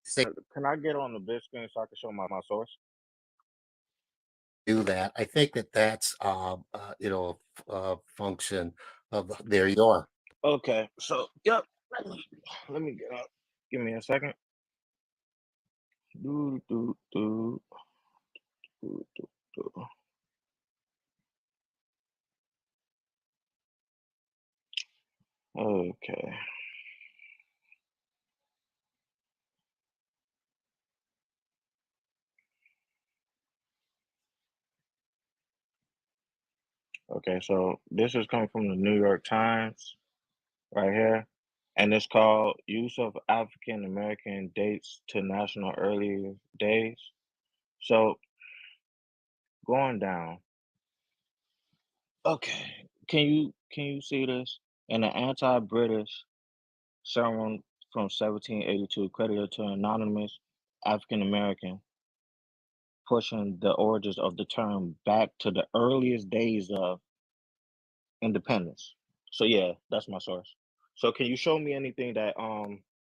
say Can I get on the big screen so I can show my source? do that. I think that that's a function of there you are. Okay, so yep. Let me get up. Give me a second. Do do do do do do. Okay. Okay, so this is coming from the New York Times right here, and it's called "Use of African American Dates to National Early Days." So going down. Okay, can you see this? In an anti-British sermon from 1782, credited to an anonymous African American, pushing the origins of the term back to the earliest days of independence. So yeah, that's my source. So can you show me anything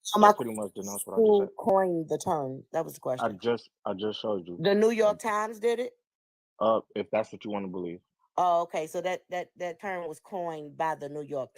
So my that pretty question much is denounce what I just said? who coined the term? That was the question. I just showed you. The New I, York Times did it? if that's what you want to believe. Oh, okay. So that term was coined by the New York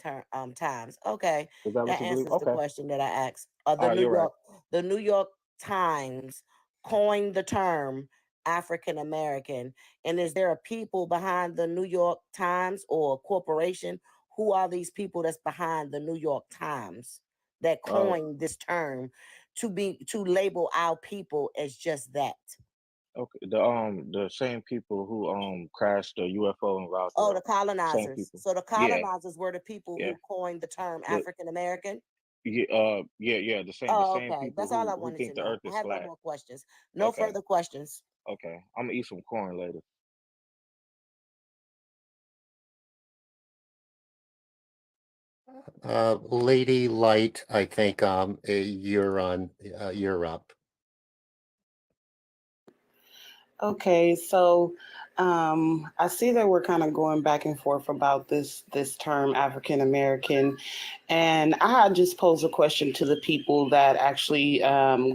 Times. Okay, Is that what that you believe? answers the Okay. question that I asked. All right, you're right. The New York Times coined the term African American. And is there a people behind the New York Times or a corporation? Who are these people that's behind the New York Times that Uh coined this term to label our people as just that? okay. The same people who crashed the UFO in Oh, the Roswell. Same colonizers. people. So the Yeah, colonizers were the people yeah. who coined the term The African American. yeah, the Oh, same okay. people That's all I who wanted to think the know. earth I is have no flat. more questions. No Okay, further questions. okay. I'm gonna eat some corn later. Lady Light, I think you're up. Okay, so I see that we're kind of going back and forth about this term African American, and I just pose a question to the people that actually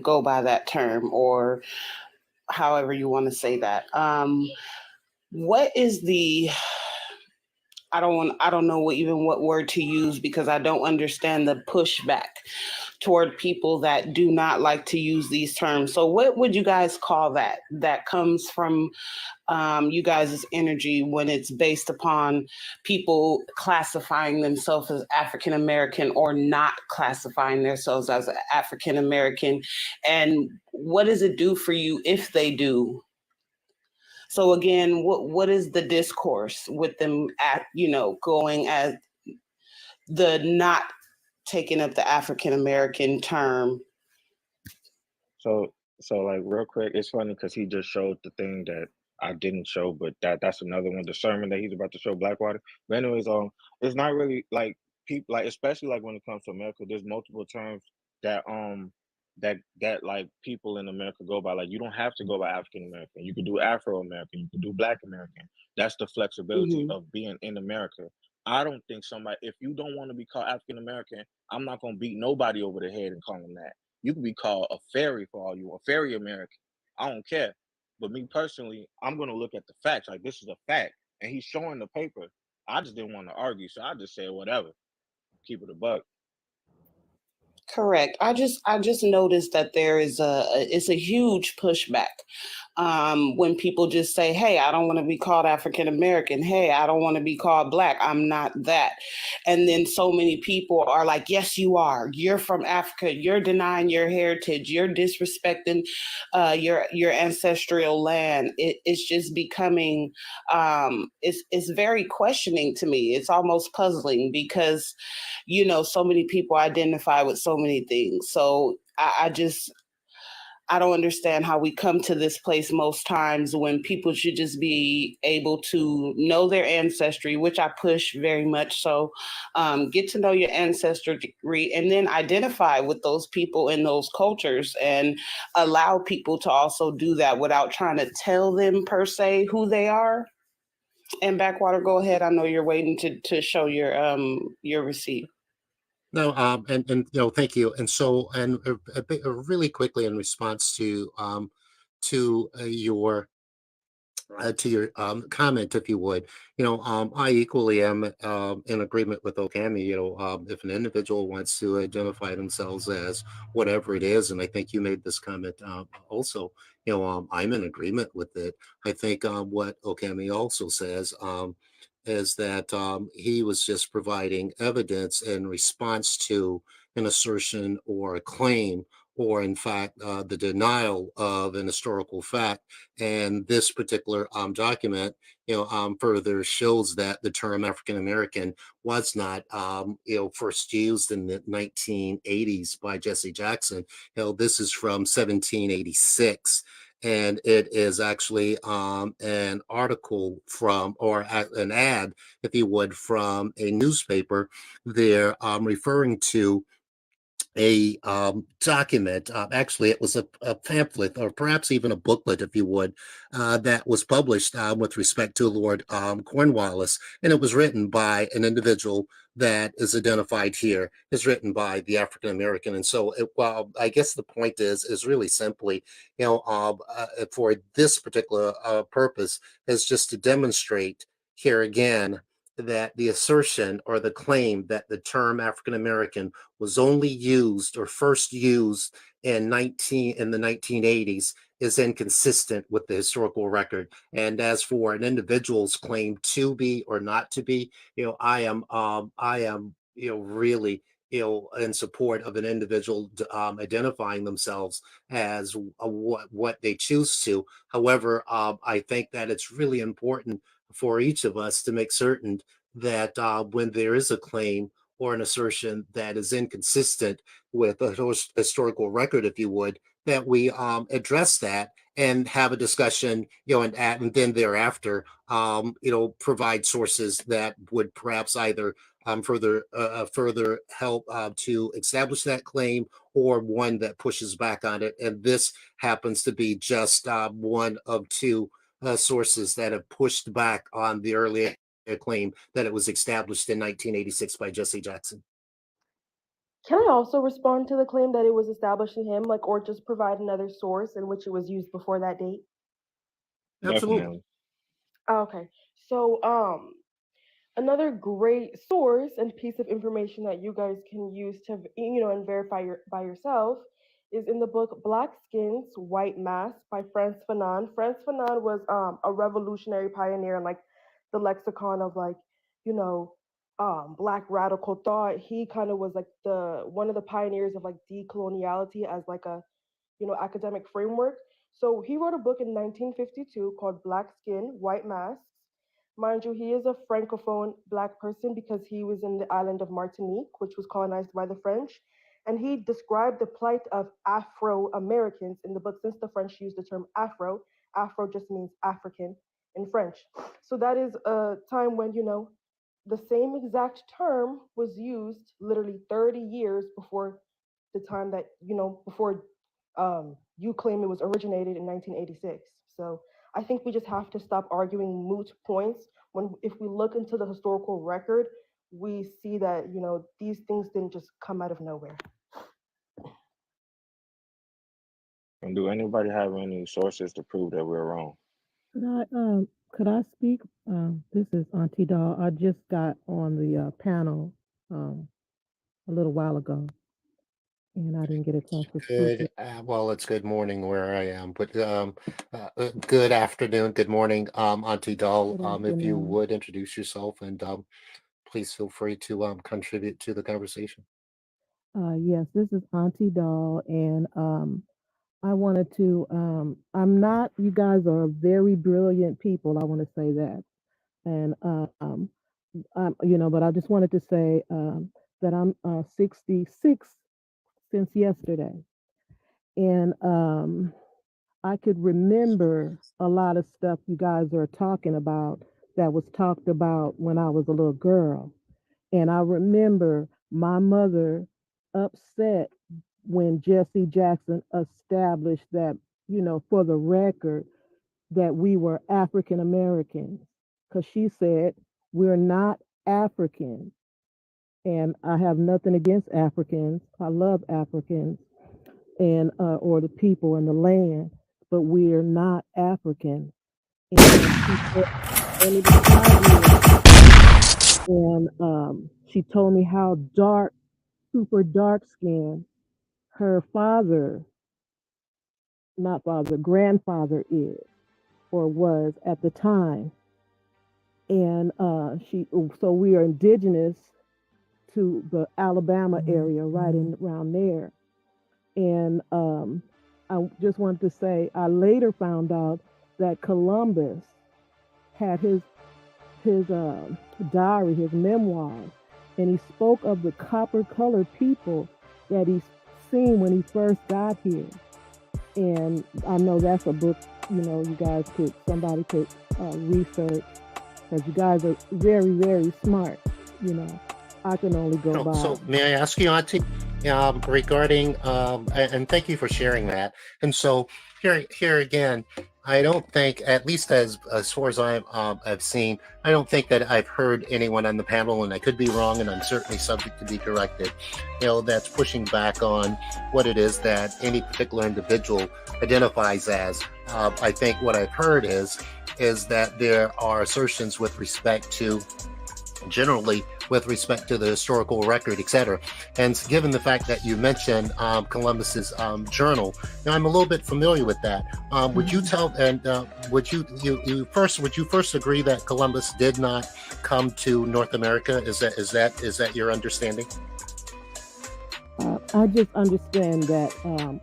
go by that term, or however you want to say that. What is the I don't know even what word to use because I don't understand the pushback toward people that do not like to use these terms. So what would you guys call that? That comes from you guys' energy when it's based upon people classifying themselves as African American or not classifying themselves as African American, and what does it do for you if they do? So again, what is the discourse with them at going as the not taking up the African American term? So like real quick, it's funny because he just showed the thing that I didn't show, but that's another one. The sermon that he's about to show Blackwater. But anyways, it's not really like people like especially like when it comes to America. There's multiple terms that that like people in America go by. Like you don't have to go by African American. You could do Afro American. You could do Black American. That's the flexibility Hmm. of being in America. I don't think somebody if you don't want to be called African American, I'm not gonna beat nobody over the head and call them that. You can be called a fairy for all you want, fairy American. I don't care. But me personally, I'm gonna look at the facts. Like this is a fact, and he's showing the paper. I just didn't want to argue, so I just said whatever. Keep it a buck. Correct. I just noticed that there is it's a huge pushback when people just say, "Hey, I don't want to be called African American. Hey, I don't want to be called Black. I'm not that." And then so many people are like, "Yes, you are. You're from Africa. You're denying your heritage. You're disrespecting your ancestral land." It's just becoming it's very questioning to me. It's almost puzzling because so many people identify with so many things. So I don't understand how we come to this place most times when people should just be able to know their ancestry, which I push very much so. Get to know your ancestry and then identify with those people in those cultures and allow people to also do that without trying to tell them per se who they are. And Backwater, go ahead. I know you're waiting to show your receipt. No, and thank you. And so, and really quickly in response to your comment, if you would, I equally am in agreement with Okami. If an individual wants to identify themselves as whatever it is, and I think you made this comment also, I'm in agreement with it. I think what Okami also says is that he was just providing evidence in response to an assertion or a claim, or in fact, the denial of an historical fact. And this particular document, further shows that the term African American was not, first used in the 1980s by Jesse Jackson. This is from 1786. And it is actually an article from, or an ad, if you would, from a newspaper there, referring to a document. Actually, it was a pamphlet, or perhaps even a booklet, if you would, that was published with respect to Lord Cornwallis, and it was written by an individual that is identified here, is written by the African American. And so, well, I guess the point is really simply, for this particular purpose, is just to demonstrate here again that the assertion or the claim that the term African American was only used or first used in the 1980s is inconsistent with the historical record. And as for an individual's claim to be or not to be, I am really in support of an individual identifying themselves as what they choose to. However, I think that it's really important for each of us to make certain that when there is a claim or an assertion that is inconsistent with a historical record, if you would, that we address that and have a discussion, and then thereafter, provide sources that would perhaps either further help to establish that claim, or one that pushes back on it. And this happens to be just one of two sources that have pushed back on the earlier claim that it was established in 1986 by Jesse Jackson. Can I also respond to the claim that it was established in him, like, or just provide another source in which it was used before that date? Absolutely. Definitely. Okay. So, another great source and piece of information that you guys can use to, and verify by yourself is in the book Black Skins, White Mass by Frantz Fanon. Frantz Fanon was a revolutionary pioneer in like the lexicon of like, you know, black radical thought. He kind of was like the one of the pioneers of like decoloniality as like a, academic framework. So he wrote a book in 1952 called Black Skin, White Masks. Mind you, he is a francophone black person because he was in the island of Martinique, which was colonized by the French. And he described the plight of Afro Americans in the book. Since the French used the term Afro, Afro just means African in French. So that is a time when, the same exact term was used literally 30 years before the time that, before you claim it was originated in 1986. So I think we just have to stop arguing moot points. When if we look into the historical record, we see that these things didn't just come out of nowhere. And do anybody have any sources to prove that we're wrong? Could I speak? This is Auntie Doll. I just got on the panel a little while ago, and I didn't get a chance to speak Good. yet. Well, it's good morning where I am, but good afternoon, good morning, Auntie Doll. Good If you afternoon. would introduce yourself, and please feel free to contribute to the conversation. Yes, this is Auntie Doll, and I wanted to. I'm not. You guys are very brilliant people. I want to say that, and but I just wanted to say that I'm 66 since yesterday, and I could remember a lot of stuff you guys are talking about that was talked about when I was a little girl. And I remember my mother upset when Jesse Jackson established that, for the record, that we were African Americans. Because she said, we're not African. And I have nothing against Africans. I love Africans and or the people and the land, but we are not African. And she said, only the 5 years. And she told me how dark, super dark skinned her grandfather is or was at the time. And so we are indigenous to the Alabama area, right in around there. And I just wanted to say, I later found out that Columbus had his diary, his memoirs, and he spoke of the copper-colored people that he seen when he first got here. And I know that's a book, somebody could research, because you guys are very, very smart. I can only go by. So may I ask you, Auntie, regarding, and thank you for sharing that. And so here again, I don't think, at least as far as I've seen, I don't think that I've heard anyone on the panel, and I could be wrong, and I'm certainly subject to be corrected, that's pushing back on what it is that any particular individual identifies as. I think what I've heard is that there are assertions with respect to, generally, with respect to the historical record, etc. And given the fact that you mentioned Columbus's journal, now I'm a little bit familiar with that. Would you tell, and would you first agree that Columbus did not come to North America? Is that your understanding? I just understand that,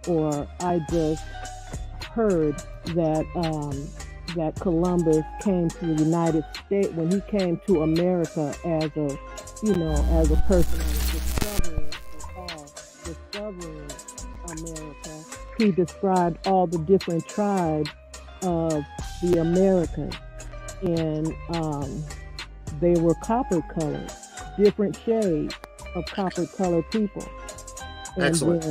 or I just heard that Columbus came to the United States, when he came to America as a person that was discovering America. He described all the different tribes of the Americas, and they were copper-colored, different shades of copper-colored people. And Excellent.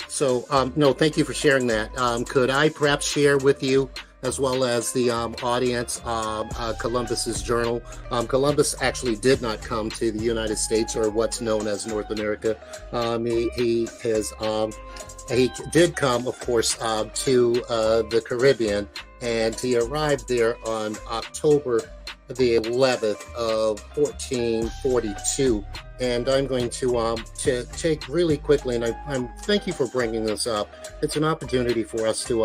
So, no, thank you for sharing that. Could I perhaps share with you, as well as the audience, Columbus's journal? Columbus actually did not come to the United States, or what's known as North America. He did come, of course, to the Caribbean, and he arrived there on October the 11th of 1442. And I'm going to take really quickly, and I'm thank you for bringing this up. It's an opportunity for us to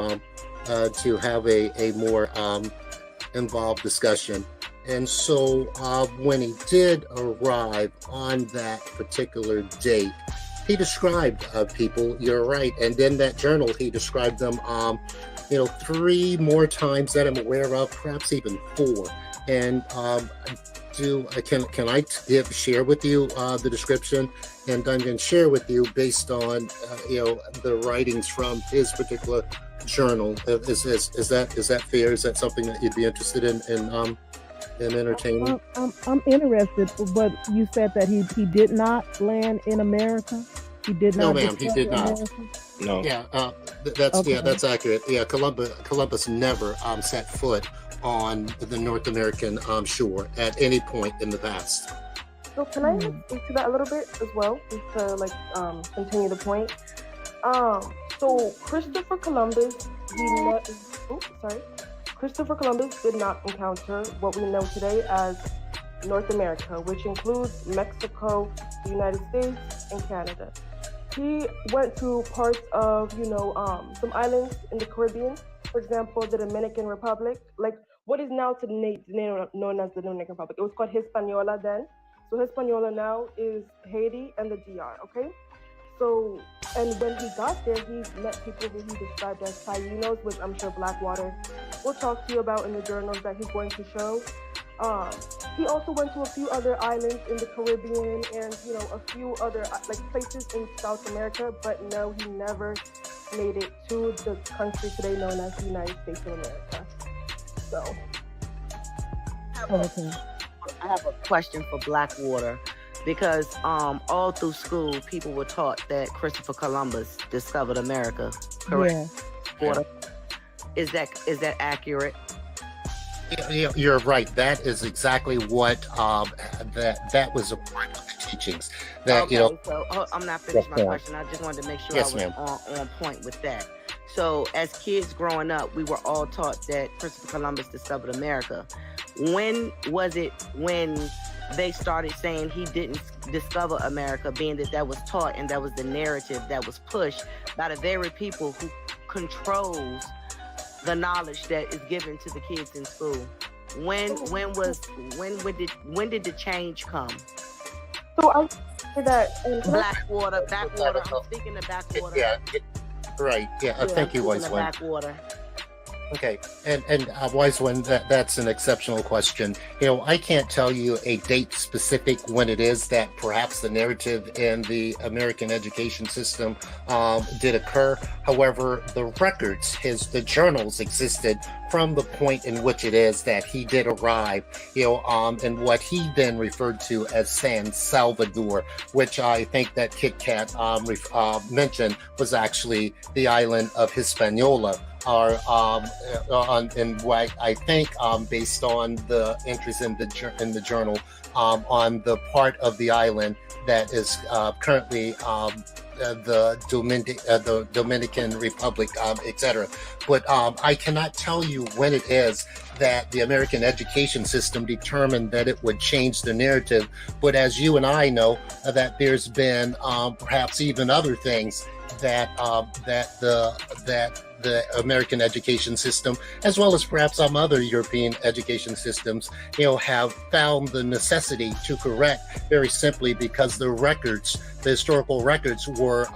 have a more involved discussion. And so when he did arrive on that particular date, he described people. You're right, and in that journal he described them, 3 more times that I'm aware of, perhaps even 4. And can I share with you the description? And I'm going to share with you based on the writings from his particular journal. Is that fair? Is that something that you'd be interested in entertaining? I'm interested, but you said that he did not land in America. He did not. No, ma'am, he did not. America? No. Yeah, Okay. that's accurate. Yeah, Columbus never set foot on the North American shore at any point in the past. So can I speak to that a little bit as well, just to continue the point? So Christopher Columbus, Christopher Columbus did not encounter what we know today as North America, which includes Mexico, the United States, and Canada. He went to parts of, some islands in the Caribbean, for example, the Dominican Republic, like what is now today known as the Dominican Republic. It was called Hispaniola then. So Hispaniola now is Haiti and the DR, okay? So, and when he got there, he met people who he described as Tainos, which I'm sure Blackwater will talk to you about in the journals that he's going to show. He also went to a few other islands in the Caribbean and, a few other places in South America, but no, he never made it to the country today known as the United States of America. So, I have a question for Blackwater, because all through school people were taught that Christopher Columbus discovered America. Correct? Yeah. Is that accurate? You're right. That is exactly what that was a part of the teachings. That Okay, so I'm not finished my ma'am. question. I just wanted to make sure Yes, I was ma'am. on point with that. So as kids growing up, we were all taught that Christopher Columbus discovered America. When was it when they started saying he didn't discover America, being that was taught and that was the narrative that was pushed by the very people who controls the knowledge that is given to the kids in school? When did the change come? So I say that Blackwater. I'm speaking of Blackwater. Yeah, right. Yeah, thank you, I'm Wise speaking of One. Blackwater. Okay, and Wise One, that's an exceptional question. I can't tell you a date specific when it is that perhaps the narrative in the American education system did occur. However, the records, the journals existed from the point in which it is that he did arrive, and what he then referred to as San Salvador, which I think that Kit Kat mentioned was actually the island of Hispaniola. And what I think, based on the entries in the journal, on the part of the island that is currently the Dominican Republic, etc. But I cannot tell you when it is that the American education system determined that it would change the narrative. But as you and I know, that there's been perhaps even other things that the American education system, as well as perhaps some other European education systems, have found the necessity to correct, very simply because the historical records were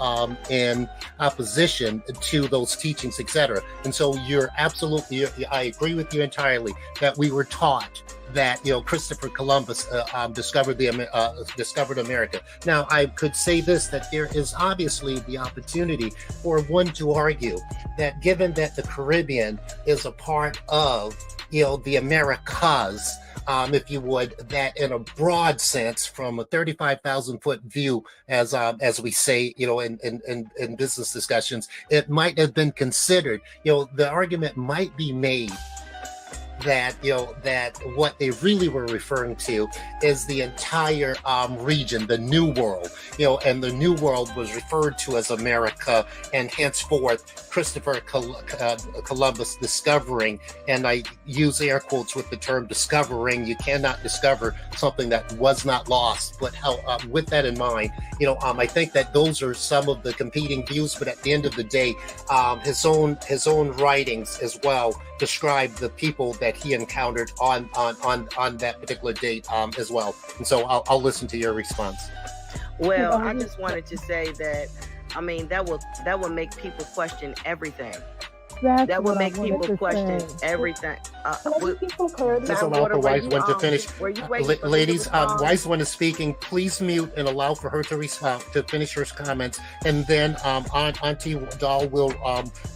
in opposition to those teachings, etc. And so I agree with you entirely that we were taught that Christopher Columbus discovered America. Now, I could say this, that there is obviously the opportunity for one to argue that given that the Caribbean is a part of the Americas, if you would, that in a broad sense, from a 35,000 foot view, as we say, in business discussions, it might have been considered. The argument might be made that that what they really were referring to is the entire region, the New World, and the New World was referred to as America, and henceforth Christopher Columbus discovering, and I use air quotes with the term discovering. You cannot discover something that was not lost. But with that in mind, I think that those are some of the competing views. But at the end of the day, his own writings as well describe the people that he encountered on that particular date as well. And so I'll listen to your response. Well, I just wanted to say that, that would make people question everything. That would make people question everything. Just allow for Wise One to finish. Ladies, Wise One is speaking. Please mute and allow for her to finish her comments, and then Auntie Doll will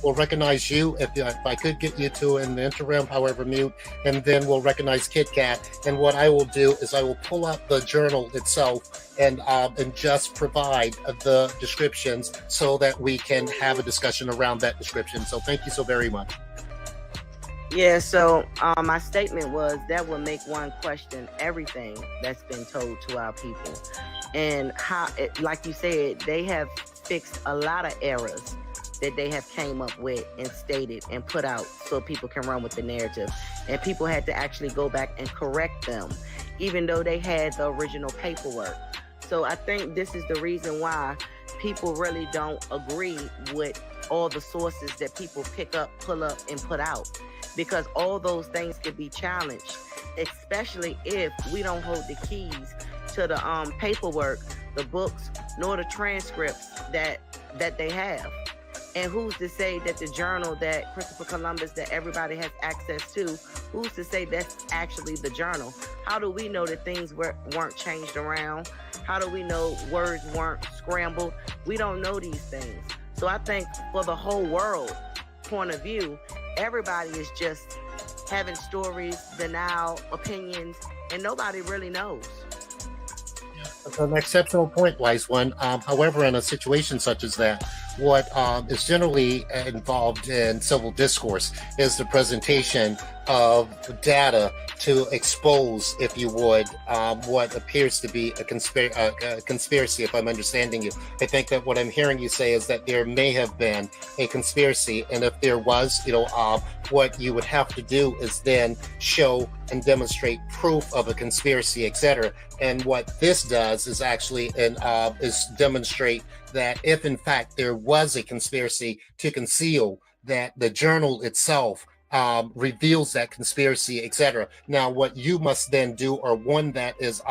recognize you if I could get you to in the interim. However, mute, and then we'll recognize Kit Kat. And what I will do is I will pull up the journal itself and just provide the descriptions so that we can have a discussion around that description. So thank you so very much. Yeah, so my statement was that would make one question everything that's been told to our people. And how, like you said, they have fixed a lot of errors that they have came up with and stated and put out so people can run with the narrative. And people had to actually go back and correct them, even though they had the original paperwork. So I think this is the reason why people really don't agree with all the sources that people pick up, pull up, and put out. Because all those things could be challenged, especially if we don't hold the keys to the paperwork, the books, nor the transcripts that they have. And who's to say that the journal that Christopher Columbus, that everybody has access to, who's to say that's actually the journal? How do we know that things weren't changed around? How do we know words weren't scrambled? We don't know these things. So I think for the whole world point of view, everybody is just having stories, denial, opinions, and nobody really knows. That's an exceptional point, Wise One. However, in a situation such as that, what is generally involved in civil discourse is the presentation of data to expose, if you would, what appears to be a conspiracy, if I'm understanding you. I think that what I'm hearing you say is that there may have been a conspiracy, and if there was, what you would have to do is then show and demonstrate proof of a conspiracy, etc. And what this does is actually is demonstrate that if in fact there was a conspiracy to conceal, that the journal itself reveals that conspiracy, etc. Now, what you must then do, or one that is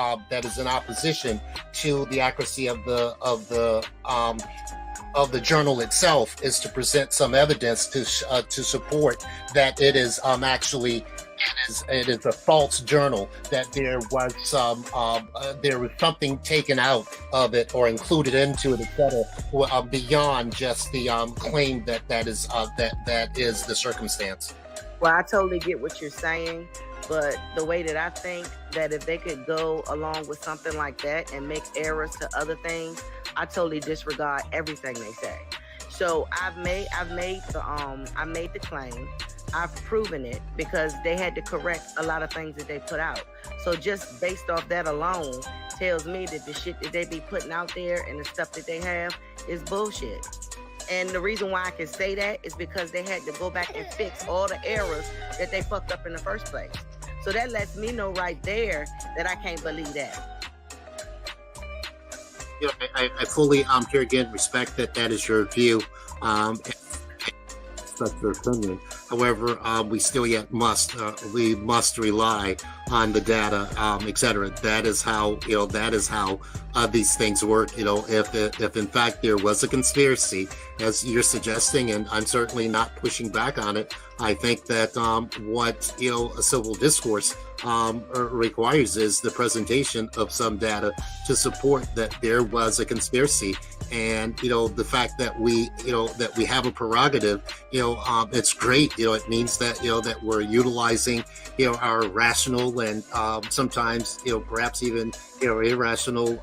in opposition to the accuracy of the journal itself, is to present some evidence to support that it is actually it is a false journal, that there was something taken out of it or included into it, etc., beyond just the claim that is the circumstance. Well, I totally get what you're saying, but the way that I think that if they could go along with something like that and make errors to other things, I totally disregard everything they say. So I made the claim. I've proven it because they had to correct a lot of things that they put out. So just based off that alone tells me that the shit that they be putting out there and the stuff that they have is bullshit. And the reason why I can say that is because they had to go back and fix all the errors that they fucked up in the first place. So that lets me know right there that I can't believe that. I fully here again respect that is your view. That's your opinion. However, we still yet must rely on the data, etc. That is how these things work. If in fact there was a conspiracy, as you're suggesting, and I'm certainly not pushing back on it, I think that what a civil discourse requires is the presentation of some data to support that there was a conspiracy. And the fact that we have a prerogative, it's great. It means that that we're utilizing our rational and sometimes perhaps even irrational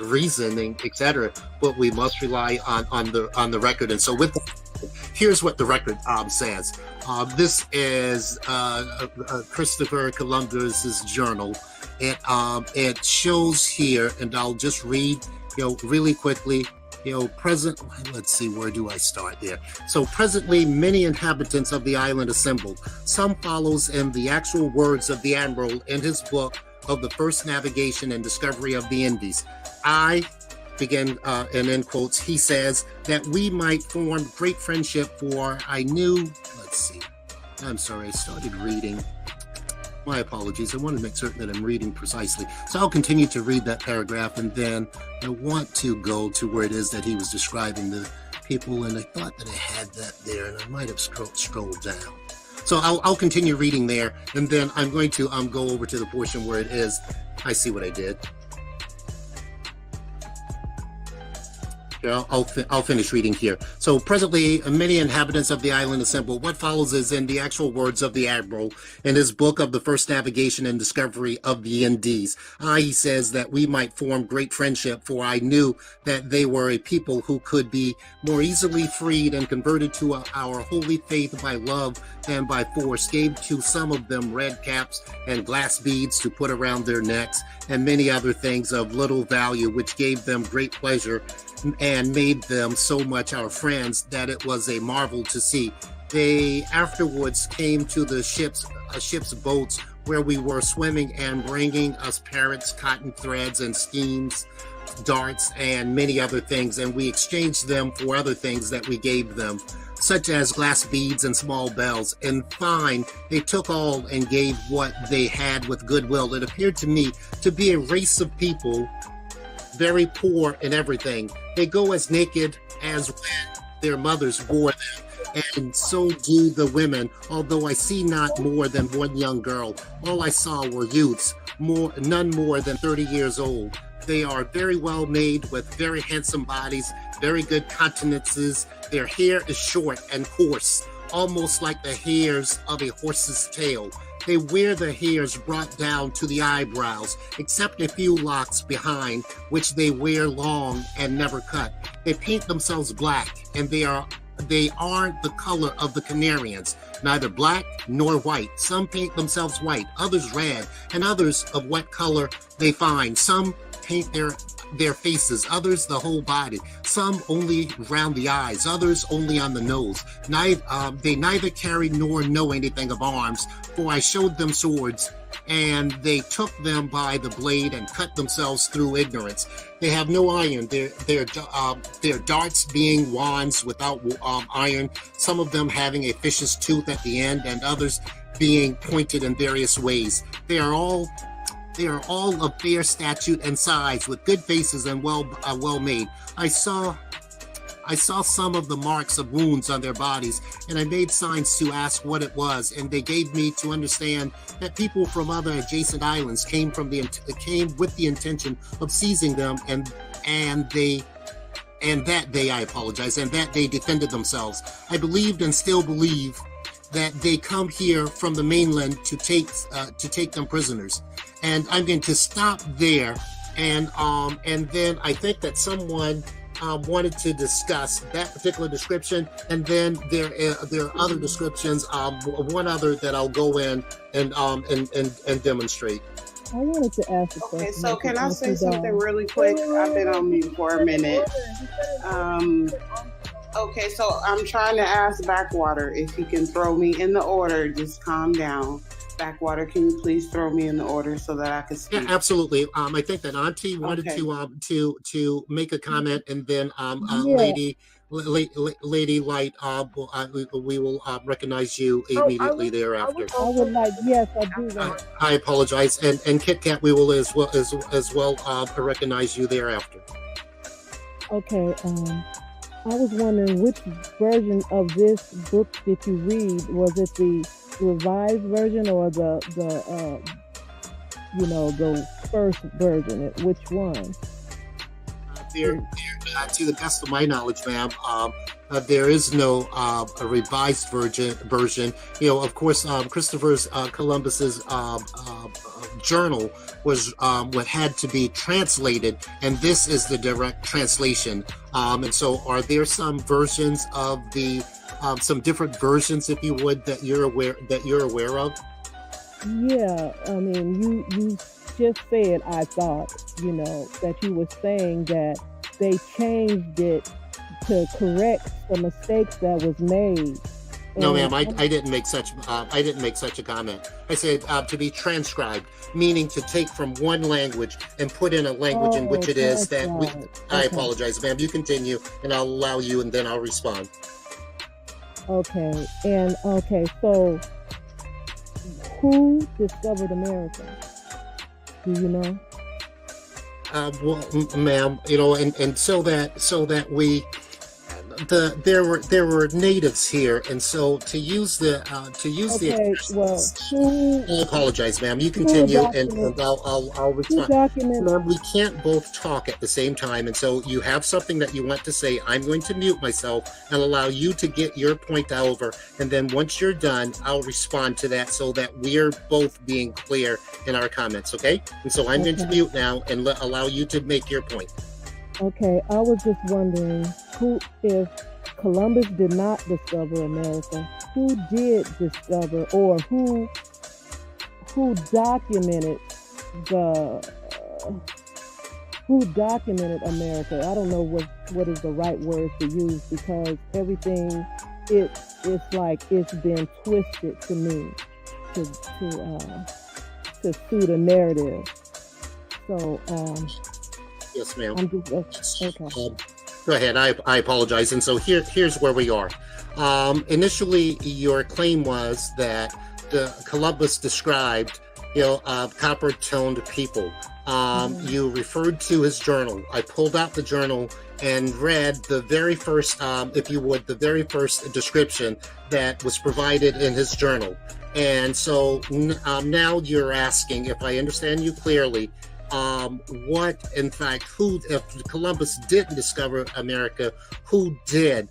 reasoning, etc. But we must rely on the record. And so here's what the record says. This is Christopher Columbus's journal. It shows here, and I'll just read really quickly. Let's see, where do I start there? So presently, many inhabitants of the island assembled. Some follows in the actual words of the admiral in his book of the first navigation and discovery of the Indies. I begin, and in quotes, he says that we might form great friendship, for I knew, let's see, I'm sorry, I started reading. My apologies. I want to make certain that I'm reading precisely. So I'll continue to read that paragraph, and then I want to go to where it is that he was describing the people, and I thought that I had that there, and I might have scrolled down. So I'll continue reading there, and then I'm going to go over to the portion where it is. I see what I did. I'll finish reading here. So presently, many inhabitants of the island assemble. What follows is in the actual words of the admiral in his book of the first navigation and discovery of the Indies. He says that we might form great friendship, for I knew that they were a people who could be more easily freed and converted to our holy faith by love than by force. Gave to some of them red caps and glass beads to put around their necks, and many other things of little value, which gave them great pleasure and made them so much our friends that it was a marvel to see. They afterwards came to the ship's boats, where we were swimming, and bringing us parrots, cotton threads, and schemes, darts, and many other things, and we exchanged them for other things that we gave them, such as glass beads and small bells. In fine, they took all and gave what they had with goodwill. It appeared to me to be a race of people very poor in everything. They go as naked as when their mothers bore them, and so do the women, although I see not more than one young girl. All I saw were youths, none more than 30 years old. They are very well made, with very handsome bodies, very good countenances. Their hair is short and coarse, almost like the hairs of a horse's tail. They wear the hairs brought down to the eyebrows, except a few locks behind, which they wear long and never cut. They paint themselves black, and they are they aren't the color of the Canarians, neither black nor white. Some paint themselves white, others red, and others of what color they find. Some paint their faces, others the whole body, some only around the eyes, others only on the nose. They neither carry nor know anything of arms, for I showed them swords, and they took them by the blade and cut themselves through ignorance. They have no iron, their darts being wands without iron, some of them having a fish's tooth at the end, and others being pointed in various ways. They are all of fair stature and size, with good faces and well made. I saw some of the marks of wounds on their bodies, and I made signs to ask what it was, and they gave me to understand that people from other adjacent islands came with the intention of seizing them, and that they defended themselves. I believed and still believe that they come here from the mainland to take them prisoners. And I'm going to stop there, and then I think that someone wanted to discuss that particular description, and then there are other descriptions. One other that I'll go in and demonstrate. I wanted to ask a question. Okay, so can I say something really quick? I've been on mute for a minute. Okay, so I'm trying to ask Backwater if he can throw me in the order. Just calm down. Backwater, can you please throw me in the order so that I can speak? Yeah, absolutely. I think that Auntie wanted to make a comment, and then Lady Light, we will recognize you immediately thereafter. I would like, yes, I do that. I apologize, and Kit Kat, we will as well recognize you thereafter. Okay, I was wondering which version of this book did you read? Was it the revised version or the first version? Which one? To the best of my knowledge, ma'am, there is no a revised version. Of course, Christopher Columbus's journal was what had to be translated, and this is the direct translation. And so, are there some versions of the some different versions, if you would, that you're aware of? Yeah, I mean, you just said, I thought, that you were saying that they changed it to correct the mistakes that was made. No, ma'am, I didn't make such a comment. I said to be transcribed, meaning to take from one language and put in a language in which it is that we. I apologize, ma'am. You continue, and I'll allow you, and then I'll respond. Okay, so who discovered America? Do you know? Well, ma'am, and so that we, there were natives here, and so to use the. I apologize, ma'am. You continue, and I'll respond. Ma'am, we can't both talk at the same time, and so you have something that you want to say. I'm going to mute myself and allow you to get your point over, and then once you're done, I'll respond to that so that we're both being clear in our comments. Okay? And so I'm going to mute now and allow you to make your point. Okay, I was just wondering if Columbus did not discover America, who did discover, or who documented America? I don't know what is the right word to use, because everything it's like it's been twisted to me to suit a narrative. So yes, ma'am. Okay. Go ahead. I apologize. And so here's where we are. Initially, your claim was that Columbus described, copper-toned people. You referred to his journal. I pulled out the journal and read the very first, the very first description that was provided in his journal. And so now you're asking, if I understand you clearly, if Columbus didn't discover America, who did?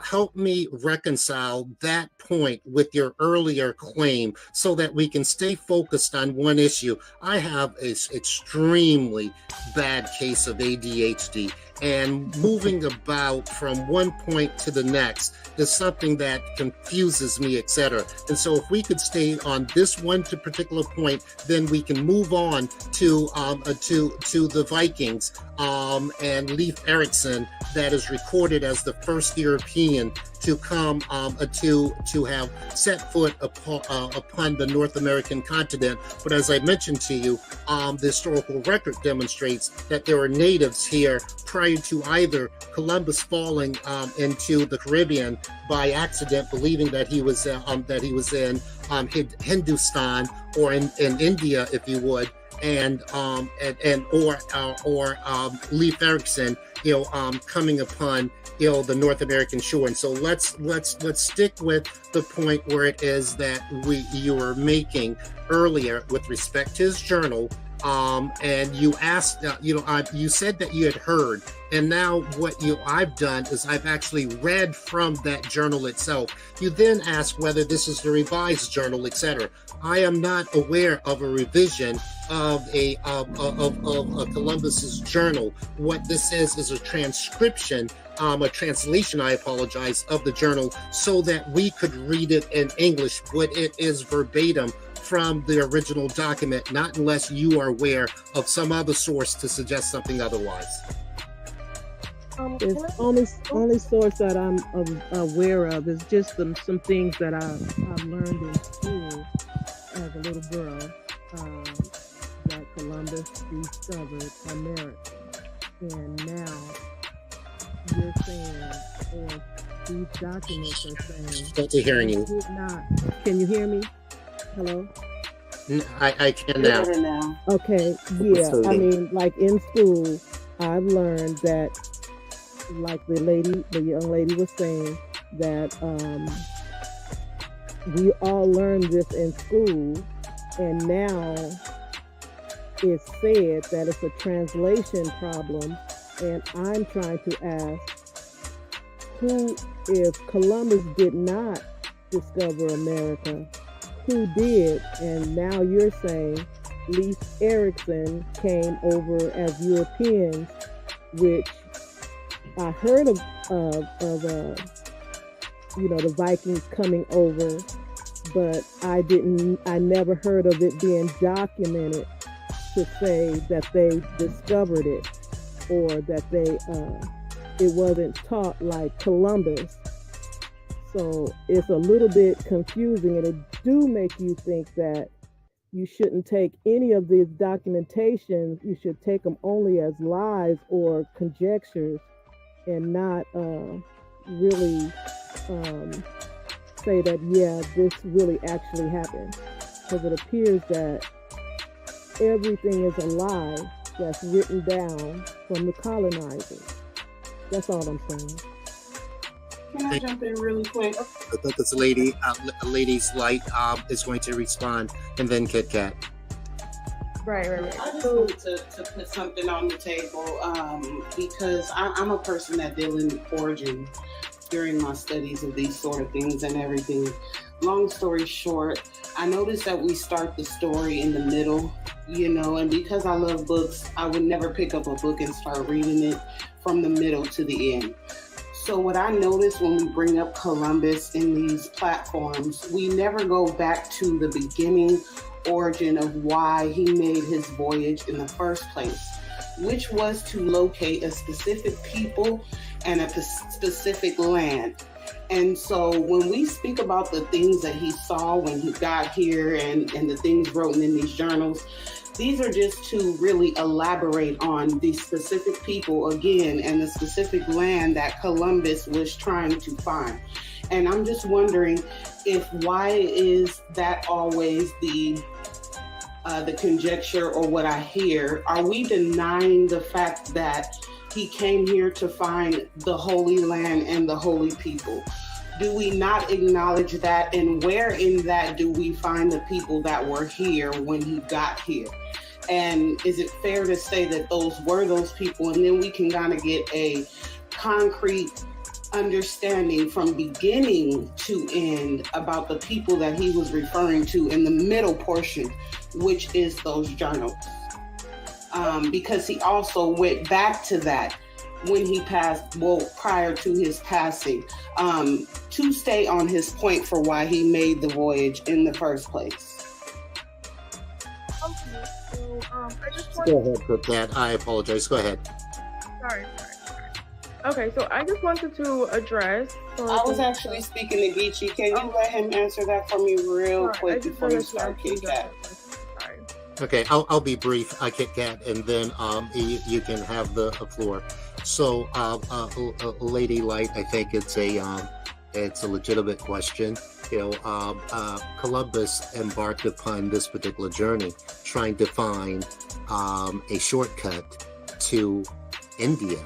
Help me reconcile that point with your earlier claim so that we can stay focused on one issue. I have an extremely bad case of ADHD, and moving about from one point to the next is something that confuses me, etc. And so if we could stay on this one particular point, then we can move on to the Vikings and Leif Erikson, that is recorded as the first European to come to have set foot upon the North American continent. But as I mentioned to you, the historical record demonstrates that there were natives here prior to either Columbus falling into the Caribbean by accident, believing that he was in Hindustan or in India, if you would. And Leif Erikson, coming upon the North American shore. And so let's stick with the point where it is that you were making earlier with respect to his journal. And you asked, you said that you had heard, and now what I've done is I've actually read from that journal itself. You then ask whether this is the revised journal, etc. I am not aware of a revision of a Columbus's journal. What this is a transcription, a translation, I apologize, of the journal so that we could read it in English, but it is verbatim from the original document, not unless you are aware of some other source to suggest something otherwise. It's only source that I'm aware of is just some things that I've learned in school as a little girl, that Columbus discovered America. And now you're saying, or these documents are saying, Still hearing you. did not. Can you hear me? Hello? I can now. Better now. Okay, yeah. I mean, like in school, I've learned that, like the young lady was saying, that we all learned this in school, and now it's said that it's a translation problem, and I'm trying to ask, if Columbus did not discover America, who did? And now you're saying Leif Erikson came over as Europeans, which I heard of the Vikings coming over, but I never heard of it being documented to say that they discovered it, or that it wasn't taught like Columbus. So it's a little bit confusing, and it do make you think that you shouldn't take any of these documentations. You should take them only as lies or conjectures, and not really say that, yeah, this really actually happened. Because it appears that everything is a lie that's written down from the colonizers. That's all I'm saying. Can I jump in really quick? I think this lady, Lady's Light, is going to respond, and then Kit Kat. Right. I just wanted to put something on the table because I'm a person that deal in origin during my studies of these sort of things and everything. Long story short, I noticed that we start the story in the middle, and because I love books, I would never pick up a book and start reading it from the middle to the end. So what I noticed when we bring up Columbus in these platforms, we never go back to the beginning origin of why he made his voyage in the first place, which was to locate a specific people and a specific land. And so when we speak about the things that he saw when he got here and the things written in these journals, these are just to really elaborate on the specific people again and the specific land that Columbus was trying to find. And I'm just wondering why is that always the conjecture or what I hear? Are we denying the fact that he came here to find the Holy Land and the holy people? Do we not acknowledge that? And where in that do we find the people that were here when he got here? And is it fair to say that those were those people? And then we can kind of get a concrete understanding from beginning to end about the people that he was referring to in the middle portion, which is those journals. Because he also went back to that when he passed, well, prior to his passing, to stay on his point for why he made the voyage in the first place. Okay, so I just Go wanted ahead with that. I apologize. Go ahead. sorry. Okay, so I just wanted to address. So I was actually speaking to Geechee. Can you let him answer that for me real quick before you start Kit Kat? Sorry. Okay, I'll be brief, Kit Kat, and then you can have the floor. So, Lady Light, I think it's a legitimate question. Columbus embarked upon this particular journey, trying to find a shortcut to India,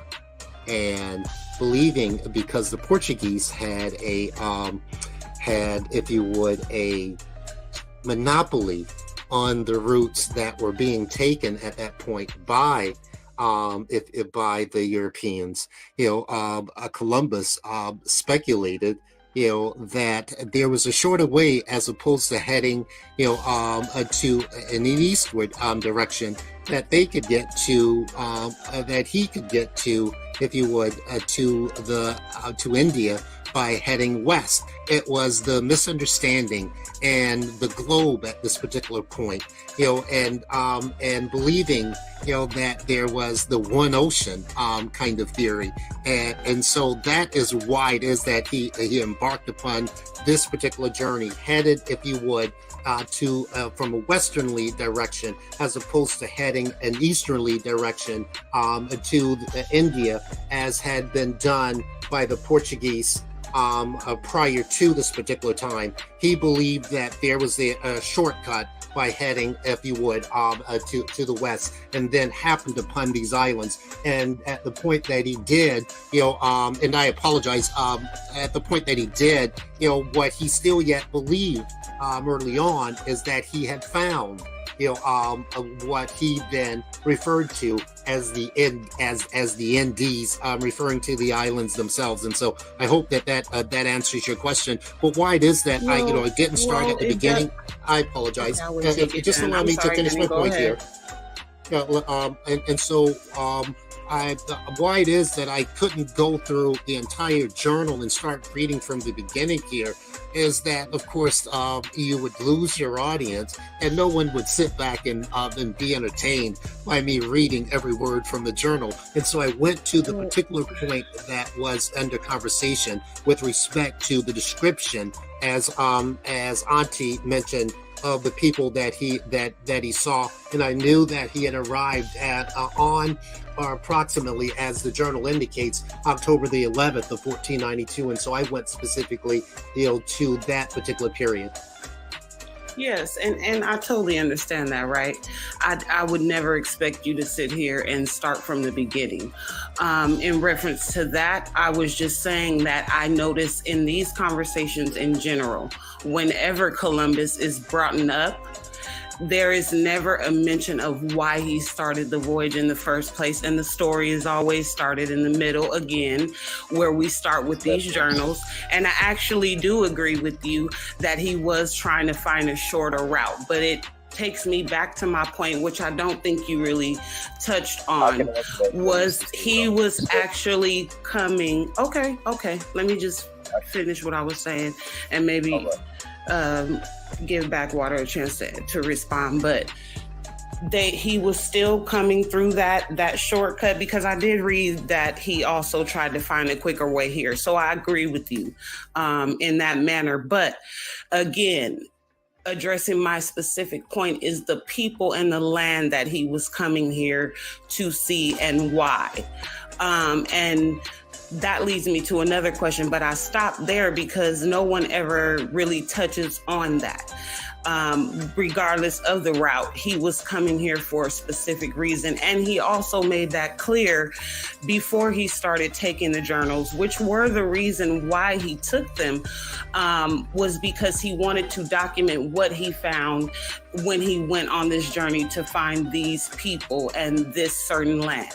and believing because the Portuguese had if you would, a monopoly on the routes that were being taken at that point by by the Europeans. Columbus speculated that there was a shorter way as opposed to heading to an eastward direction that they could get to that he could get to, if you would, to India by heading west. It was the misunderstanding and the globe at this particular point, and believing, that there was the one ocean kind of theory, and so that is why it is that he embarked upon this particular journey, headed, if you would, to from a westernly direction as opposed to heading an easterly direction to India, as had been done by the Portuguese prior to this particular time. He believed that there was a shortcut by heading, if you would, to the west, and then happened upon these islands. And at the point that he did, and I apologize, at the point that he did, what he still yet believed early on is that he had found, what he then referred to as the Indies, referring to the islands themselves. And so I hope that answers your question. But why it is that I didn't start at the beginning, I apologize. If you just allow me to finish my point here. Why it is that I couldn't go through the entire journal and start reading from the beginning here is that, of course, you would lose your audience, and no one would sit back and be entertained by me reading every word from the journal. And so I went to the particular point that was under conversation with respect to the description, as Auntie mentioned, of the people that he saw, and I knew that he had arrived at on or approximately, as the journal indicates, October the 11th of 1492, and so I went specifically, to that particular period. Yes, and I totally understand that, right? I would never expect you to sit here and start from the beginning. In reference to that, I was just saying that I notice in these conversations in general, whenever Columbus is brought up, there is never a mention of why he started the voyage in the first place. And the story is always started in the middle again, where we start with these journals. And I actually do agree with you that he was trying to find a shorter route, but it takes me back to my point, which I don't think you really touched on, was he was actually coming. Okay. Let me just finish what I was saying and maybe give Backwater a chance to respond. But he was still coming through that shortcut, because I did read that he also tried to find a quicker way here. So I agree with you in that manner. But again, addressing my specific point is the people and the land that he was coming here to see and why. And that leads me to another question, but I stopped there because no one ever really touches on that. Regardless of the route, he was coming here for a specific reason. And he also made that clear before he started taking the journals, which were the reason why he took them, was because he wanted to document what he found when he went on this journey to find these people and this certain land.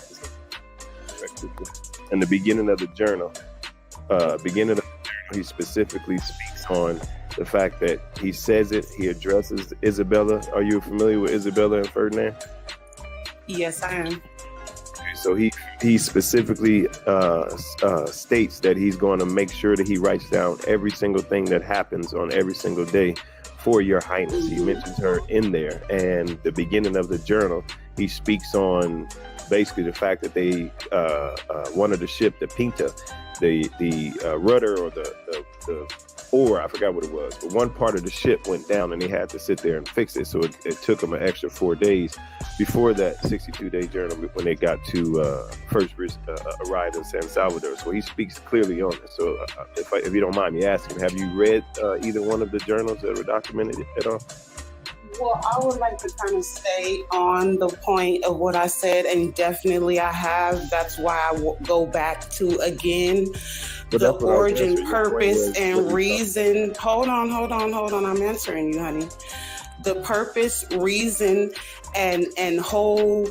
In the beginning of the journal, he specifically speaks on the fact that he says it, he addresses Isabella. Are you familiar with Isabella and Ferdinand? Yes, I am. So he he specifically states that he's going to make sure that he writes down every single thing that happens on every single day for Your Highness. He mentions her in there, and the beginning of the journal, he speaks on basically the fact that they one of the ship, the Pinta, the rudder or the oar, I forgot what it was, but one part of the ship went down and they had to sit there and fix it. So it took them an extra 4 days before that 62-day journal when they got to first arrive in San Salvador. So he speaks clearly on it. So if you don't mind me asking, have you read either one of the journals that were documented at all? Well, I would like to kind of stay on the point of what I said, and definitely I have. That's why I go back to, again, the origin, purpose, and reason. Hold on. I'm answering you, honey. The purpose, reason, and whole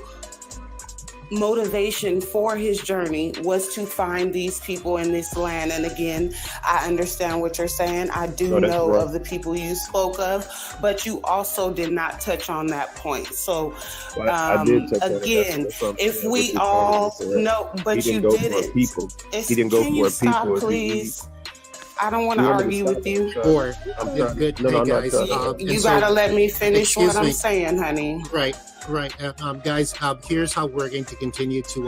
motivation for his journey was to find these people in this land. And again, I understand what you're saying. I do know of the people you spoke of, but you also did not touch on that point. So I did touch again, if we all know, but you didn't. He didn't go for stop, people. Please. I don't want to argue with you. Or good, No, guys. You gotta let me finish what I'm saying, honey. Right. Guys, here's how we're going to continue to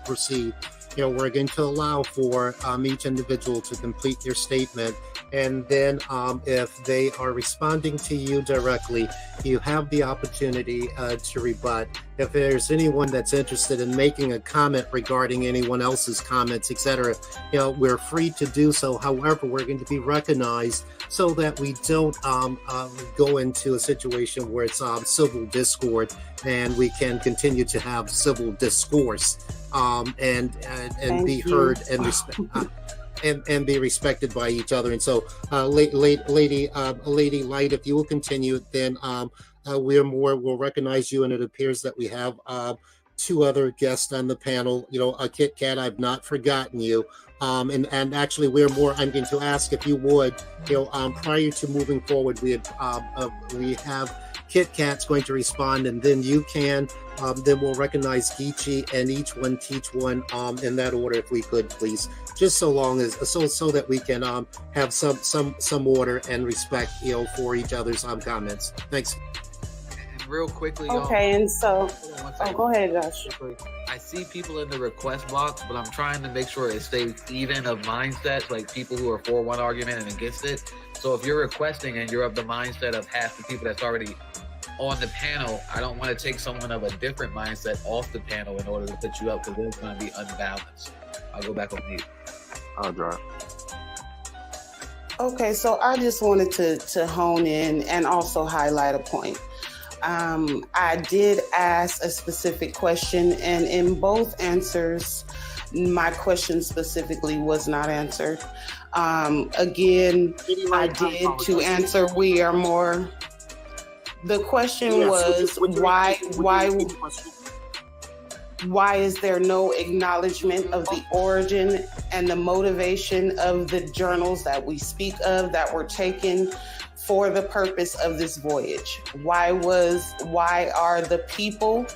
proceed. We're going to allow for each individual to complete their statement, and then if they are responding to you directly, you have the opportunity to rebut. If there's anyone that's interested in making a comment regarding anyone else's comments, etc., we're free to do so. However, we're going to be recognized so that we don't go into a situation where it's civil discord, and we can continue to have civil discourse and be heard and and be respected by each other. And so, Lady Light, if you will continue, then we'll recognize you. And it appears that we have two other guests on the panel. Kit Kat, I've not forgotten you. And actually, I'm going to ask if you would, prior to moving forward, we have Kit Kat's going to respond, and then you can. Then we'll recognize Geechee and each one teach one in that order, if we could, please. Just so that we can have some order and respect, for each other's comments. Thanks. And real quickly, okay, and so go ahead, Josh. I see people in the request box, but I'm trying to make sure it stays even of mindsets, like people who are for one argument and against it. So if you're requesting and you're of the mindset of half the people that's already on the panel, I don't want to take someone of a different mindset off the panel in order to put you up, because then it's going to be unbalanced. I'll go back on mute. I'll drive. Okay, so I just wanted to hone in and also highlight a point. I did ask a specific question, and in both answers, my question specifically was not answered. Again, I did to answer, we are more. The question was why is there no acknowledgement of the origin and the motivation of the journals that we speak of that were taken for the purpose of this voyage? Why are the people,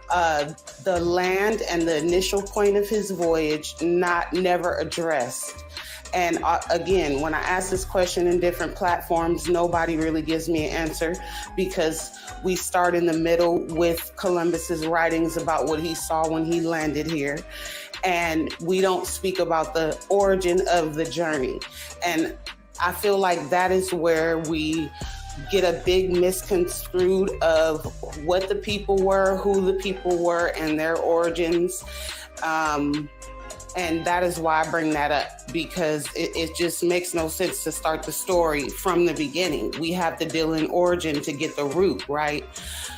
the land, and the initial point of his voyage never addressed? And again, when I ask this question in different platforms, nobody really gives me an answer, because we start in the middle with Columbus's writings about what he saw when he landed here. And we don't speak about the origin of the journey. And I feel like that is where we get a big misconstrued of what the people were, who the people were, and their origins. And that is why I bring that up, because it just makes no sense to start the story from the beginning. We have to deal in origin to get the root, right?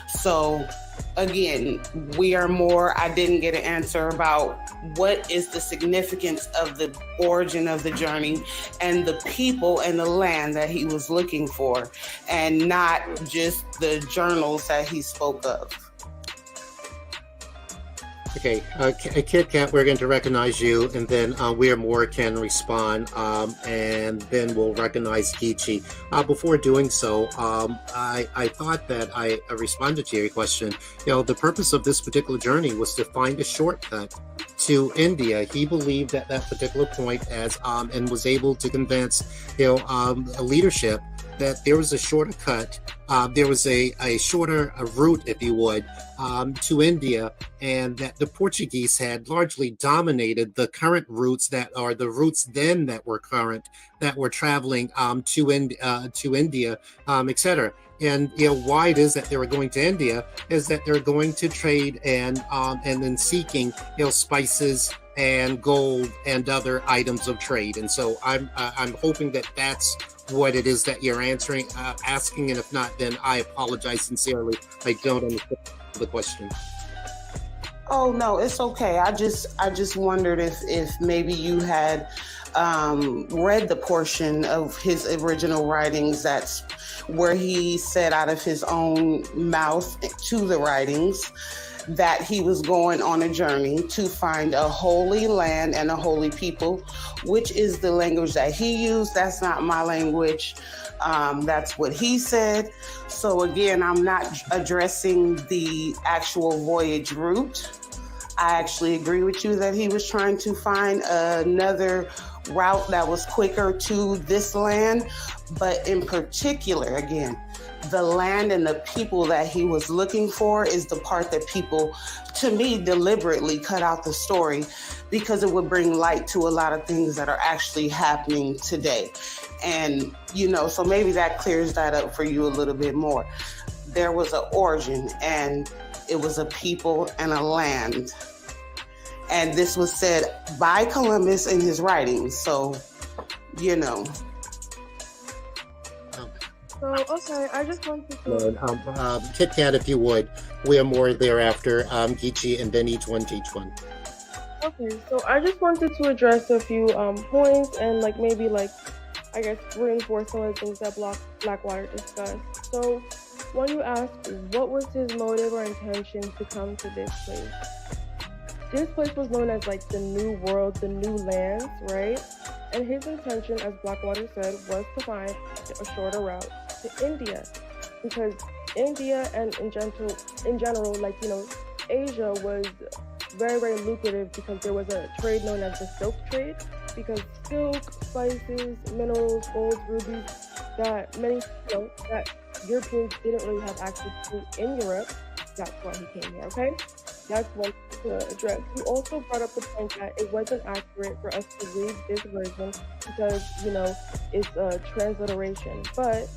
So again, I didn't get an answer about what is the significance of the origin of the journey and the people and the land that he was looking for, and not just the journals that he spoke of. Okay, Kit Kat, we're going to recognize you, and then Weir Moore can respond, and then we'll recognize Geechee. Before doing so, I thought that I responded to your question. You know, the purpose of this particular journey was to find a shortcut to India. He believed at that particular point, and was able to convince, leadership that there was a shorter cut, there was a shorter route, if you would, to India, and that the Portuguese had largely dominated the current routes that are the routes then that were current, that were traveling to India, etc. And why it is that they were going to India is that they're going to trade and then seeking spices and gold and other items of trade. And so I'm hoping that that's what it is that you're asking, and if not, then I apologize sincerely. I don't understand the question. Oh no, it's okay. I just wondered if maybe you had read the portion of his original writings that's where he said out of his own mouth to the writings that he was going on a journey to find a holy land and a holy people, which is the language that he used. That's not my language. That's what he said. So again, I'm not addressing the actual voyage route. I actually agree with you that he was trying to find another route that was quicker to this land. But in particular, again, the land and the people that he was looking for is the part that people, to me, deliberately cut out the story because it would bring light to a lot of things that are actually happening today. And, so maybe that clears that up for you a little bit more. There was an origin, and it was a people and a land. And this was said by Columbus in his writings. So, So, okay, I just wanted to... Kit Kat, if you would, Weir Moore thereafter, Geechee, and then each one teach one. Okay, so I just wanted to address a few points and I guess reinforce some of the things that Blackwater discussed. So when you ask what was his motive or intention to come to this place was known as the new world, the new lands, right? And his intention, as Blackwater said, was to find a shorter route to India, because India and in general, Asia was very, very lucrative because there was a trade known as the silk trade, because silk, spices, minerals, gold, rubies, that that Europeans didn't really have access to in Europe. That's why he came here, okay? That's one to address. He also brought up the point that it wasn't accurate for us to read this version because, it's a transliteration. But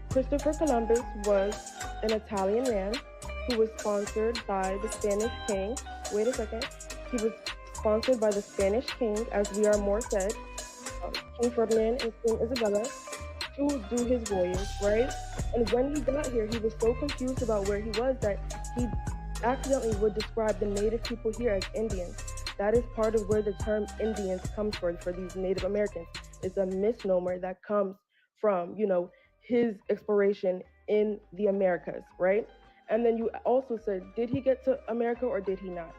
Christopher Columbus was an Italian man who was sponsored by the Spanish king. Wait a second. He was sponsored by the Spanish king, as Weir Moore said, King Ferdinand and Queen Isabella, to do his voyage, right? And when he got here, he was so confused about where he was that he accidentally would describe the native people here as Indians. That is part of where the term Indians comes from for these Native Americans. It's a misnomer that comes from, his exploration in the Americas, right? And then you also said, did he get to America or did he not?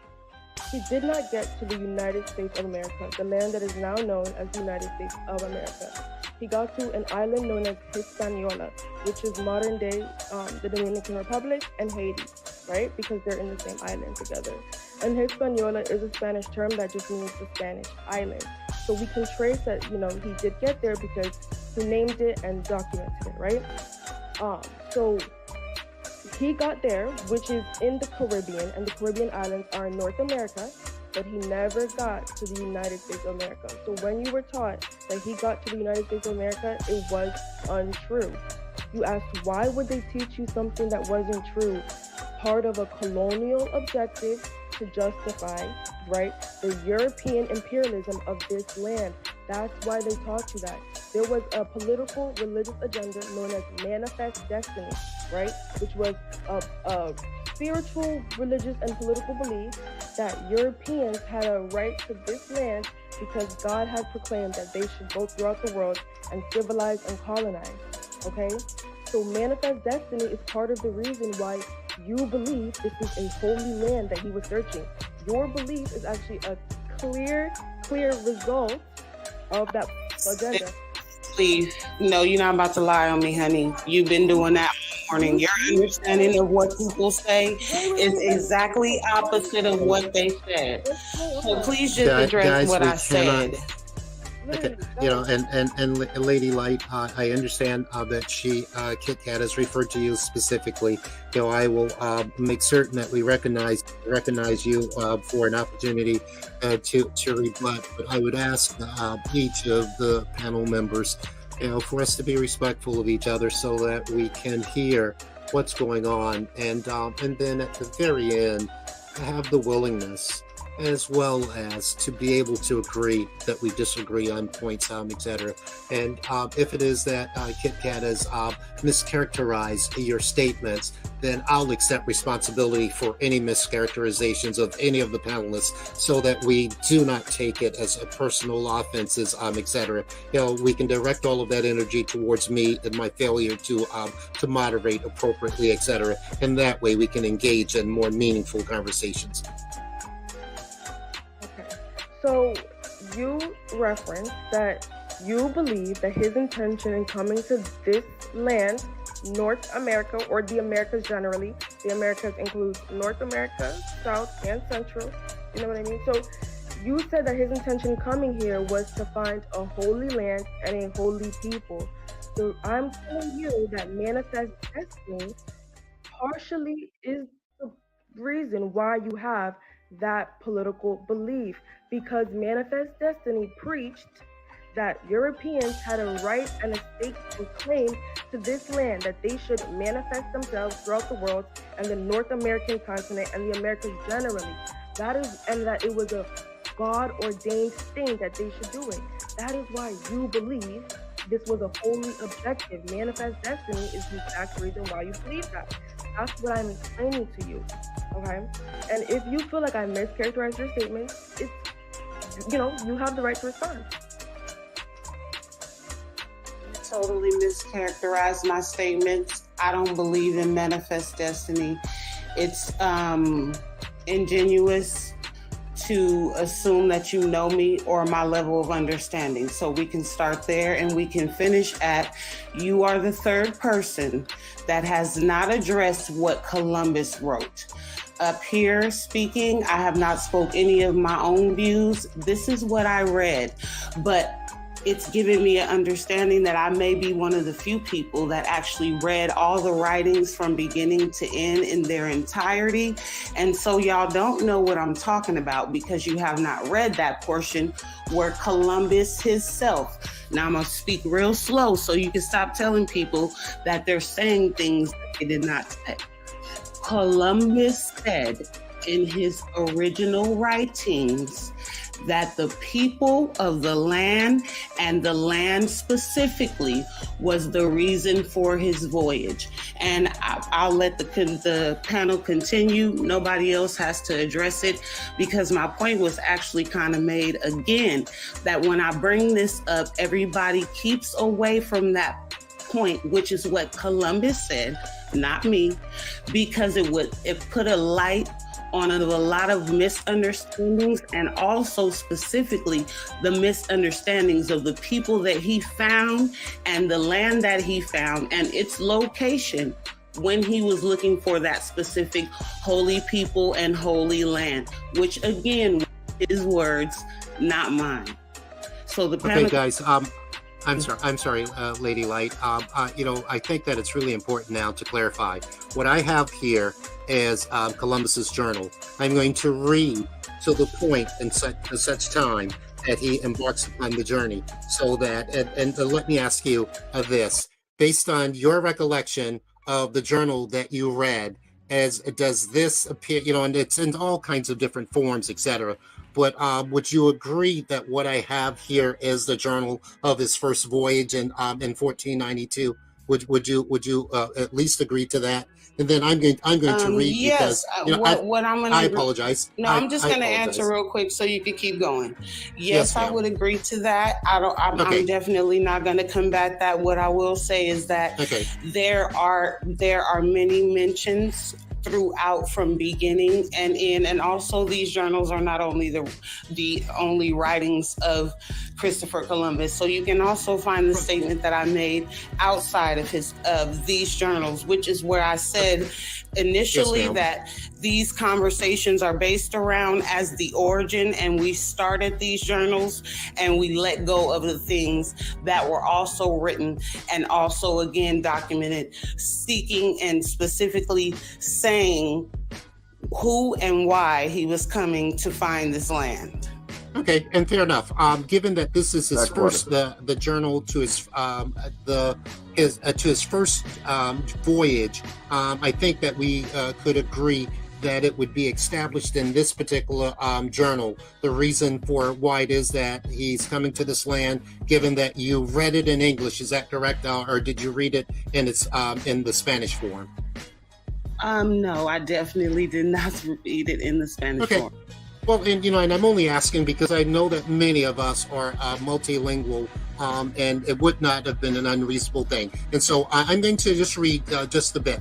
He did not get to the United States of America, the land that is now known as the United States of America. He got to an island known as Hispaniola, which is modern day the Dominican Republic and Haiti, right? Because they're in the same island together. And Hispaniola is a Spanish term that just means the Spanish island. So we can trace that, he did get there because he named it and documented it, right? So he got there, which is in the Caribbean, and the Caribbean islands are in North America, but he never got to the United States of America. So when you were taught that he got to the United States of America, it was untrue. You asked, why would they teach you something that wasn't true? Part of a colonial objective to justify, right, the European imperialism of this land. That's why they taught you that. There was a political religious agenda known as Manifest Destiny, right, which was a spiritual, religious, and political belief that Europeans had a right to this land because God had proclaimed that they should go throughout the world and civilize and colonize, okay? So Manifest Destiny is part of the reason why you believe this is a holy land that he was searching. your belief is actually a clear result of that agenda. Please, no, you're not about to lie on me, honey. You've been doing that all morning. Your understanding of what people say is exactly opposite of what they said. So please just address Guys, what we I said. Okay, you know, and Lady Light, I understand that Kit Kat has referred to you specifically. You know, I will make certain that we recognize you for an opportunity to rebut. But I would ask each of the panel members, you know, for us to be respectful of each other so that we can hear what's going on, and then at the very end, have the willingness, as well as to be able to agree that we disagree on points, etc. And if it is that Kit Kat has mischaracterized your statements, then I'll accept responsibility for any mischaracterizations of any of the panelists, so that we do not take it as a personal offenses, etc. You know, we can direct all of that energy towards me and my failure to moderate appropriately, etc. And that way we can engage in more meaningful conversations. So you referenced that you believe that his intention in coming to this land, North America, or the Americas generally, the Americas includes North America, South, and Central, you know what I mean? So you said that his intention coming here was to find a holy land and a holy people. So I'm telling you that Manifest Destiny partially is the reason why you have that political belief, because Manifest Destiny preached that Europeans had a right and a stake and claim to this land, that they should manifest themselves throughout the world and the North American continent and the Americas generally. That is, and that it was a God-ordained thing that they should do it. That is why you believe this was a holy objective. Manifest Destiny is the exact reason why you believe that. That's what I'm explaining to you, okay? And if you feel like I mischaracterized your statement, it's, you know, you have the right to respond. You totally mischaracterized my statements. I don't believe in Manifest Destiny. It's ingenuous to assume that you know me or my level of understanding. So we can start there and we can finish at, you are the third person that has not addressed what Columbus wrote. Up here speaking, I have not spoke any of my own views. This is what I read, but it's given me an understanding that I may be one of the few people that actually read all the writings from beginning to end in their entirety. And so y'all don't know what I'm talking about because you have not read that portion where Columbus himself. Now I'm gonna speak real slow so you can stop telling people that they're saying things that they did not say. Columbus said in his original writings that the people of the land, and the land specifically, was the reason for his voyage. And I'll let the panel continue. Nobody else has to address it, because my point was actually kind of made again, that when I bring this up, everybody keeps away from that point, which is what Columbus said, not me, because it put a light on a lot of misunderstandings, and also specifically the misunderstandings of the people that he found and the land that he found and its location when he was looking for that specific holy people and holy land, which again, his words, not mine. So the panel— Okay, guys, I'm sorry, Lady Light. You know, I think that it's really important now to clarify. What I have here is Columbus's journal. I'm going to read to the point in such time that he embarks upon the journey. So that, and let me ask you this, based on your recollection of the journal that you read, does this appear, you know, and it's in all kinds of different forms, etc. But would you agree that what I have here is the journal of his first voyage in 1492? Would you at least agree to that? And then I'm going to read, yes, because you know, I apologize. No, I'm just going to answer real quick so you can keep going. Yes, I would agree to that. I'm definitely not going to combat that. What I will say is that there are many mentions throughout from beginning and end. And also these journals are not only the only writings of Christopher Columbus. So you can also find the statement that I made outside of these journals, which is where I said initially that these conversations are based around as the origin, and we started these journals and we let go of the things that were also written and also again documented, seeking and specifically saying who and why he was coming to find this land. Okay, and fair enough. Given that this is his first, the journal to his first voyage, I think that we could agree that it would be established in this particular journal. The reason for why it is that he's coming to this land, given that you read it in English, is that correct, or did you read it in its in the Spanish form? No, I definitely did not read it in the Spanish form. Well, and and I'm only asking because I know that many of us are multilingual, and it would not have been an unreasonable thing. And so I'm going to just read just a bit.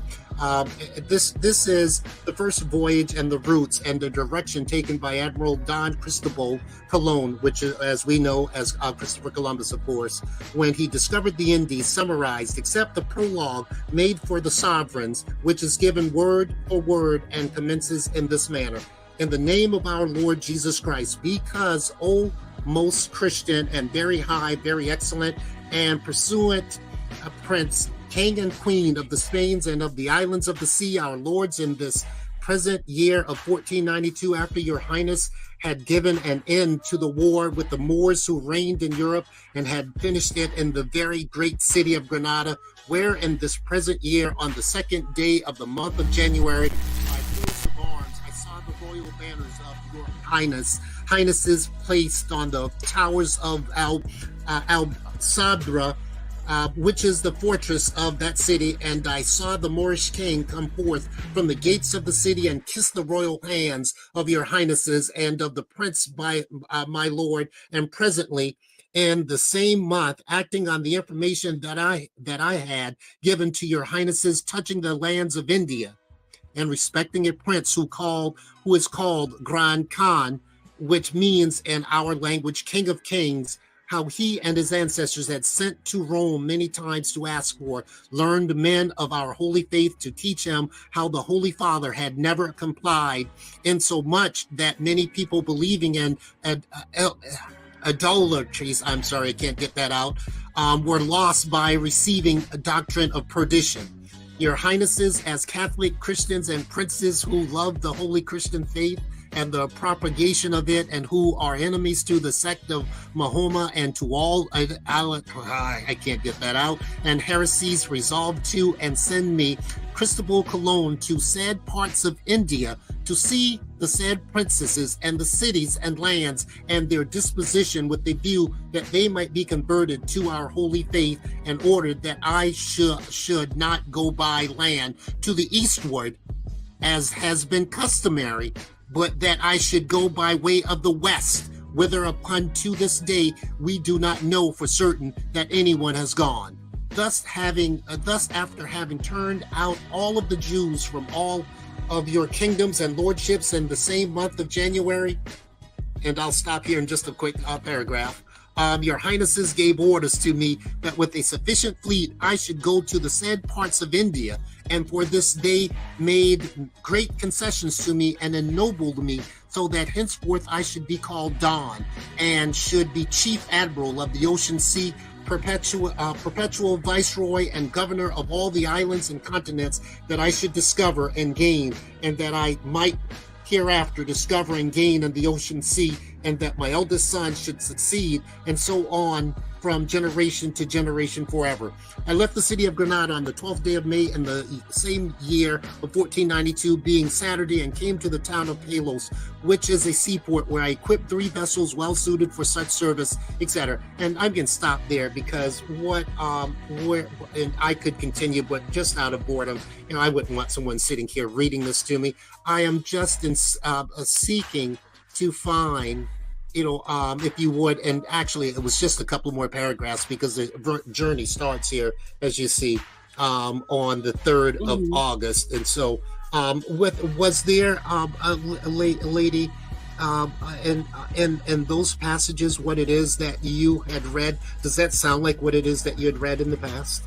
This is the first voyage and the routes and the direction taken by Admiral Don Cristobal Colon, which is, as we know as Christopher Columbus, of course, when he discovered the Indies, summarized, except the prologue made for the sovereigns, which is given word for word and commences in this manner. In the name of our Lord Jesus Christ, because, O most Christian and very high, very excellent, and pursuant Prince, King and Queen of the Spains and of the islands of the sea, our lords, in this present year of 1492, after your highness had given an end to the war with the Moors who reigned in Europe and had finished it in the very great city of Granada, where in this present year, on the 2nd day of the month of January, royal banners of your highnesses placed on the towers of Al Sabra, which is the fortress of that city, and I saw the Moorish king come forth from the gates of the city and kiss the royal hands of your highnesses and of the prince by my lord, and presently in the same month, acting on the information that I had given to your highnesses touching the lands of India, and respecting a prince who is called Grand Khan, which means in our language, King of Kings, how he and his ancestors had sent to Rome many times to ask for learned men of our holy faith to teach him how the Holy Father had never complied, insomuch that many people believing in idolatries, I'm sorry, I can't get that out, were lost by receiving a doctrine of perdition. Your highnesses, as Catholic Christians and princes who love the holy Christian faith and the propagation of it, and who are enemies to the sect of Mahoma and to all, I can't get that out, and heresies, resolved to and send me Cristobal Colon to said parts of India to see the said princesses and the cities and lands and their disposition, with the view that they might be converted to our holy faith, and ordered that I should not go by land to the eastward as has been customary, but that I should go by way of the west, whither upon to this day we do not know for certain that anyone has gone. Thus after having turned out all of the Jews from all of your kingdoms and lordships in the same month of January, and I'll stop here in just a quick paragraph. Your highnesses gave orders to me that with a sufficient fleet I should go to the said parts of India, and for this they made great concessions to me and ennobled me, so that henceforth I should be called Don, and should be chief admiral of the ocean sea, perpetual viceroy and governor of all the islands and continents that I should discover and gain, and that I might hereafter discover and gain in the ocean sea, and that my eldest son should succeed, and so on from generation to generation forever. I left the city of Granada on the 12th day of May in the same year of 1492, being Saturday, and came to the town of Palos, which is a seaport, where I equipped 3 vessels well suited for such service, etc. And I'm going to stop there because and I could continue, but just out of boredom, I wouldn't want someone sitting here reading this to me. I am just seeking to find, if you would, and actually it was just a couple more paragraphs because the journey starts here, as you see, on the 3rd of August. And so Was there a lady in those passages what it is that you had read? Does that sound like what it is that you had read in the past?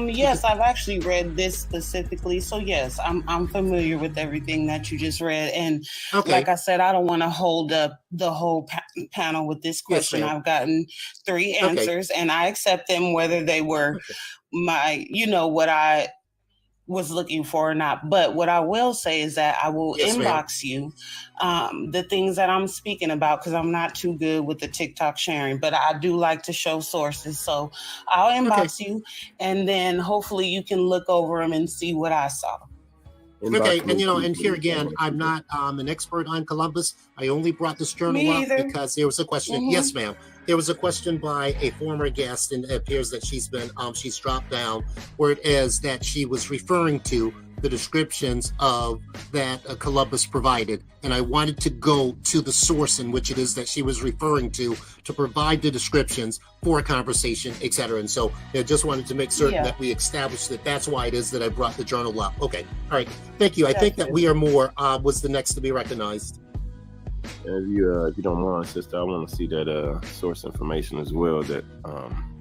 Yes, I've actually read this specifically. So yes, I'm familiar with everything that you just read. And Okay. like I said, I don't want to hold up the whole panel with this Yes, question. ma'am. I've gotten 3 Okay. answers and I accept them whether they were my, what I was looking for or not. But what I will say is that I will Yes, ma'am. inbox you the things that I'm speaking about, because I'm not too good with the TikTok sharing, but I do like to show sources. So I'll inbox you, and then hopefully you can look over them and see what I saw. Okay, and here again, I'm not an expert on Columbus. I only brought this journal Me up either. because there was a question. Mhm. Yes, ma'am. There was a question by a former guest, and it appears that she's dropped down, where it is that she was referring to the descriptions of that Columbus provided, and I wanted to go to the source in which it is that she was referring to provide the descriptions for a conversation, etc. And so I just wanted to make certain that we established that that's why it is that I brought the journal up. Okay, all right, thank you. I think that We Are More was the next to be recognized. If you don't mind, sister, I want to see that source information as well that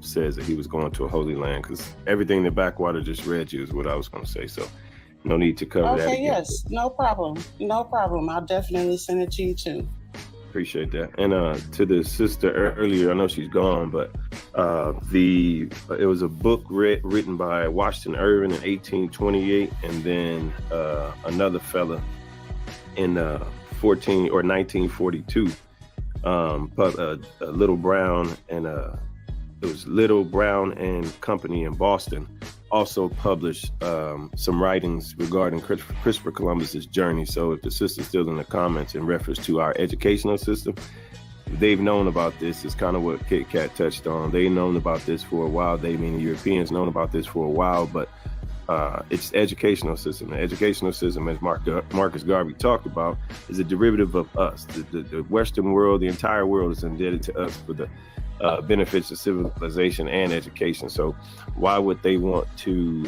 says that he was going to a holy land, because everything the Backwater just read you is what I was going to say. So no need to cover that Okay, again. yes, no problem. No problem. I'll definitely send it to you too. Appreciate that. And to the sister earlier, I know she's gone, but it was a book written by Washington Irving in 1828, and then another fella in 1942. Little Brown and it was Little Brown and Company in Boston also published some writings regarding Christopher Columbus's journey. So if the sister's still in the comments in reference to our educational system, they've known about this. It's kind of what Kit Kat touched on. They've known about this for a while. The Europeans known about this for a while, but it's the educational system. The educational system, as Marcus Garvey talked about, is a derivative of us. The Western world, the entire world is indebted to us for the benefits of civilization and education. So why would they want to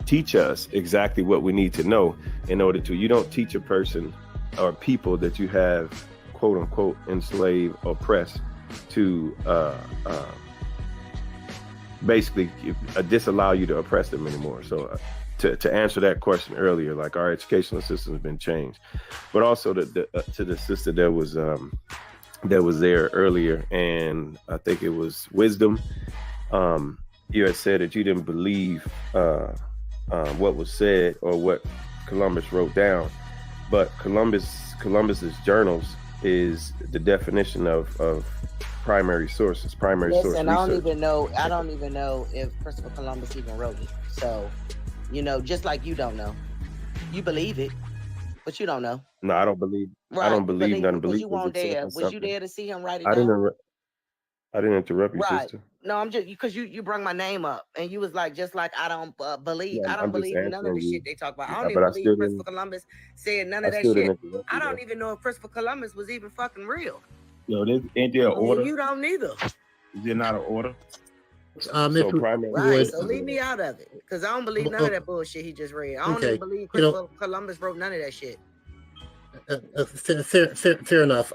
teach us exactly what we need to know in order to? You don't teach a person or people that you have, quote unquote, enslaved, oppressed, to basically disallow you to oppress them anymore. So to answer that question earlier, like, our educational system has been changed. But also to the sister that was there earlier, and I think it was Wisdom, you had said that you didn't believe what was said or what Columbus wrote down, but Columbus's journals is the definition of primary sources, source And I don't research. even know if Christopher Columbus even wrote it. So, just like you don't know, you believe it, but you don't know. No, I don't believe. Right. I don't believe none. Because Believe you weren't there. Was you there to see him write it down? I didn't interrupt you, Right. sister. No, I'm just because you brought my name up and you was like, just like I don't believe. Yeah, I don't I'm just believe none of answering the you. shit they talk about. I Yeah, don't but I even still believe didn't- Christopher Columbus said none I of that still shit. didn't interrupt I you, don't though. even know if Christopher Columbus was even fucking real. Yo, ain't there an order? You don't neither. Is there not an order? So If we primary. Right. would- So leave me out of it. Because I don't believe none of that bullshit he just read. I don't Okay. even believe You know- Christopher Columbus wrote none of that shit. Fair enough.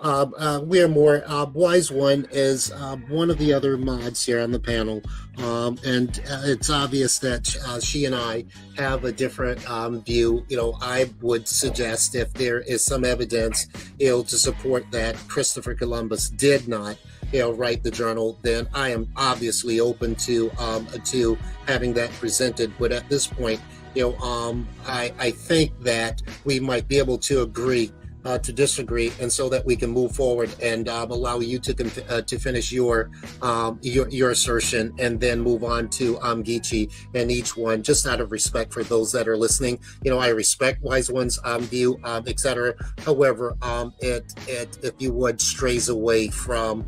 We Are More. Wise One is one of the other mods here on the panel, and it's obvious that she and I have a different view. I would suggest if there is some evidence, to support that Christopher Columbus did not, write the journal, then I am obviously open to having that presented. But at this point, I think that we might be able to agree to disagree, and so that we can move forward and allow you to finish your assertion, and then move on to Geechee and each one, just out of respect for those that are listening. I respect Wise One's view, etc. However, it if you would strays away from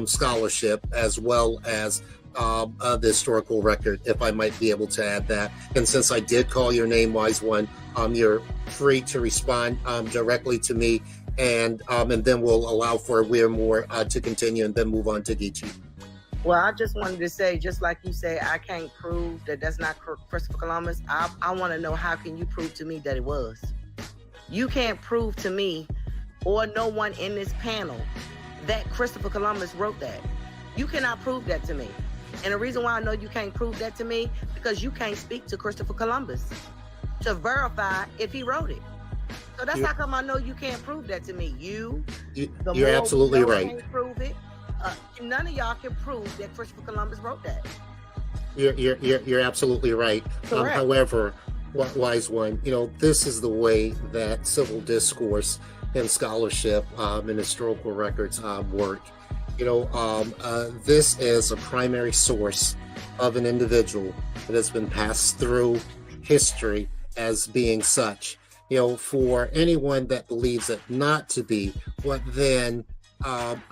scholarship as well as the historical record, if I might be able to add that. And since I did call your name, Wise One, you're free to respond directly to me, and then we'll allow for We Are More to continue, and then move on to Geechee. Well, I just wanted to say, just like you say, I can't prove that that's not Christopher Columbus. I want to know, how can you prove to me that it was? You can't prove to me, or no one in this panel, that Christopher Columbus wrote that. You cannot prove that to me. And the reason why I know you can't prove that to me, because you can't speak to Christopher Columbus to verify if he wrote it. So that's how come I know you can't prove that to me. You're absolutely right. Can't prove it. None of y'all can prove that Christopher Columbus wrote that. You're absolutely right. However, wise one, this is the way that civil discourse and scholarship and historical records work. This is a primary source of an individual that has been passed through history as being such. For anyone that believes it not to be, what then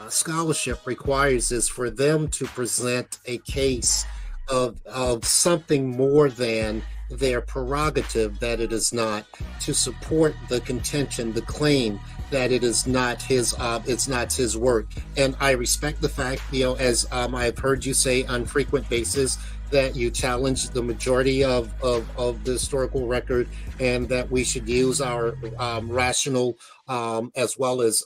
scholarship requires is for them to present a case of something more than their prerogative that it is not, to support the contention, the claim that it is not his it's not his work. And I respect the fact, as I've heard you say on frequent basis, that you challenge the majority of the historical record, and that we should use our rational as well as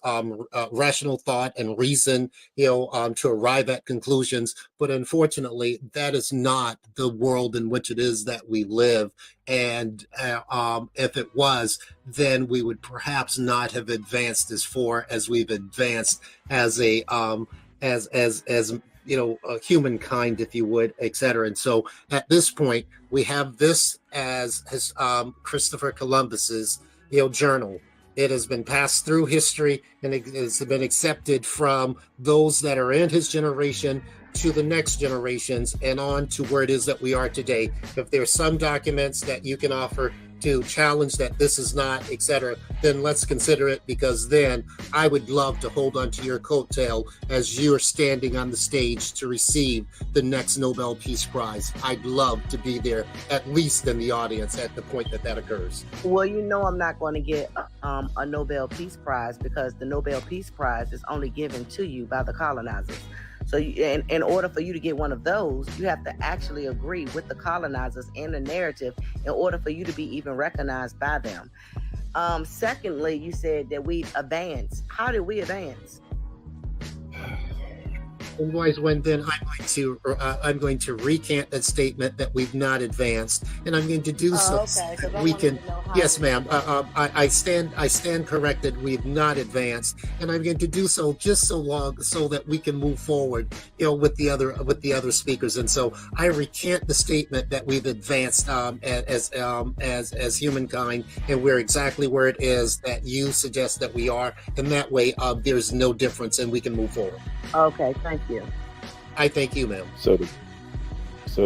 rational thought and reason, to arrive at conclusions. But unfortunately, that is not the world in which it is that we live. And if it was, then we would perhaps not have advanced as far as we've advanced as a humankind, if you would, et cetera. And so at this point, we have this as Christopher Columbus's journal. It has been passed through history, and it has been accepted from those that are in his generation to the next generations and on to where it is that we are today. If there's some documents that you can offer to challenge that this is not, et cetera, then let's consider it, because then I would love to hold onto your coattail as you're standing on the stage to receive the next Nobel Peace Prize. I'd love to be there, at least in the audience, at the point that occurs. Well, I'm not going to get a Nobel Peace Prize, because the Nobel Peace Prize is only given to you by the colonizers. So in order for you to get one of those, you have to actually agree with the colonizers and the narrative in order for you to be even recognized by them. Secondly, you said that we've advanced. How did we advance? And wise one, then I'm going to recant that statement that we've not advanced, and I'm going to do so. Okay, we can. Yes, ma'am. I stand corrected. We've not advanced, and I'm going to do so just so long so that we can move forward, with the other speakers. And so I recant the statement that we've advanced as humankind, and we're exactly where it is that you suggest that we are, and that way there's no difference, and we can move forward. Okay, thank you. I thank you, ma'am. So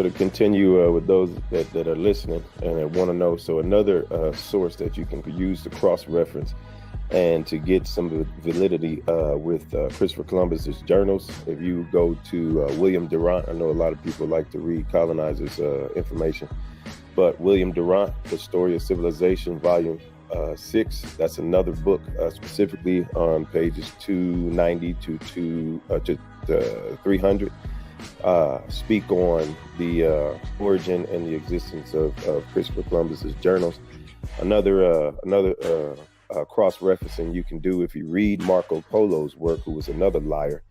to continue with those that are listening and want to know, so another source that you can use to cross-reference and to get some validity with Christopher Columbus's journals. If you go to William Durant, I know a lot of people like to read colonizers' information, but William Durant, The Story of Civilization, Volume 6, that's another book specifically on pages 290 to 300. Speak on the origin and the existence of Christopher Columbus's journals. Another cross-referencing you can do if you read Marco Polo's work, who was another liar.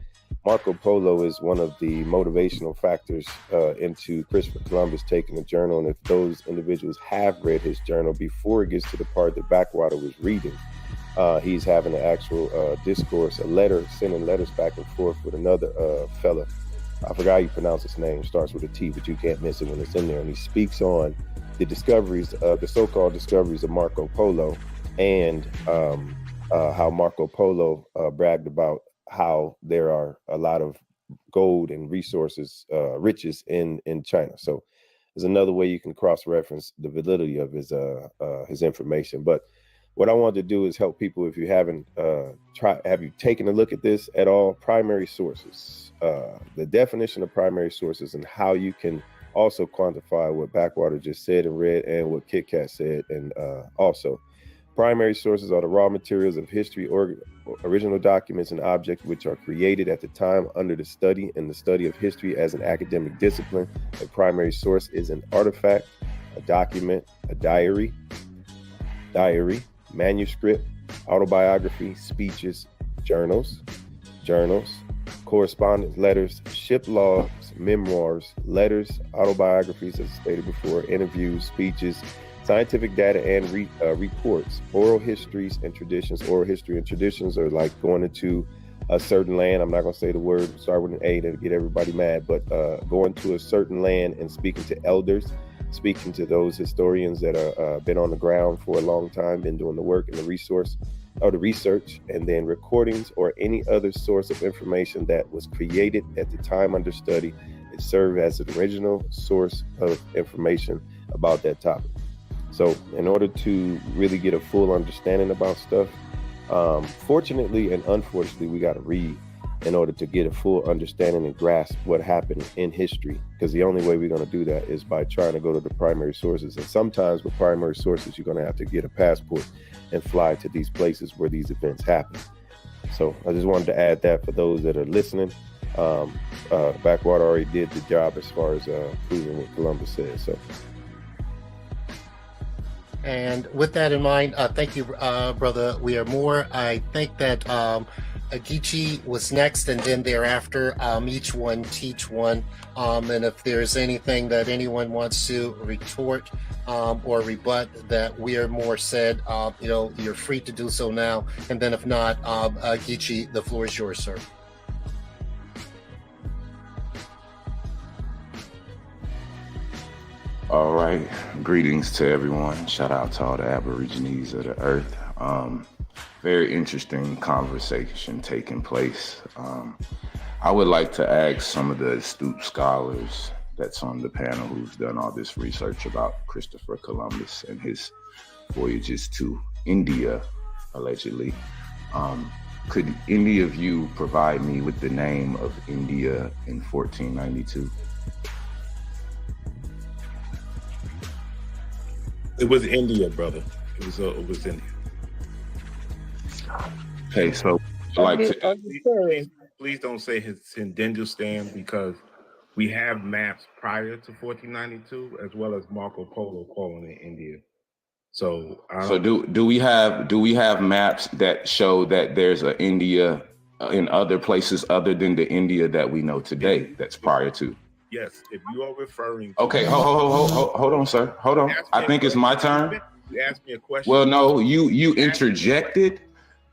Marco Polo is one of the motivational factors into Christopher Columbus taking the journal. And if those individuals have read his journal before it gets to the part that Backwater was reading, he's having an actual discourse, a letter, sending letters back and forth with another fella. I forgot how you pronounce his name, starts with a T, but you can't miss it when it's in there. And he speaks on the discoveries, the so-called discoveries of Marco Polo, and how Marco Polo bragged about how there are a lot of gold and resources, riches in China. So there's another way you can cross-reference the validity of his information. But what I wanted to do is help people. If you haven't have you taken a look at this at all? Primary sources, the definition of primary sources, and how you can also quantify what Backwater just said and read, and what Kit Kat said, and also Primary sources are the raw materials of history, or original documents and objects which are created at the time under the study and the study of history as an academic discipline. A primary source is an artifact, a document, a diary, manuscript, autobiography, speeches, journals, correspondence, letters, ship logs, memoirs, letters, autobiographies, as stated before, interviews, speeches, scientific data and reports, oral histories and traditions. Oral history and traditions are like going into a certain land. I'm not going to say the word, start with an A to get everybody mad, but going to a certain land and speaking to elders, speaking to those historians that are been on the ground for a long time, been doing the work and the resource or the research, and then recordings or any other source of information that was created at the time under study. It served as an original source of information about that topic. So in order to really get a full understanding about stuff, fortunately and unfortunately, we got to read in order to get a full understanding and grasp what happened in history. Because the only way we're going to do that is by trying to go to the primary sources. And sometimes with primary sources, you're going to have to get a passport and fly to these places where these events happen. So I just wanted to add that for those that are listening. Backwater already did the job as far as proving what Columbus said. So. And with that in mind, thank you, Brother We Are More. I think that Geechee was next, and then thereafter, each one teach one. And if there's anything that anyone wants to retort or rebut that We Are More said, you're free to do so now. And then if not, Geechee, the floor is yours, sir. All right, greetings to everyone. Shout out to all the Aborigines of the earth. Very interesting conversation taking place. I would like to ask some of the astute scholars that's on the panel who's done all this research about Christopher Columbus and his voyages to India, allegedly. Could any of you provide me with the name of India in 1492? It was India, brother. It was India. Okay, so please don't say his Hindustan, because we have maps prior to 1492 as well as Marco Polo calling it India. So do we have maps that show that there's an India in other places other than the India that we know today that's prior to? Yes, if you are referring to... Okay, hold on, sir. Hold on. I think it's my turn. You asked me a question. Well, no, you interjected,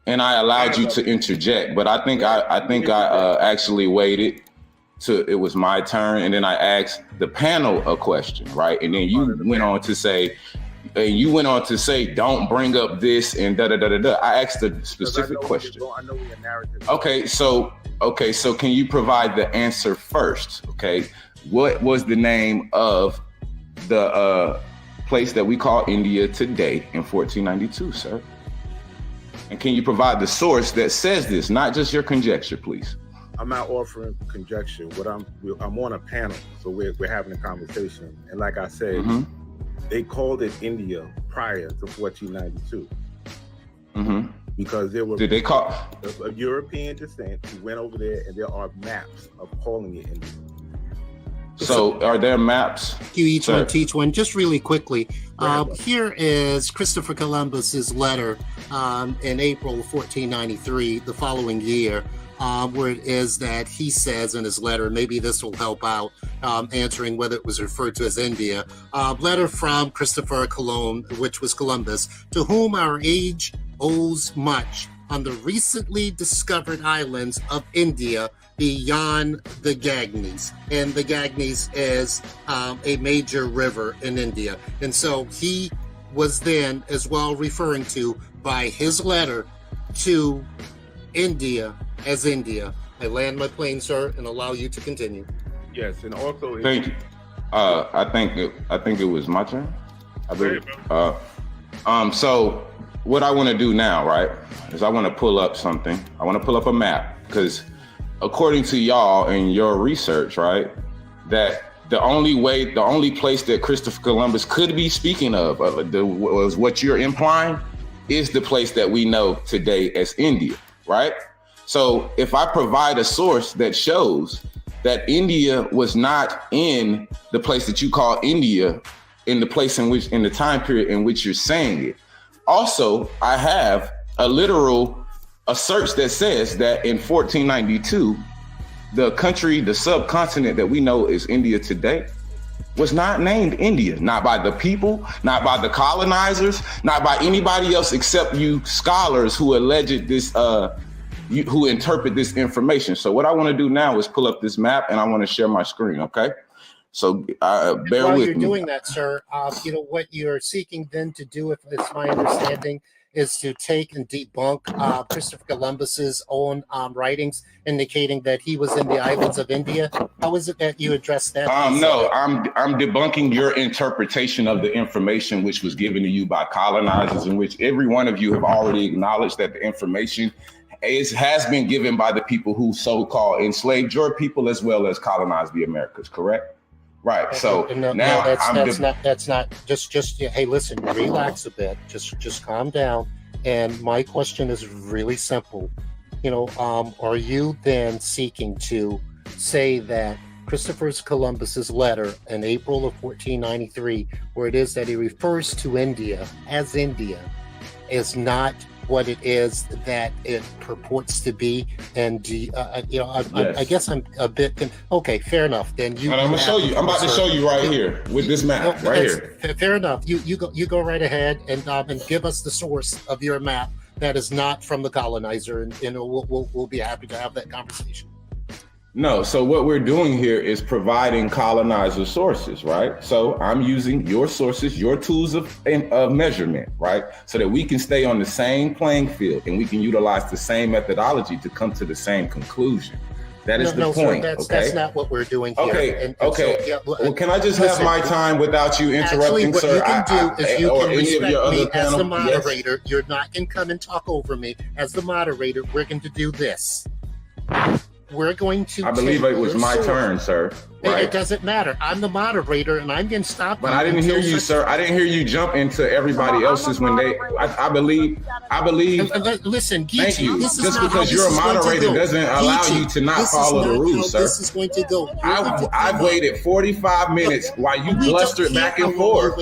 and I allowed you to interject. But I think I actually waited till it was my turn, and then I asked the panel a question, right? And then you went on to say, don't bring up this and da da da da da. I asked a specific question. I know your narrative. Okay, so can you provide the answer first? Okay. What was the name of the place that we call India today in 1492, sir? And can you provide the source that says this, not just your conjecture, please? I'm not offering conjecture. I'm on a panel, so we're having a conversation. And like I said, they called it India prior to 1492. Because there were Did they call of European descent who went over there, and there are maps of calling it India. So are there maps? You each one teach one. Just really quickly, here is Christopher Columbus's letter in April 1493, the following year, where it is that he says in his letter, maybe this will help out answering whether it was referred to as India. Letter from Christopher Columbus, which was Columbus, to whom our age owes much on the recently discovered islands of India beyond the Ganges. And the Ganges is a major river in India. And so he was then as well referring to by his letter to India as India. I land my plane, sir, and allow you to continue. Yes, and also... Thank you. I think it was my turn. I believe. So what I want to do now, right, is I want to pull up something. I want to pull up a map, because according to y'all and your research, right, that the only place that Christopher Columbus could be speaking of was what you're implying is the place that we know today as India, right? So if I provide a source that shows that India was not in the place that you call India, in the place in which, in the time period in which you're saying it. Also, I have a search that says that in 1492, the country, the subcontinent that we know as India today, was not named India, not by the people, not by the colonizers, not by anybody else except you scholars who alleged this, who interpret this information. So what I want to do now is pull up this map and I want to share my screen, okay? So bear with me. While you're doing that, sir, what you're seeking then to do, if it's my understanding, is to take and debunk Christopher Columbus's own writings indicating that he was in the islands of India. How is it that you address that? No, I'm debunking your interpretation of the information which was given to you by colonizers, in which every one of you have already acknowledged that the information has been given by the people who so-called enslaved your people as well as colonized the Americas, correct? Right. So now that's not just hey, listen, relax a bit. Just calm down. And my question is really simple. Are you then seeking to say that Christopher Columbus's letter in April of 1493, where it is that he refers to India as India, is not what it is that it purports to be? And I guess I'm a bit okay. Fair enough. Then I'm gonna show you. I'm about to show you right here with this map right here. Fair enough. You go right ahead and give us the source of your map that is not from the colonizer, and we'll be happy to have that conversation. No, so what we're doing here is providing colonizer sources, right? So I'm using your sources, your tools of measurement, right? So that we can stay on the same playing field and we can utilize the same methodology to come to the same conclusion. That is the point, sir, okay? That's not what we're doing here. Okay, So, well, can I just have my time without you interrupting, what sir? You can do is you can respect me as the moderator. Yes. You're not going to come and talk over me. As the moderator, we're going to do this. We're going to. I believe it was my turn, sir. Right? It doesn't matter. I'm the moderator, and I'm going to stop. But I didn't hear you, sir. I didn't hear you jump into everybody else's when they. I believe. Listen, Geechee, thank you. This is Just not because how you're a this is going to moderator go. doesn't allow Geechee, you to not this is follow the not rules, how sir. This is going to go. I've waited 45 minutes while you blustered back and forth.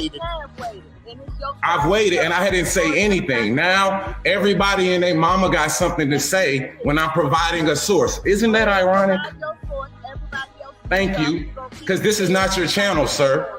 I've waited and I didn't say anything. Now everybody and their mama got something to say when I'm providing a source. Isn't that ironic? Thank you, because this is not your channel, sir.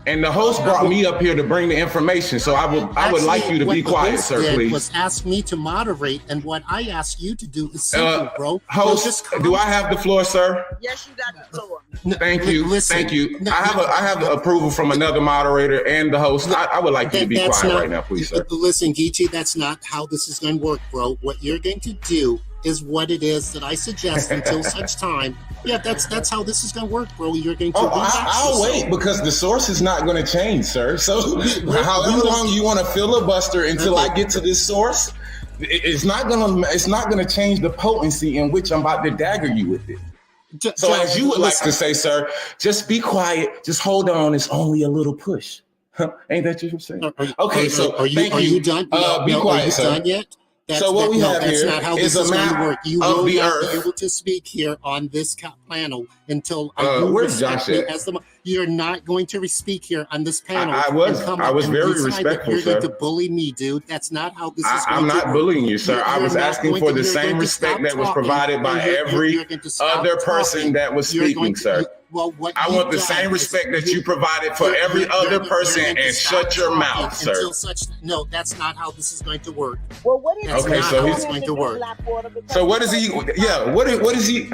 And the host brought me up here to bring the information, so I would like you to be quiet, sir, please. Was ask me to moderate, and what I ask you to do is simple, bro. Host, do I have the floor, sir? Yes, you got the floor. Thank you. Thank you. I have the approval from another moderator and the host. I would like you to be quiet right now, please, sir. Listen, Geechee, that's not how this is going to work, bro. What you're going to do is what it is that I suggest until such time. Yeah, that's how this is going to work, bro. You're going to. I'll wait because the source is not going to change, sir. So however long you want to filibuster until I get to this source, it's not gonna change the potency in which I'm about to dagger you with it. So as you would like to say, sir, just be quiet. Just hold on. It's only a little push. Ain't that what you're saying? Okay, so are you done? Be quiet, are you sir. done yet? So what we have here is a map you of will the not Earth. be able to speak here on this panel until where's Josh at? You're not going to speak here on this panel. I was very respectful, you're sir. You're going to bully me, dude. That's not how this is going to work. I'm not bullying you, sir. I was asking for the same respect that was provided by every other person that was speaking, sir. I want the same respect that you provided for every other person, and shut your mouth, sir. No, that's not how this is going to work. Well, what is Okay, so he's going to work. So what is he? Yeah, what is he?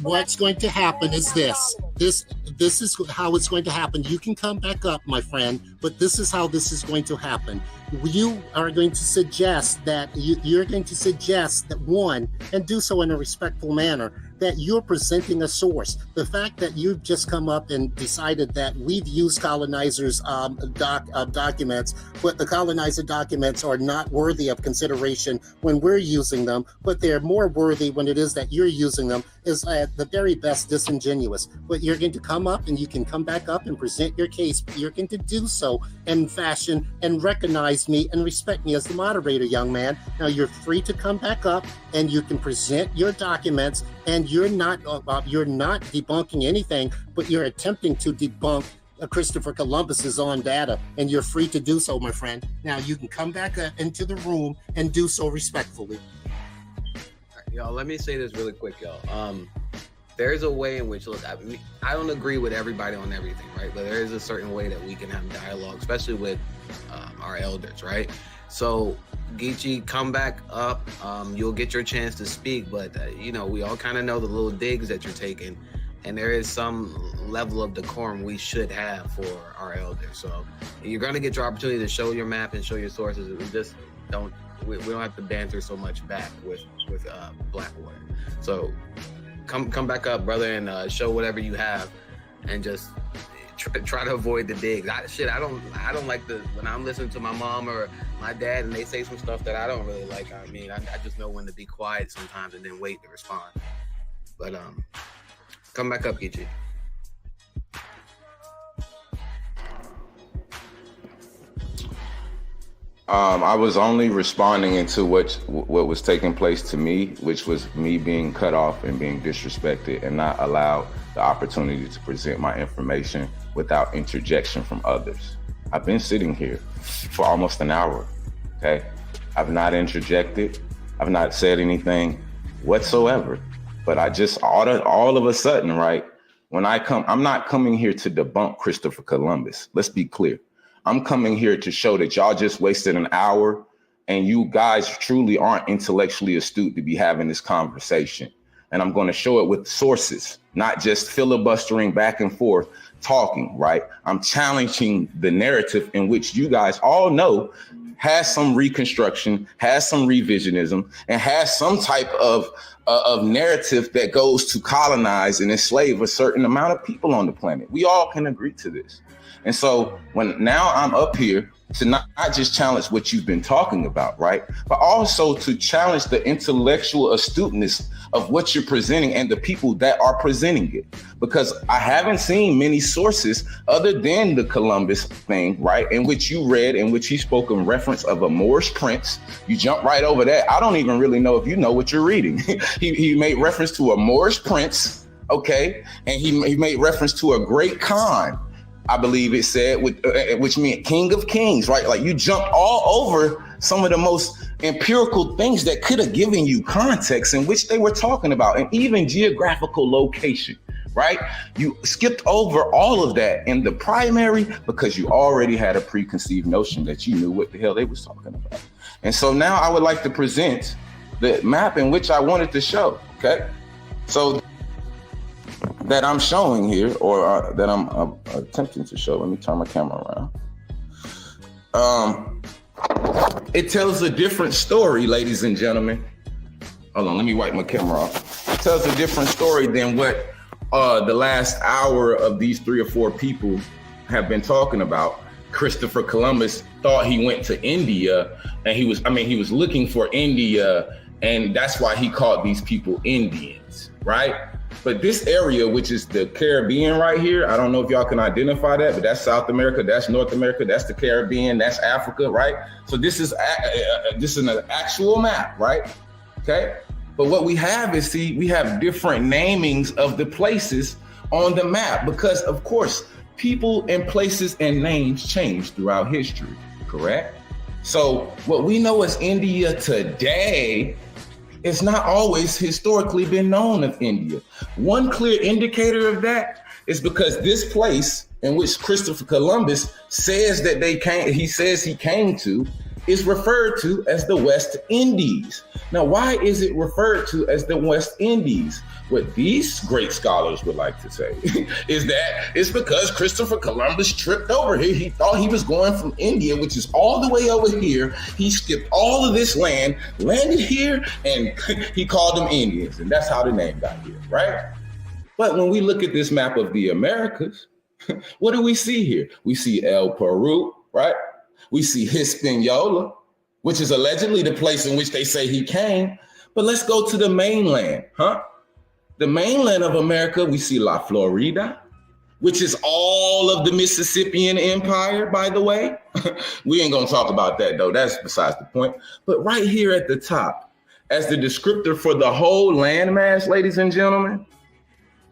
What's going to happen is this. This is how it's going to happen. You can come back up, my friend, but this is how this is going to happen. You are going to suggest that you're going to suggest that one, and do so in a respectful manner, that you're presenting a source. The fact that you've just come up and decided that we've used colonizers' documents, but the colonizer documents are not worthy of consideration when we're using them, but they're more worthy when it is that you're using them, is at the very best disingenuous. But you're going to come up and you can come back up and present your case, but you're going to do so in fashion and recognize me and respect me as the moderator, young man. Now you're free to come back up and you can present your documents, and you're not debunking anything, but you're attempting to debunk Christopher Columbus's own data, and you're free to do so, my friend. Now you can come back into the room and do so respectfully. Y'all, let me say this really quick, y'all. There's a way in which, look, I don't agree with everybody on everything, right? But there is a certain way that we can have dialogue, especially with our elders, right? So, Geechee, come back up. You'll get your chance to speak, but, we all kind of know the little digs that you're taking, and there is some level of decorum we should have for our elders. So, you're going to get your opportunity to show your map and show your sources. We just don't have to banter so much back with Blackwater. So, come back up, brother, and show whatever you have, and just try to avoid the digs. I don't like when I'm listening to my mom or my dad and they say some stuff that I don't really like. I mean, I just know when to be quiet sometimes and then wait to respond. But come back up, Geechee. I was only responding into what was taking place to me, which was me being cut off and being disrespected and not allowed the opportunity to present my information without interjection from others. I've been sitting here for almost an hour, okay? I've not interjected. I've not said anything whatsoever, but I just all of a sudden, right? When I come, I'm not coming here to debunk Christopher Columbus. Let's be clear. I'm coming here to show that y'all just wasted an hour and you guys truly aren't intellectually astute to be having this conversation. And I'm going to show it with sources, not just filibustering back and forth talking, right? I'm challenging the narrative in which you guys all know has some reconstruction, has some revisionism, and has some type of narrative that goes to colonize and enslave a certain amount of people on the planet. We all can agree to this. And so when now I'm up here to not just challenge what you've been talking about, right? But also to challenge the intellectual astuteness of what you're presenting and the people that are presenting it. Because I haven't seen many sources other than the Columbus thing, right? In which you read, in which he spoke in reference of a Moorish prince. You jump right over that. I don't even really know if you know what you're reading. He made reference to a Moorish prince, okay? And he made reference to a great Khan, I believe it said, which meant King of Kings, right? Like you jumped all over some of the most empirical things that could have given you context in which they were talking about, and even geographical location, right? You skipped over all of that in the primary because you already had a preconceived notion that you knew what the hell they was talking about. And so now I would like to present the map in which I wanted to show, okay? So that I'm showing here, or that I'm attempting to show. Let me turn my camera around. It tells a different story, ladies and gentlemen. Hold on, let me wipe my camera off. It tells a different story than what the last hour of these 3 or 4 people have been talking about. Christopher Columbus thought he went to India, and he was looking for India, and that's why he called these people Indians, right? But this area, which is the Caribbean right here, I don't know if y'all can identify that, but that's South America, that's North America, that's the Caribbean, that's Africa, right? So this is an actual map, right? Okay. But what we have is, we have different namings of the places on the map because, of course, people and places and names change throughout history, correct? So what we know as India today, it's not always historically been known of India. One clear indicator of that is because this place in which Christopher Columbus says that he came to is referred to as the West Indies. Now, why is it referred to as the West Indies? What these great scholars would like to say is that it's because Christopher Columbus tripped over here. He thought he was going from India, which is all the way over here. He skipped all of this land, landed here, and he called them Indians. And that's how the name got here, right? But when we look at this map of the Americas, what do we see here? We see El Peru, right? We see Hispaniola, which is allegedly the place in which they say he came. But let's go to the mainland, huh? The mainland of America, we see La Florida, which is all of the Mississippian Empire, by the way. We ain't gonna talk about that though, that's besides the point. But right here at the top, as the descriptor for the whole landmass, ladies and gentlemen,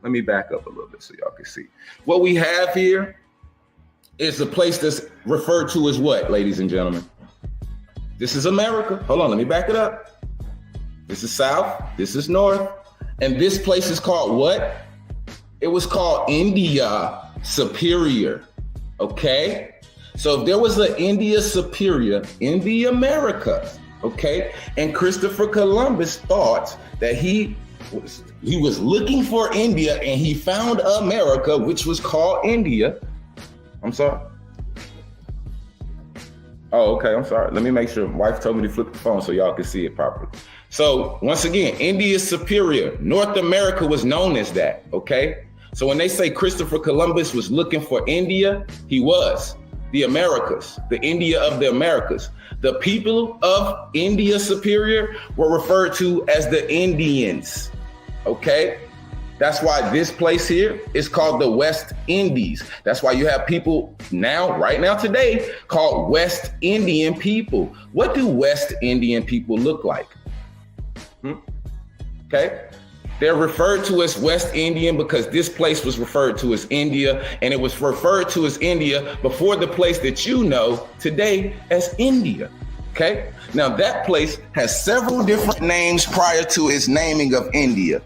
let me back up a little bit so y'all can see. What we have here is the place that's referred to as what, ladies and gentlemen? This is America. Hold on, let me back it up. This is South, this is North. And this place is called what? It was called India Superior, okay? So if there was an India Superior in the Americas, okay? And Christopher Columbus thought that he was looking for India and he found America, which was called India. I'm sorry. Oh, okay, I'm sorry. Let me make sure. My wife told me to flip the phone so y'all can see it properly. So once again, India is superior. North America was known as that, okay? So when they say Christopher Columbus was looking for India, he was. The Americas, the India of the Americas. The people of India Superior were referred to as the Indians, okay? That's why this place here is called the West Indies. That's why you have people now, right now today, called West Indian people. What do West Indian people look like? Okay, they're referred to as West Indian because this place was referred to as India, and it was referred to as India before the place that you know today as India. Okay, now that place has several different names prior to its naming of India.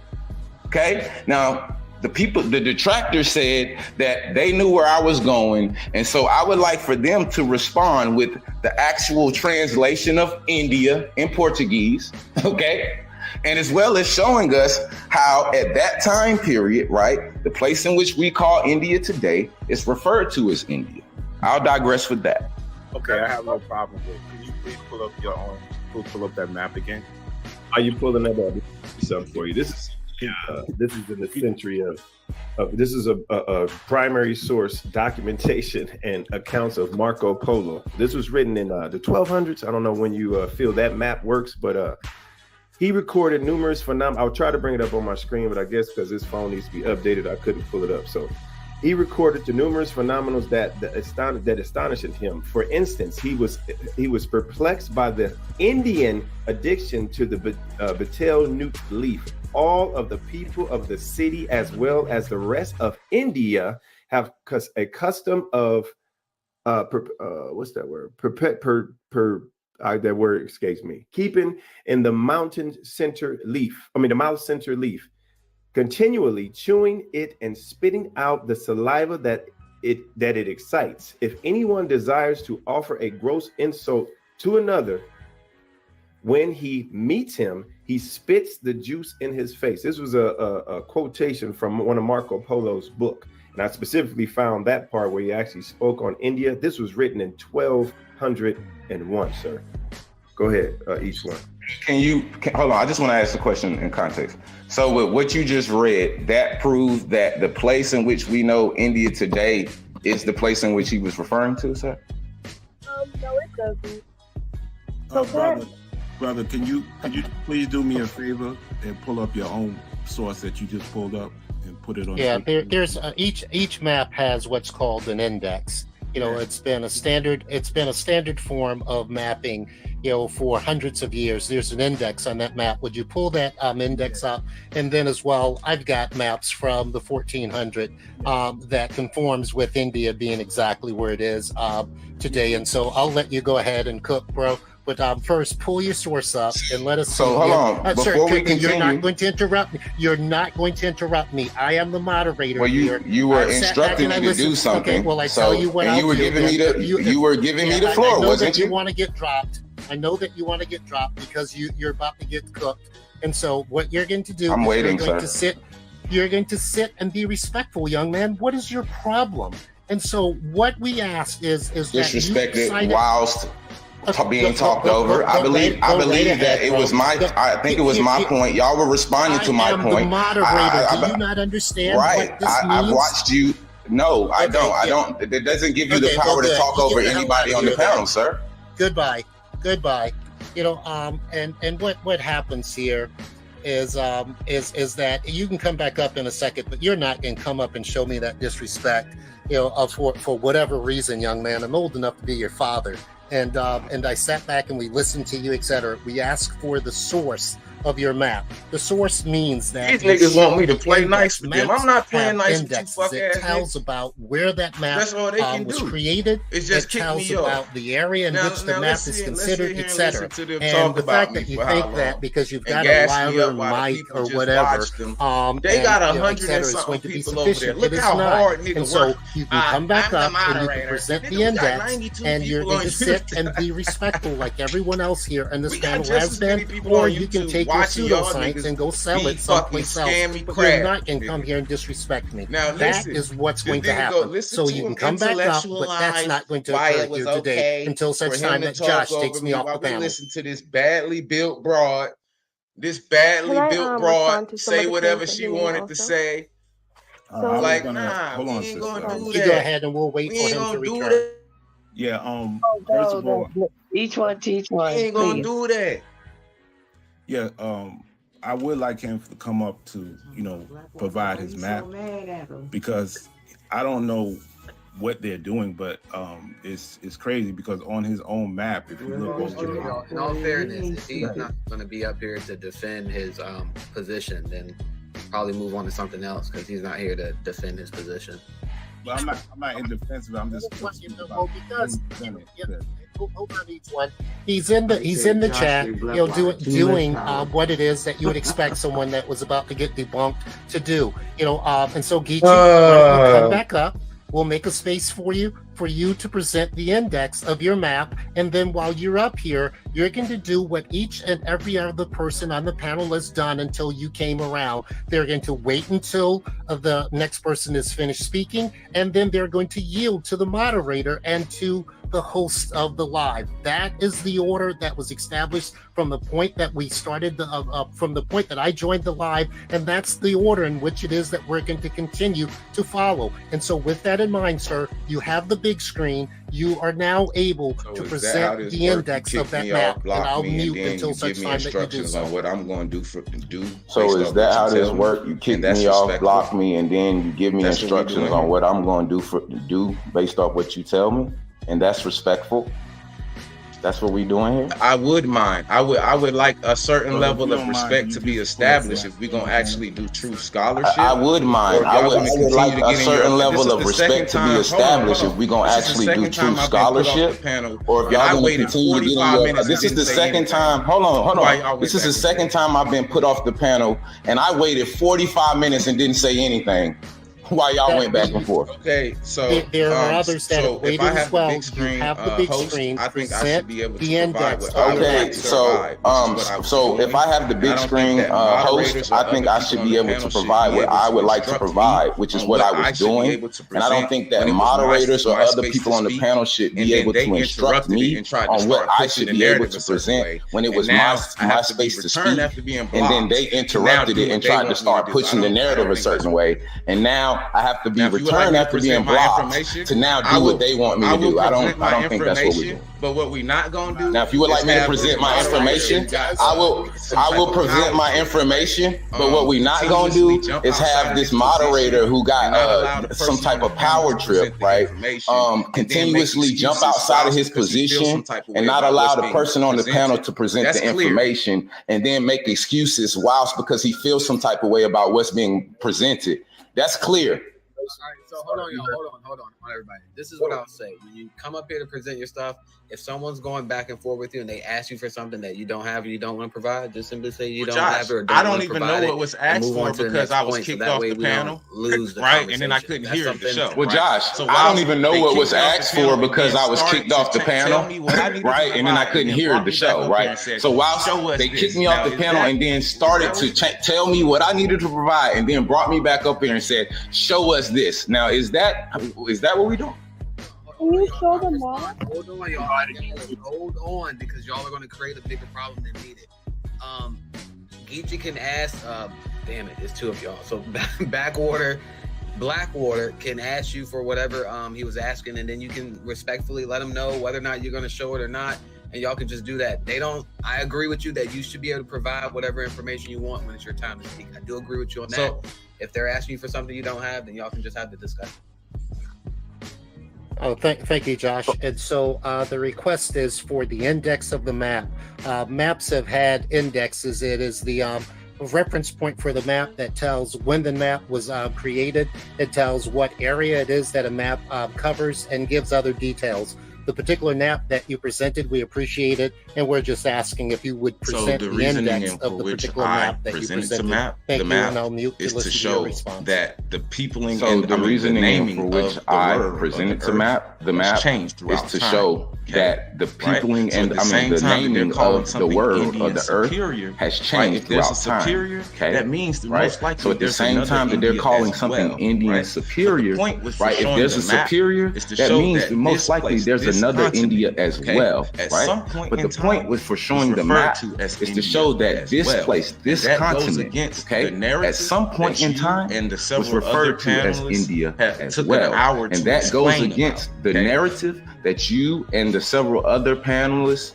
Okay, now the detractors said that they knew where I was going, and so I would like for them to respond with the actual translation of India in Portuguese, okay? And as well as showing us how at that time period, right, the place in which we call India today is referred to as India. I'll digress with that. Okay, I have no problem with it. Can you please pull up your own, pull up that map again? Are you pulling that up? Something for you. This is in the century of this is a primary source documentation and accounts of Marco Polo. This was written in the 1200s. I don't know when you feel that map works, but he recorded numerous phenomena. I'll try to bring it up on my screen, but I guess because this phone needs to be updated, I couldn't pull it up. So he recorded the numerous phenomena that astonished him. For instance, he was perplexed by the Indian addiction to the betel nut leaf. All of the people of the city, as well as the rest of India, have a custom of what's that word? That word escapes me. Keeping in the mountain center leaf. The mouth center leaf, continually chewing it and spitting out the saliva that it excites. If anyone desires to offer a gross insult to another, when he meets him, he spits the juice in his face. This was a quotation from one of Marco Polo's book. And I specifically found that part where he actually spoke on India. This was written in 1201, sir. Go ahead, each one. Hold on, I just want to ask a question in context. So with what you just read, that proves that the place in which we know India today is the place in which he was referring to, sir? No, it doesn't. Brother, can you please do me a favor and pull up your own source that you just pulled up and put it on? Yeah, there's each map has what's called an index. It's been a standard form of mapping, for hundreds of years. There's an index on that map. Would you pull that index up? And then as well, I've got maps from the 1400 that conforms with India being exactly where it is today. And so I'll let you go ahead and cook, bro. But first, pull your source up and let us. So see hold here. on, Sir, before we you're continue. not going to interrupt me. You're not going to interrupt me. I am the moderator Well, here. you were I sat back instructing and I me to listened. do something. Okay, well, I so, tell you what and I'll you were do giving then. me the you were giving me the I floor, know wasn't that you you? want to get dropped. I know that you want to get dropped because you're about to get cooked. And so what you're going to do I'm is waiting, you're going sir. to sit. You're going to sit and be respectful, young man. What is your problem? And so what we ask is that you Disrespected cited- whilst being talked Go over. I believe right that it was my. I think it was my point. Y'all were responding to my I am point. the moderator. Do you not understand Right. what this I've means? watched you. No, I Okay, don't. I yeah. don't. It doesn't give you Okay, the power well, to good. talk You over get the hell anybody out on of the here, panel, then. sir. Goodbye. You know, and what happens here is that you can come back up in a second, but you're not going to come up and show me that disrespect, you know, for whatever reason, young man. I'm old enough to be your father, and I sat back and we listened to you, etc. We asked for the source of your map. The source means that These niggas want me to play nice with them. I'm not playing nice with you, indexes. fuck It ass tells about where that map That's all they can was do. created. It's just it kick tells me off. about the area in Now- which the now map let's is sit- let's considered, sit here and etc. listen to them And talk the about fact me that you for how think long that because you've and got a gas me louder up while the mic people or just whatever, watch them. and, They got you know, 100 etc. and is something going to be people over there. sufficient. Look It is how not. hard nigga And so work. you can come back I'm the up and you can moderator. present Nigga, the we got index, 92 and you're people going on to sit YouTube. and be respectful like everyone else here in this We got panel just has as many been, people or on you can YouTube take your watching y'all pseudoscience niggas and go sell be it someplace fucking else. scammy But crap, you're not going to nigga. come here and disrespect me. Now That listen, is what's this going to nigga go happen. listen So to you him can come back up, but that's intellectualize not going to why occur it was here today okay until for such him time to that talk Josh over takes me me off while the we panel. listen to this badly built broad, this badly Can I built broad respond to some of say the whatever claims that she he made wanted to also? say. I was Like, gonna nah, hold we on, ain't gonna sister. do You that. go ahead and we'll wait We for ain't him to gonna do return. that. Yeah. Oh, First of all, each one teach We one, ain't gonna please. do that. yeah. I would like him to come up to, provide his map because I don't know what they're doing, but it's crazy because on his own map, if you look over, In all fairness, if he's not going to be up here to defend his position, then probably move on to something else because he's not here to defend his position. but I'm not in defense of it. I'm just Well, because hold on, each one. He's in the chat, doing what it is that you would expect someone that was about to get debunked to do. And so Geechee, why don't you come back up? We'll make a space for you to present the index of your map, and then while you're up here, you're going to do what each and every other person on the panel has done until you came around. They're going to wait until the next person is finished speaking, and then they're going to yield to the moderator and to the host of the live. That is the order that was established from the point that we started from the point that I joined the live, and that's the order in which it is that we're going to continue to follow. And so with that in mind, sir, you have the big screen. You are now able to is that how present this the work? index You of kick that me map, off, block and I'll me, mute and then until you such give me time that you do instructions so. on what I'm going to do. So based is off that what how you this tell me? work? You kick And that's me off, respectful. block me, and then you give me That's what we instructions doing on here. what I'm going to do based off what you tell me, and that's respectful. That's what we doing here. I would mind. I would like a certain Well, if level you of don't mind, respect you to be just pull up established that. if we're gonna actually do true scholarship. I would mind. Or I y'all would, gonna I would continue like to a get in your- certain this level is of the respect second to time- be hold on, established hold if we're gonna This is the actually do second true time I've been put off the scholarship. panel, Or if and y'all I gonna waited continue to get in 45 your, minutes this and is the didn't say second anything. time. Hold Why on. y'all went This is back the and second said time I've been put off the panel, and I waited 45 minutes and didn't say anything. While y'all went back and forth. Okay, so There are others that so have if waited I as have well. the big screen, You have the big host, screen. I think I Present should be able to the provide index what of I would your Okay, like map. to so provide, which is what I was so if doing. I have the And big I don't screen think that host, moderators or I think other I people should on be the able to panel should provide be what able I to would like to instruct me provide, which is on what I I was should be doing. able to And I don't present think that when it was moderators or my other space people to on the speak, panel should and be then able they to instruct interrupted it me and tried to on what start I pushing should the be able narrative to a certain present way. when it And was now I my have to be space to returned speak. after being And then blocked they to now interrupted do it what and they tried to want me to start do. pushing the narrative a think that's certain what way. And now I have to be Now, if you would like returned me to after being present my blocked information, to now I do will- what they want me I to will do. I present don't my think that's what we're information, doing. but what we not gonna do. Now, if you would like is me to have present my moderators information, got I will present my information. But what we not gonna do is have this moderator who got some type of power trip, right? Continuously jump outside of his position and not allow the person on the panel to present the information, and then make excuses whilst because he feels some type of way about what's being presented. That's clear. So hold on, y'all. Hold on, everybody. This is what I'll say. When you come up here to present your stuff, if someone's going back and forth with you and they ask you for something that you don't have or you don't want to provide, just simply say you don't have it or don't I don't wanna even provide know it what was and asked move on for to the because next I was point, so kicked that off way the we don't panel, lose the right? And then I conversation. couldn't That's hear the something- show. Well, right? Josh, So I while don't even know they what kicked was me off the asked panel for and because then I was started kicked off the to panel, tell me what I needed to right? And then I provide, couldn't then hear brought the me back show, up here right? and said, So while "Show us they this." kicked me off Now, the is panel that- and then started to tell me what I needed to provide, and then brought me back up here and said, "Show us this." Now, is that what we doing? Can you show them all? Hold on, y'all. Hold on, because y'all are going to create a bigger problem than needed. Geechee can ask, damn it, it's two of y'all. So Blackwater can ask you for whatever he was asking, and then you can respectfully let him know whether or not you're going to show it or not, and y'all can just do that. I agree with you that you should be able to provide whatever information you want when it's your time to speak. I do agree with you on that. If they're asking you for something you don't have, then y'all can just have the discussion. Oh, thank you, Josh. And so the request is for the index of the map. Maps have had indexes. It is the reference point for the map that tells when the map was created. It tells what area it is that a map covers and gives other details. The particular map that you presented, we appreciate it, and we're just asking if you would present So the the reasoning index in of the which particular I map that you presented presented. the map, Thank the you, map and I'll mute is to listen your show response. that the peopling So and the the reasoning naming for which of the I word of presented the to earth map, the has map changed is throughout to time, show okay? that the Right? peopling So and at the the same time that they're naming calling of the something world Indian of the earth superior, has right? changed If there's a throughout time. superior, Okay, that means that right? most likely So at the there's same another time that they're India calling as something well, Indian right? superior, But the point was for right? If showing there's a the map superior, is to that show means that that most this likely place, there's this another continent, India as okay, well, at right? some point But in the point time was for was showing the referred map to as is to India show that as this well. place, this That goes continent, against okay, the narrative at some point that in you time and the was several other referred to as panelists India have as took well. an hour And to that goes explain against about, the okay? narrative that you and the several other panelists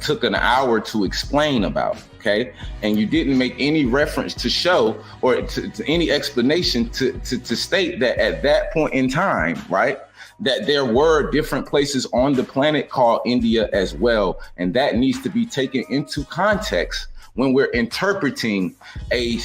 took an hour to explain about, okay? And you didn't make any reference to show or to any explanation to state that at that point in time, right, that there were different places on the planet called India as well. And that needs to be taken into context when we're interpreting a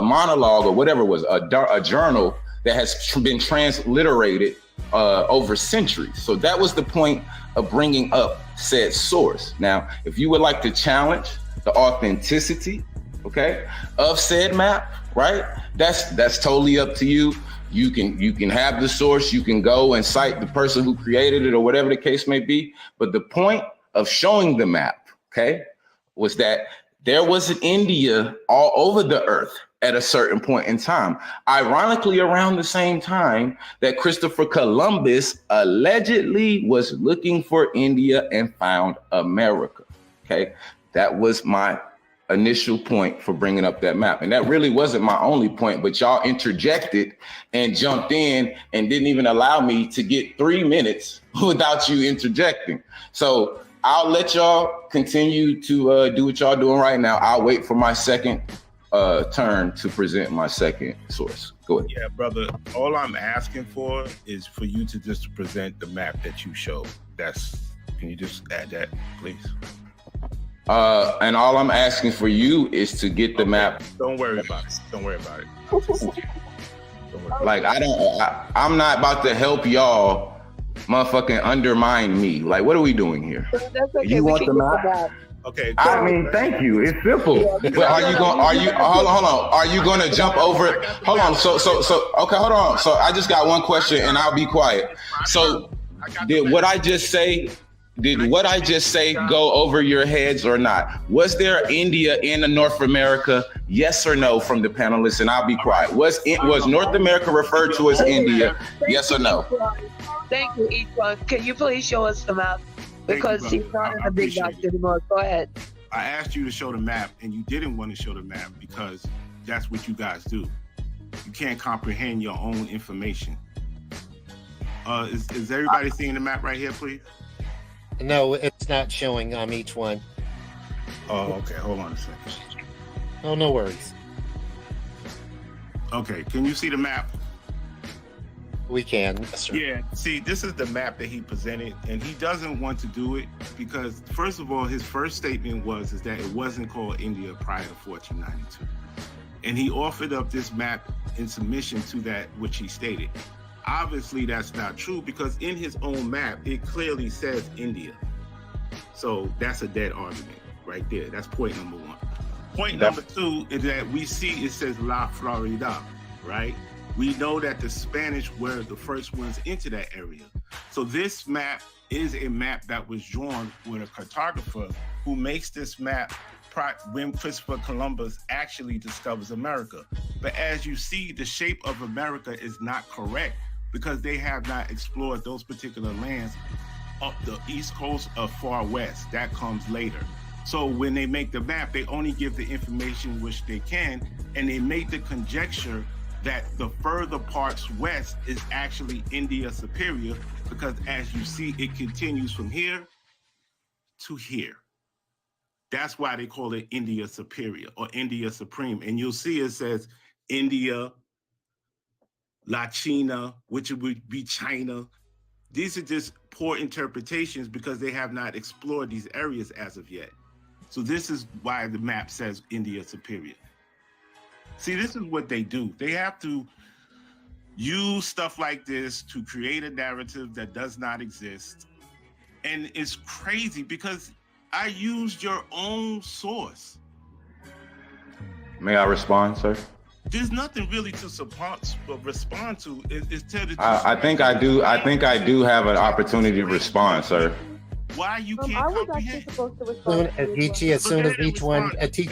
monologue or whatever it was, a journal that has been transliterated over centuries. So that was the point of bringing up said source. Now, if you would like to challenge the authenticity, okay, of said map, right, that's totally up to you. You can have the source, you can go and cite the person who created it or whatever the case may be. But the point of showing the map, okay, was that there was an India all over the earth at a certain point in time. Ironically, around the same time that Christopher Columbus allegedly was looking for India and found America, okay? That was my initial point for bringing up that map. And that really wasn't my only point, but y'all interjected and jumped in and didn't even allow me to get 3 minutes without you interjecting. So I'll let y'all continue to do what y'all doing right now. I'll wait for my second turn to present my second source. Go ahead. Yeah, brother. All I'm asking for is for you to just present the map that you showed. Can you just add that, please? And all I'm asking for you is to get the map. Don't worry about it. Don't worry about it. Don't worry. Like I'm not about to help y'all motherfucking undermine me. Like, what are we doing here? That's okay. You we want can the get map? Okay. I mean, thank you. It's simple. But hold on. Are you gonna jump over it? Hold on. So okay, hold on. So I just got one question and I'll be quiet. So did what I just say go over your heads or not? Was there India in North America? Yes or no from the panelists, and I'll be quiet. Was North America referred to as India? Yes or no? Thank you, each one. Can you please show us the map? Because Thank you, she's brother. not in I the big appreciate box it. anymore. Go ahead. I asked you to show the map and you didn't want to show the map because that's what you guys do. You can't comprehend your own information. Is everybody seeing the map right here, please? No, it's not showing each one. Oh, okay. Hold on a second. Oh, no worries. Okay. Can you see the map? We can. Yes, sir. Yeah. See, this is the map that he presented, and he doesn't want to do it because, first of all, his first statement was that it wasn't called India prior to 1492. And he offered up this map in submission to that which he stated. obviously that's not true because in his own map, it clearly says India. So that's a dead argument right there. That's point number one. Point number two is that we see it says La Florida, right? We know that the Spanish were the first ones into that area. So this map is a map that was drawn with a cartographer who makes this map when Christopher Columbus actually discovers America. But as you see, the shape of America is not correct because they have not explored those particular lands up the east coast of far west. That comes later. So when they make the map, they only give the information which they can, and they make the conjecture that the further parts west is actually India Superior, because as you see, it continues from here to here. That's why they call it India Superior or India Supreme. And you'll see it says India, La China, which would be China. These are just poor interpretations because they have not explored these areas as of yet. So this is why the map says India Superior. See, this is what they do. They have to use stuff like this to create a narrative that does not exist. And it's crazy because I used your own source. May I respond, sir? There's nothing really to respond to. It's tell the truth. I think I do have an opportunity to respond, sir. Why you can't I was actually comprehend? supposed to respond. As soon as each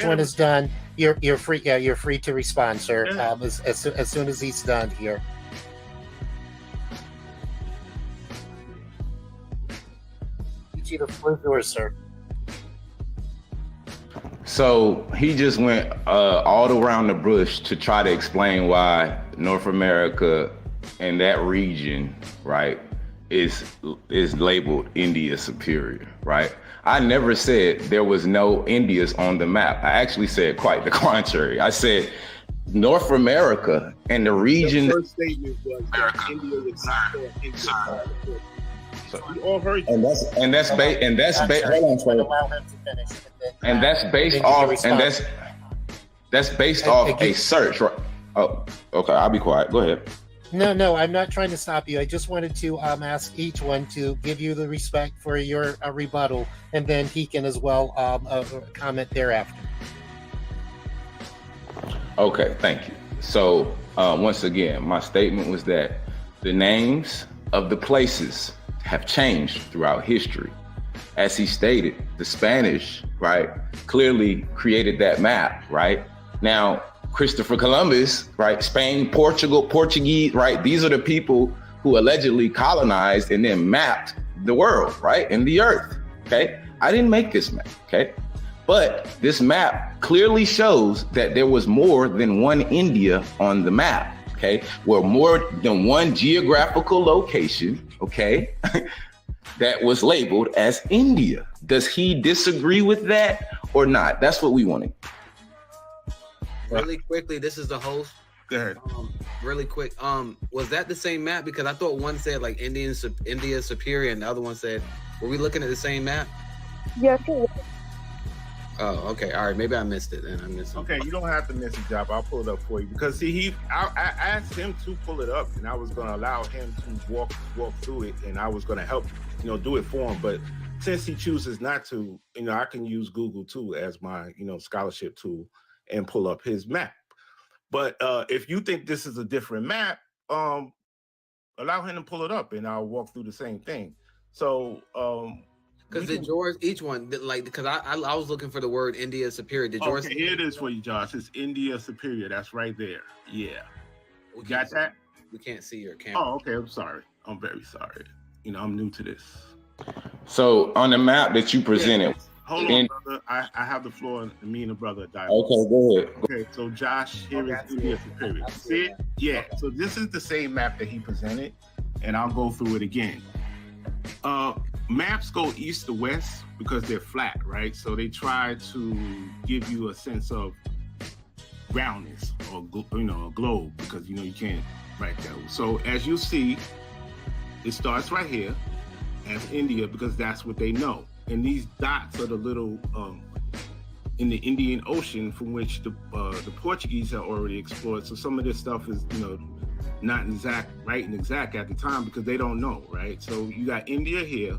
one is done, you're free. Yeah, you're free to respond, sir. Yeah. As soon as he's done here. Ichi, the floor is yours, sir. So he just went all around the bush to try to explain why North America and that region, right, is labeled India Superior, right? I never said there was no Indias on the map. I actually said quite the contrary. I said North America and the region. The first statement was that India was not called India. So, We all heard you. and that's based hold on, sir. Allow him to finish. And that's based then off, you can and respond. that's based And off again- a search, right? Oh, okay. I'll be quiet. Go ahead. No, I'm not trying to stop you. I just wanted to ask each one to give you the respect for your rebuttal, and then he can as well comment thereafter. Okay, thank you. So once again, my statement was that the names of the places have changed throughout history. As he stated, the Spanish, right, clearly created that map, right? Now, Christopher Columbus, right, Spain, Portugal, Portuguese, right? These are the people who allegedly colonized and then mapped the world, right, and the earth, okay? I didn't make this map, okay? But this map clearly shows that there was more than one India on the map, okay? Where more than one geographical location, okay, that was labeled as India. Does he disagree with that or not? That's what we want to. Really quickly, this is the host. Go ahead. Really quick. Was that the same map? Because I thought one said like India Superior, and the other one said, were we looking at the same map? Yes, it was. Oh, okay. All right. Maybe I missed it. Then I missed it. Okay, you don't have to miss a job. I'll pull it up for you because see, I asked him to pull it up, and I was going to allow him to walk through it, and I was going to help, do it for him. But since he chooses not to, I can use Google too as my, scholarship tool and pull up his map. But if you think this is a different map, allow him to pull it up, and I'll walk through the same thing. So. Because did George, each one, because I was looking for the word India Superior. Did George? Okay, here it is for you, Josh. It's India Superior. That's right there. Yeah. You got that? We can't see your camera. Oh, okay. I'm sorry. I'm very sorry. I'm new to this. So on the map that you presented. Hold on, brother. I have the floor, and me and the brother dialogue. Okay, go ahead. Okay, so Josh, here is India Superior. See it? Yeah. So this is the same map that he presented, and I'll go through it again. Maps go east to west because they're flat, right? So they try to give you a sense of roundness or a globe because you can't write that. So as you see, it starts right here as India because that's what they know. And these dots are the little in the Indian Ocean from which the Portuguese have already explored. So some of this stuff is not exact, right and exact at the time because they don't know, right? So you got India here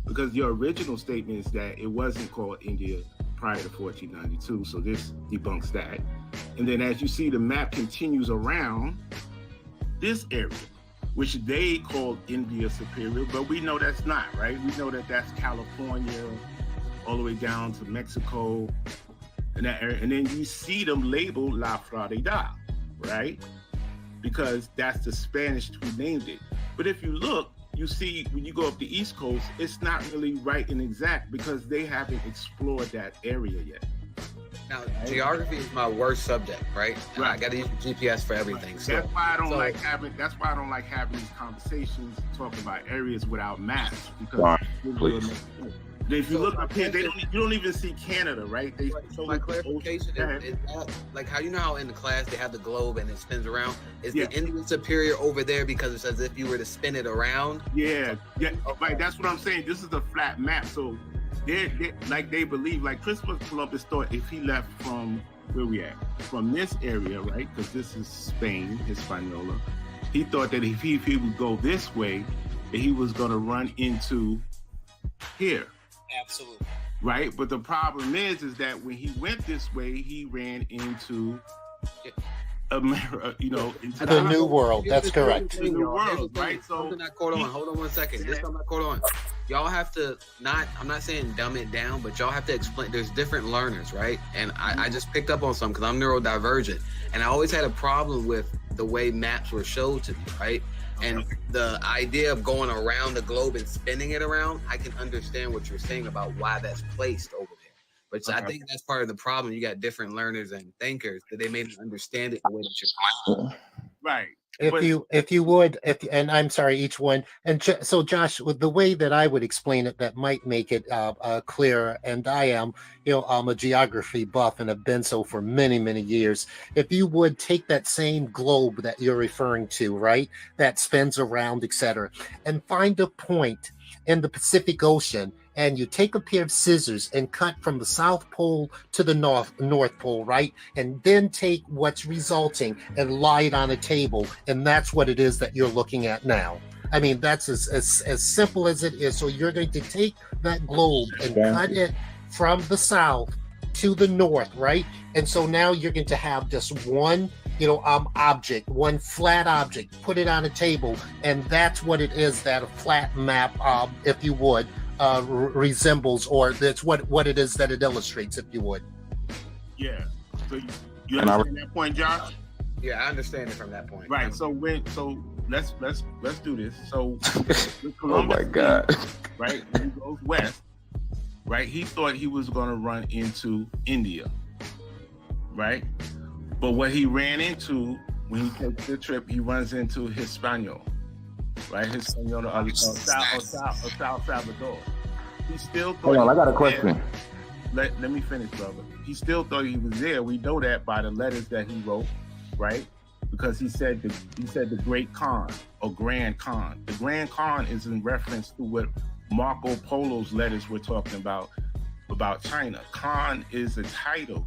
because your original statement is that it wasn't called India prior to 1492. So this debunks that. And then as you see, the map continues around this area, which they called India Superior, but we know that's not, right? We know that that's California all the way down to Mexico and that area. And then you see them labeled La Florida, right? Because that's the Spanish who named it. But if you look, you see when you go up the East Coast, it's not really right and exact because they haven't explored that area yet. Now, geography is my worst subject, right? And I got to use GPS for everything. So that's why I don't like having. That's why I don't like having these conversations talking about areas without maps because if you look up here, you don't even see Canada, right? My clarification is that, like how you know how in the class they have the globe and it spins around. Is the Indian Superior over there because it's as if you were to spin it around? Yeah, right. That's what I'm saying. This is a flat map, so. They like they believe, like Christopher Columbus thought if he left from where we at, from this area, right? Because this is Spain, Hispaniola. He thought that if he would go this way, that he was going to run into here. Absolutely. Right, but the problem is that when he went this way, he ran into America, into the New World. That's correct. The New World, right? So hold on 1 second. This time, hold on. Y'all have to I'm not saying dumb it down, but y'all have to explain. There's different learners, right? And I just picked up on some because I'm neurodivergent, and I always had a problem with the way maps were showed to me, right? And the idea of going around the globe and spinning it around, I can understand what you're saying about why that's placed over there. But I think that's part of the problem. You got different learners and thinkers that they may not understand it the way that you're doing. Right. If you would, and I'm sorry, each one. And so Josh, with the way that I would explain it, that might make it clearer. And I am, I'm a geography buff and have been so for many, many years. If you would take that same globe that you're referring to, right, that spins around, etc., and find a point in the Pacific Ocean, and you take a pair of scissors and cut from the South Pole to the North Pole, right? And then take what's resulting and lie it on a table. And that's what it is that you're looking at now. I mean, that's as simple as it is. So you're going to take that globe and cut it from the South to the North, right? And so now you're going to have just one object, one flat object, put it on a table. And that's what it is that a flat map, if you would, resembles, or that's what it is that it illustrates, if you would. Yeah. So you understand that point, Josh? Yeah, I understand it from that point. Right. So let's do this. So Columbus, oh my God. Right, when he goes west, right, he thought he was going to run into India, right? But what he ran into when he takes the trip, he runs into Hispaniola. Right, Hispaniola of South Salvador. He still thought. Hold on, I got a question. Let me finish, brother. He still thought he was there. We know that by the letters that he wrote, right? Because he said the Great Khan or Grand Khan. The Grand Khan is in reference to what Marco Polo's letters were talking about China. Khan is a title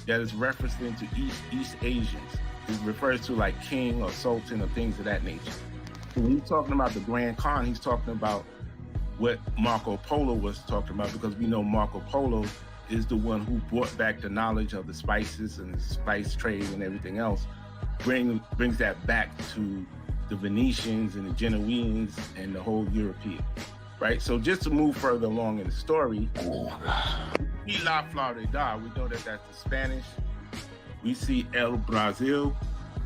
that is referenced into East Asians. It refers to like king or sultan or things of that nature. When he's talking about the Grand Khan, he's talking about what Marco Polo was talking about, because we know Marco Polo is the one who brought back the knowledge of the spices and the spice trade and everything else, brings that back to the Venetians and the Genoese and the whole European, right? So just to move further along in the story, La Florida, we know that that's the Spanish. We see El Brazil,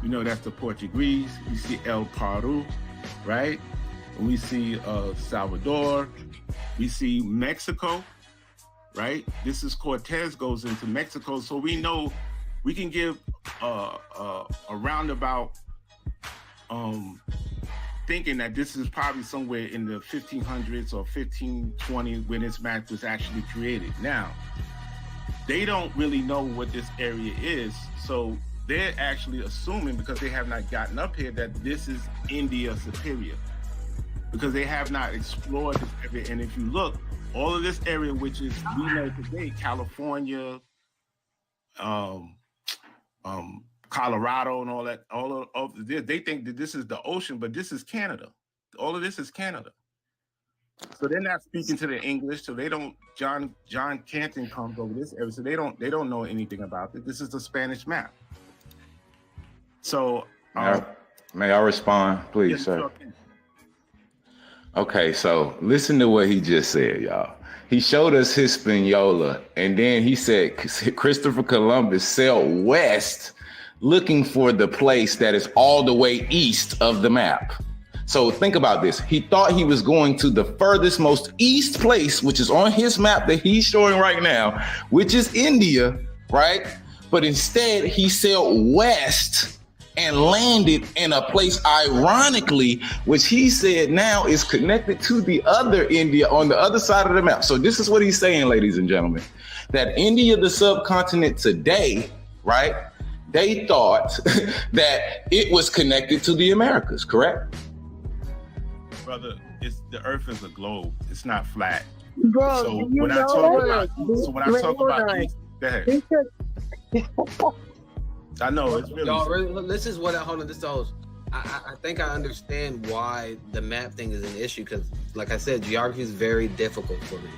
we know that's the Portuguese. We see El Peru, right? And we see Salvador. We see Mexico, right? This is Cortez goes into Mexico. So we know we can give a roundabout thinking that this is probably somewhere in the 1500s or 1520 when this map was actually created. Now, they don't really know what this area is. So they're actually assuming, because they have not gotten up here, that this is India Superior, because they have not explored this area. And if you look, all of this area, which is, we know today, California, Colorado and all that. All of they think that this is the ocean, but this is Canada. All of this is Canada. So they're not speaking to the English, so they don't. John Canton comes over this area, so they don't know anything about it. This is the Spanish map. So may I respond, please, yes, sir? Okay, so listen to what he just said, y'all. He showed us Hispaniola, and then he said Christopher Columbus sailed west looking for the place that is all the way east of the map. So think about this. He thought he was going to the furthest, most east place, which is on his map that he's showing right now, which is India, right? But instead, he sailed west and landed in a place, ironically, which he said now is connected to the other India on the other side of the map. So this is what he's saying, ladies and gentlemen, that India, the subcontinent today, right? They thought that it was connected to the Americas, correct? Brother, the Earth is a globe. It's not flat. Bro, So you when I know talk what? about, go ahead. I know it's really. Y'all, this is what hold on. This is I think I understand why the map thing is an issue because, like I said, geography is very difficult for me,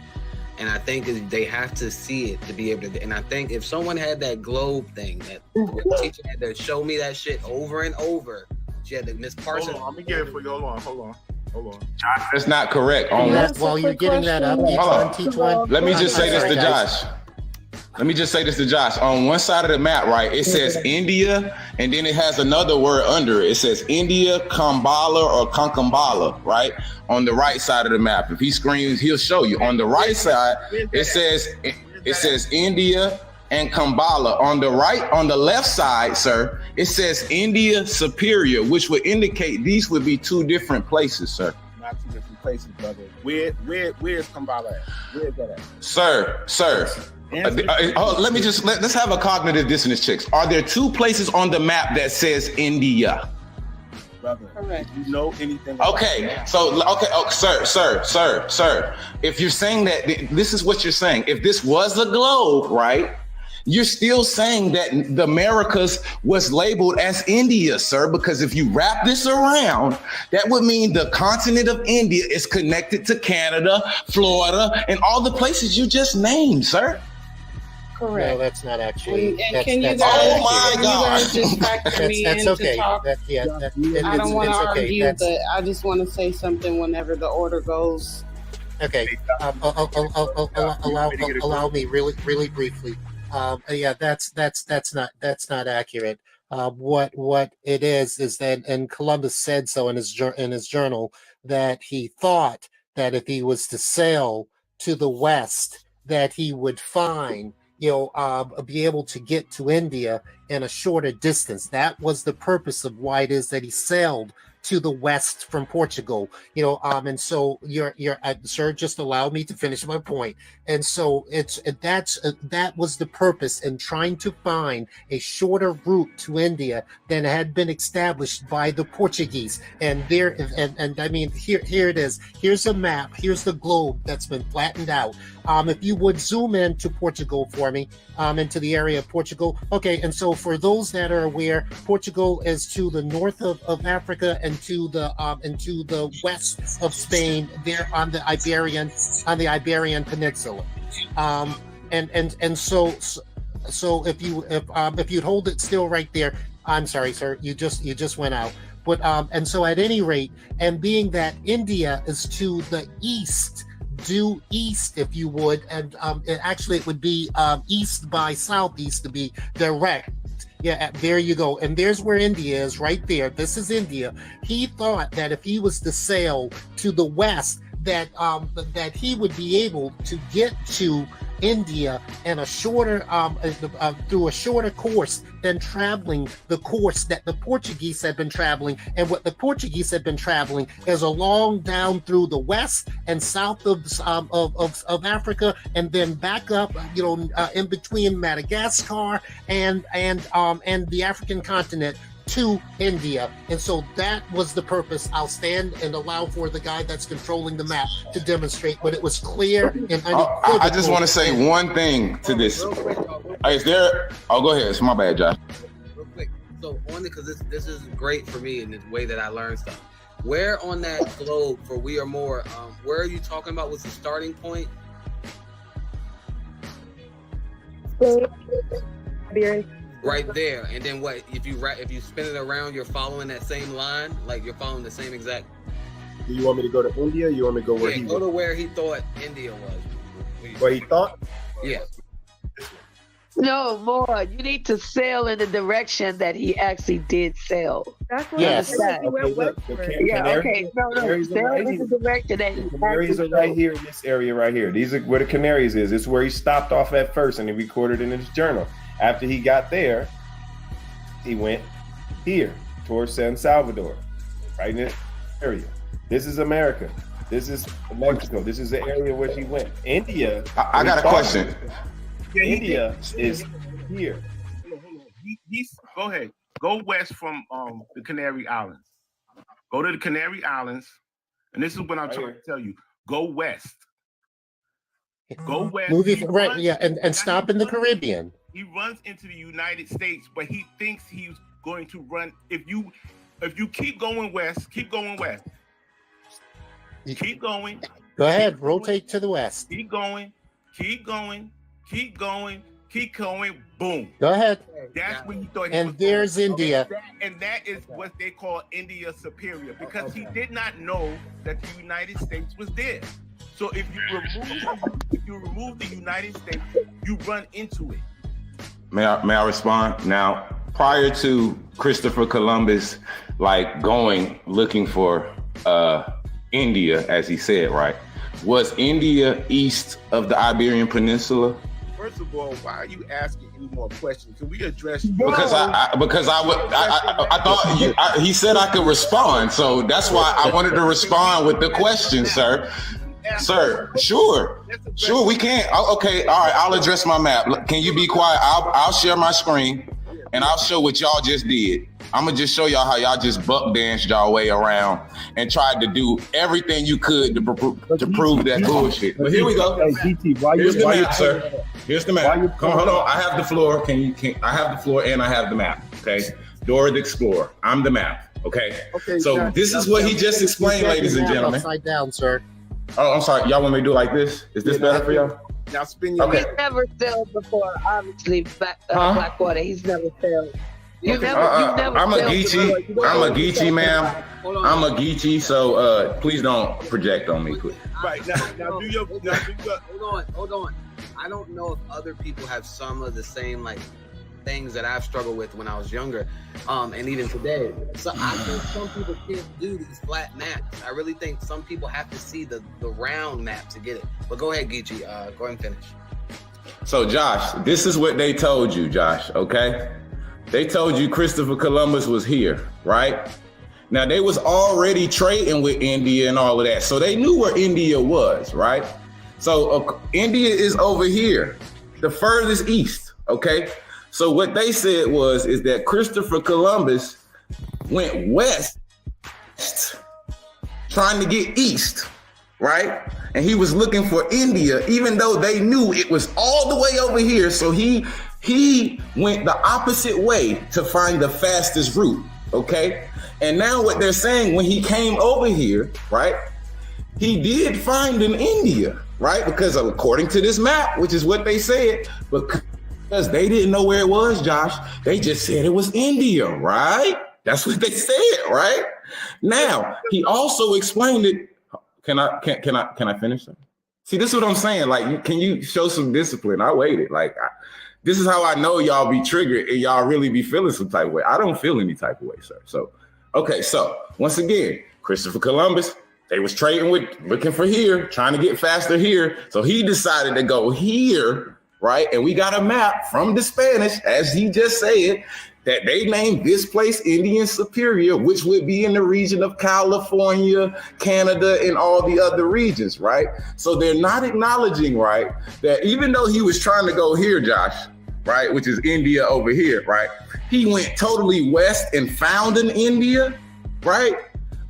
and I think they have to see it to be able to. And I think if someone had that globe thing, that the teacher had to show me that shit over and over. She had to Miss Parsons. Hold on, let me get it for you. Hold on. That's not correct. While you're getting that up, teach one. Let me just say this to Josh. On one side of the map, right, it says India, and then it has another word under it. It says India, Kambala, or Kankambala, right? On the right side of the map. If he screams, he'll show you. On the right side, it says India and Kambala. On the left side, sir, it says India Superior, which would indicate these would be two different places, sir. Not two different places, brother. Where's Kambala at? Where's that at? Sir. Let's have a cognitive dissonance checks. Are there two places on the map that says India? Brother, correct. Do you know anything about sir. If you're saying that, this is what you're saying. If this was a globe, right? You're still saying that the Americas was labeled as India, sir, because if you wrap this around, that would mean the continent of India is connected to Canada, Florida, and all the places you just named, sir. Correct. No, that's not actually. Can you guys, oh my God! Just factor me in okay. to talk? I don't want to argue, but I just want to say something whenever the order goes. Okay. Allow me really briefly. That's not accurate. What it is that, and Columbus said so in his journal, that he thought that if he was to sail to the west, that he would find, be able to get to India in a shorter distance. That was the purpose of why it is that he sailed to the west from Portugal, and so you're sir, just allow me to finish my point. And so that was the purpose in trying to find a shorter route to India than had been established by the Portuguese. And I mean, here it is. Here's a map. Here's the globe that's been flattened out. If you would zoom in to Portugal for me, into the area of Portugal. Okay, and so for those that are aware, Portugal is to the north of Africa and to the west of Spain. They're on the Iberian Peninsula. And so if you'd hold it still right there, I'm sorry, sir, you just went out. But and so at any rate, and being that India is to the east, due east, if you would, and it would be east by southeast to be direct. Yeah, there you go. And there's where India is, right there. This is India. He thought that if he was to sail to the west, that he would be able to get to India in a shorter through a shorter course than traveling the course that the Portuguese had been traveling. And what the Portuguese had been traveling is along down through the west and south of Africa, and then back up, in between Madagascar and the African continent to India. And so that was the purpose. I'll stand and allow for the guy that's controlling the map to demonstrate, but it was clear and unequivocal. I just want to say one thing to this. Is there? Oh, go ahead. It's my bad, Josh. quick. So on it, because this is great for me in the way that I learn stuff. Where on that globe for We Are More, where are you talking about was the starting point? Right there. And then what, if you spin it around, you're following that same line? Like you're following the same exact... Do you want me to go to India? Or you want me to go where Yeah, he go was? to where he thought India was. Where he thought? Yeah. No, more. You need to sail in the direction that he actually did sail. That's what Yes. I said. Okay, look, the Yeah, Canary- okay. No, Canaries are sail right in here. the direction that he The Canaries are actually right sailed. here in this area right here. These are where the Canaries is. This is where he stopped off at first, and he recorded in his journal. After he got there, he went here towards San Salvador, right in this area. This is America. This is Mexico. This is the area where he went. India. I got a question. India is here. He's go ahead. Go west from the Canary Islands. Go to the Canary Islands, and this is what I'm Right trying here. to tell you. Go west. Go west. Movie, He right? runs- Yeah, and stop in the Caribbean. He runs into the United States, but he thinks he's going to run. If you keep going west, keep going west. Keep going. Go ahead, rotate to the west. Keep going. Keep going. Keep going. Keep going. Boom. Go ahead. That's when you thought he And was there's going. India. And that is what they call India Superior, because he did not know that the United States was there. So if you remove the United States, you run into it. May I respond? Now, prior to Christopher Columbus, like going looking for India, as he said, right? Was India east of the Iberian Peninsula? First of all, why are you asking any more questions? Can we address? Because I thought he said I could respond, so that's why I wanted to respond with the question, sir. Sir, sure, we can. Okay, all right. I'll address my map. Can you be quiet? I'll share my screen, and I'll show what y'all just did. I'm gonna just show y'all how y'all just buck danced y'all way around and tried to do everything you could to prove that bullshit. But here we go. Here's the map, sir. Here's the map. Come on, hold on. I have the floor. I have the floor and I have the map. Okay. Dora the Explorer. I'm the map. Okay. So this is what he just explained, ladies and gentlemen. Upside down, sir. Oh, I'm sorry. Y'all want me to do it like this? Is this better for y'all? Now spin your Okay. He's never sailed before, obviously, Blackwater. He's never sailed. You've never I'm a sailed Geechee. before. I'm a Geechee, ma'am. I'm a Geechee, so please don't project on me, please. Right now do your Hold on. I don't know if other people have some of the same like things that I've struggled with when I was younger, and even today. So I think some people can't do these flat maps. I really think some people have to see the round map to get it. But go ahead, Geechee. Go ahead and finish. So Josh, this is what they told you, Josh, okay? They told you Christopher Columbus was here, right? Now they was already trading with India and all of that. So they knew where India was, right? So India is over here, the furthest east, okay? So what they said is that Christopher Columbus went west, trying to get east, right? And he was looking for India, even though they knew it was all the way over here. So he went the opposite way to find the fastest route, okay? And now what they're saying, when he came over here, right, he did find an India, right? Because according to this map, which is what they said, because they didn't know where it was, Josh, they just said it was India, right? That's what they said, right? Now, he also explained it. Can I finish that? See, this is what I'm saying. Like, can you show some discipline? I waited. Like, this is how I know y'all be triggered and y'all really be feeling some type of way. I don't feel any type of way, sir. So, okay. So once again, Christopher Columbus, they was trading with, looking for here, trying to get faster here. So he decided to go here, right? And we got a map from the Spanish, as he just said, that they named this place Indian Superior, which would be in the region of California, Canada, and all the other regions, right? So they're not acknowledging, right, that even though he was trying to go here, Josh, right, which is India over here, right, he went totally west and found an India, right?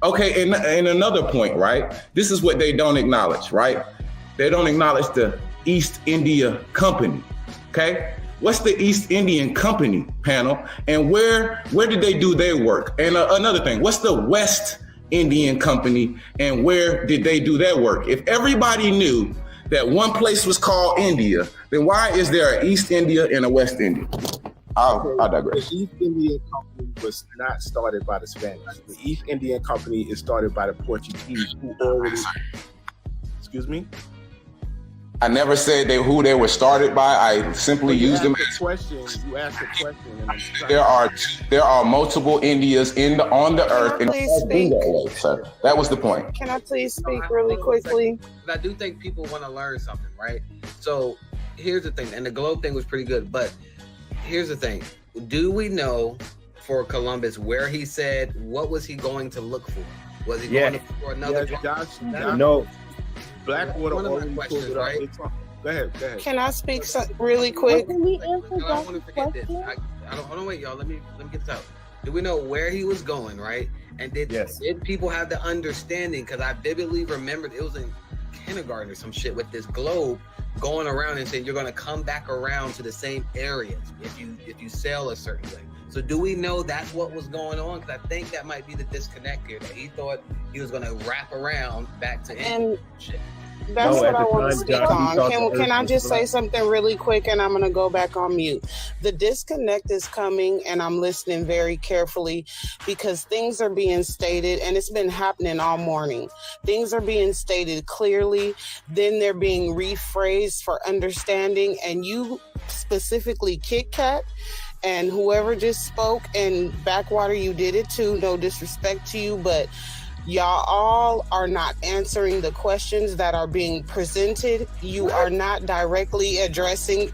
Okay, and another point, right? This is what they don't acknowledge, right? They don't acknowledge the East India Company, okay? What's the East Indian Company, panel? And where did they do their work? And another thing, what's the West Indian Company and where did they do their work? If everybody knew that one place was called India, then why is there an East India and a West India? I'll digress. The East Indian Company was not started by the Spanish. The East Indian Company is started by the Portuguese, who already. Excuse me. I never said who they were started by. I simply used them. You asked a question. And There are multiple Indias on the earth, and please speak? that way, sir. That was the point. Can I please speak really quickly? I do think people want to learn something, right? So here's the thing, and the globe thing was pretty good, but here's the thing. Do we know for Columbus where he said, what was he going to look for? Was he going to look for another? No. Blackwater One of my already questions, pulled it up. right? Go ahead. Can I speak really quick? I don't want to forget this. Hold on, wait, y'all. Let me get this out. Do we know where he was going, right? And did people have the understanding? Because I vividly remembered it was in kindergarten or some shit with this globe going around and saying you're going to come back around to the same areas if you sail a certain way. So do we know that's what was going on? Because I think that might be the disconnect here. That he thought he was going to wrap around back to India. Shit. That's what I want to speak on. Can I just say something really quick, and I'm going to go back on mute. The disconnect is coming, and I'm listening very carefully because things are being stated, and it's been happening all morning. Things are being stated clearly, then they're being rephrased for understanding, and you specifically, Kit Kat, and whoever just spoke, and Backwater, you did it too, no disrespect to you, but y'all all are not answering the questions that are being presented. You are not directly addressing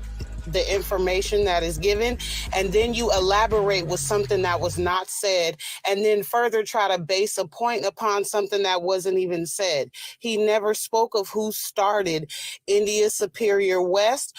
the information that is given, and then you elaborate with something that was not said, and then further try to base a point upon something that wasn't even said. He never spoke of who started India West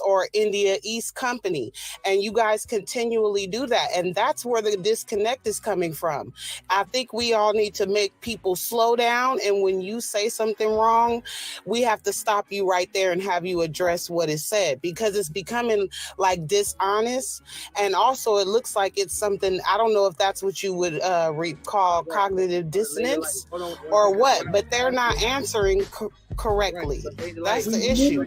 or India East Company, and you guys continually do that, and that's where the disconnect is coming from. I think we all need to make people slow down, and when you say something wrong, we have to stop you right there and have you address what is said, because it's becoming like dishonest, and also it looks like it's something, I don't know if that's what you would call cognitive dissonance or what, but they're not answering correctly. That's the issue.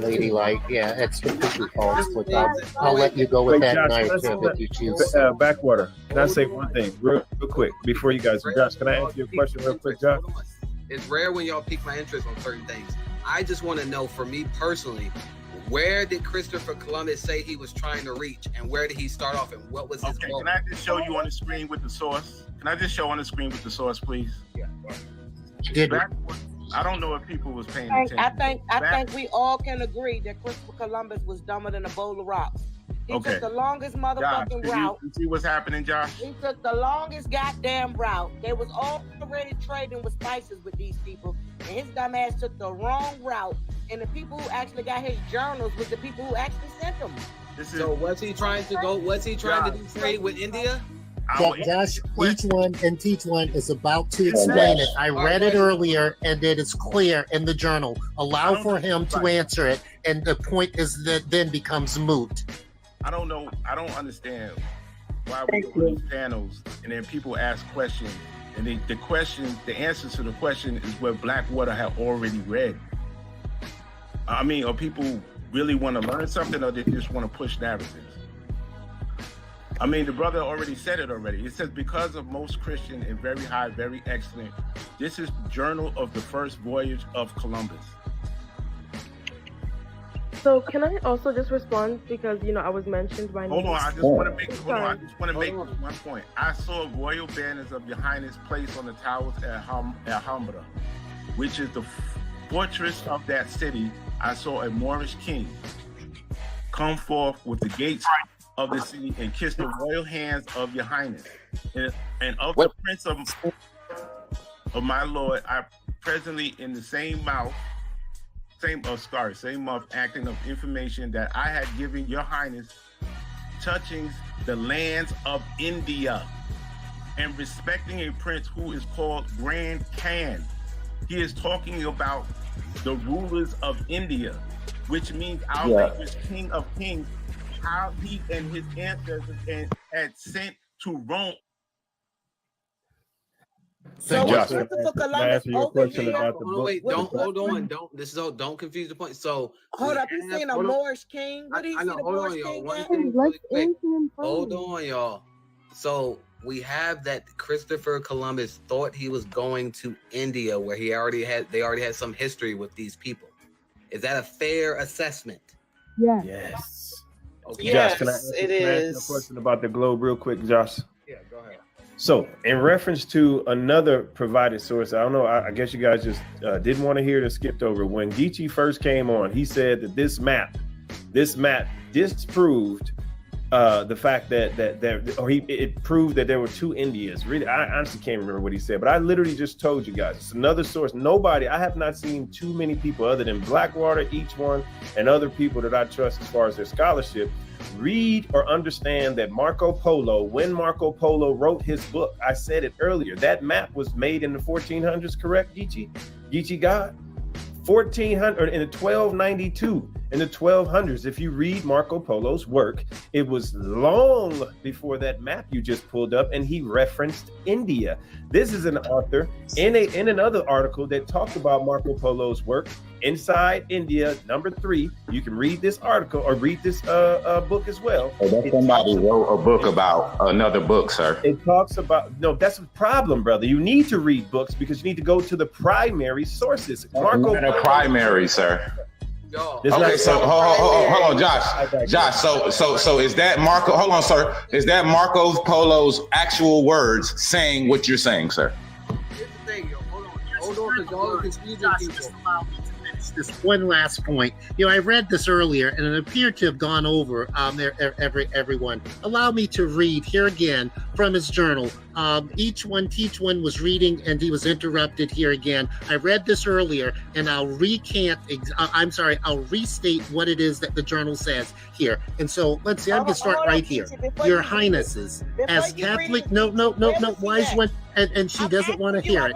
Lady, it's completely false. I'll let you go with that narrative if you choose. Backwater, can I say one thing real quick before you guys? Josh, can I answer your question real quick, Josh? It's rare when y'all pique my interest on certain things. I just want to know, for me personally, where did Christopher Columbus say he was trying to reach, and where did he start off, and what was his goal? Can I just show you on the screen with the source? Please? Yeah. I don't know if people was paying attention. I think we all can agree that Christopher Columbus was dumber than a bowl of rocks. He took the longest motherfucking route. You see what's happening, Josh? He took the longest goddamn route. They was already trading with spices with these people, and his dumb ass took the wrong route. And the people who actually got his journals was the people who actually sent them. So was he trying to do trade with India? Josh, each one is about to explain it. I read it earlier, and it is clear in the journal. Allow for him to answer it, and the point is that then becomes moot. I don't know. I don't understand why we go to these panels and then people ask questions, and the answer to the question is what Blackwater had already read. I mean, or people really want to learn something, or they just want to push narratives? I mean, the brother already said it already. It says, because of most Christian and very high, very excellent. This is Journal of the First Voyage of Columbus. So can I also just respond, because I was mentioned by name. I just want to make one point. I saw royal banners of Your Highness placed on the towers at Alhambra, which is the fortress of that city. I saw a Moorish king come forth with the gates of the city and kiss the royal hands of Your Highness and of the prince of my lord. I presently in the same mouth acting of information that I had given Your Highness touching the lands of India and respecting a prince who is called Grand Khan. He is talking about the rulers of India. which means our Yeah. language, King of Kings, how he and his ancestors had sent to Rome. So Josh, was can I Christopher can I Columbus answer your over question here? about the Hold on, book? wait, What- don't what- hold on, don't confuse the point. So Hold we up, he's have- saying a hold on. Moorish king. What did he I say know. the Hold on, Moorish y'all. king One at? thing really Let's quick. answer him Hold first. on, y'all. So we have that Christopher Columbus thought he was going to India, where they already had some history with these people. Is that a fair assessment? Yes. Yes. Okay. Yes, Josh, can I it ask you a is. question about the globe real quick, Josh? Yeah, go ahead. So, in reference to another provided source, I don't know, I guess you guys just didn't want to hear it or skipped over. When Geechee first came on, he said that this map disproved the fact that it proved that there were two Indias. Really, I honestly can't remember what he said, but I literally just told you guys. It's another source. I have not seen too many people other than Blackwater, each one, and other people that I trust as far as their scholarship, read or understand that Marco Polo, when Marco Polo wrote his book, I said it earlier, that map was made in the 1400s, correct, Geechee God? 1400 in the 1292 in the 1200s. If you read Marco Polo's work, it was long before that map you just pulled up, and he referenced India. This is an author in another article that talked about Marco Polo's work, Inside India, #3. You can read this article or read this book as well. Somebody wrote a book about another book, sir. It talks about, no, that's a problem, brother. You need to read books because you need to go to the primary sources. Marco Not a primary, sir. Y'all. This Okay, not- so hold on, Josh. So is that Marco? Hold on, sir. Is that Marco Polo's actual words saying what you're saying, sir? Here's the thing, yo. Hold on, because y'all are confusing people. This one last point. I read this earlier, and it appeared to have gone over everyone. Allow me to read here again from his journal. Each one was reading, and he was interrupted here again. I read this earlier, and I'll I'll restate what it is that the journal says here. And so let's see. I'm going to start right here. Your Highnesses, as Catholic, no, wise one, and she doesn't want to hear it.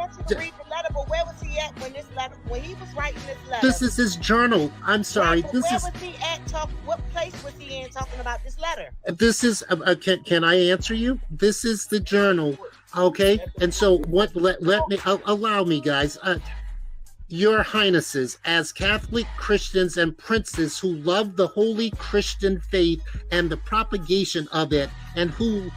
But where was he at when he was writing this letter? This is his journal. I'm sorry. Right, where was he at? What place was he in talking about this letter? This is can I answer you? This is the journal, okay? And so allow me, guys. Your Highnesses, as Catholic Christians and princes who love the holy Christian faith and the propagation of it, and who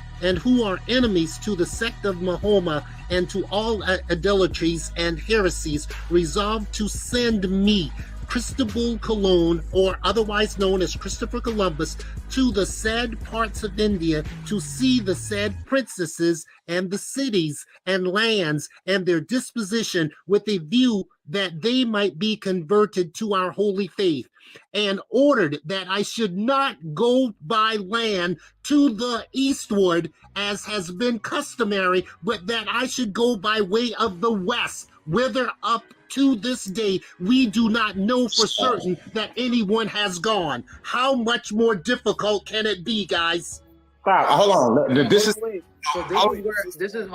are enemies to the sect of Mahoma and to all idolatries and heresies, resolved to send me, Cristobal Colon, or otherwise known as Christopher Columbus, to the said parts of India to see the said princesses and the cities and lands and their disposition, with a view that they might be converted to our holy faith, and ordered that I should not go by land to the eastward, as has been customary, but that I should go by way of the west, whither up to this day we do not know for certain that anyone has gone. How much more difficult can it be, guys? Hold on. This is This is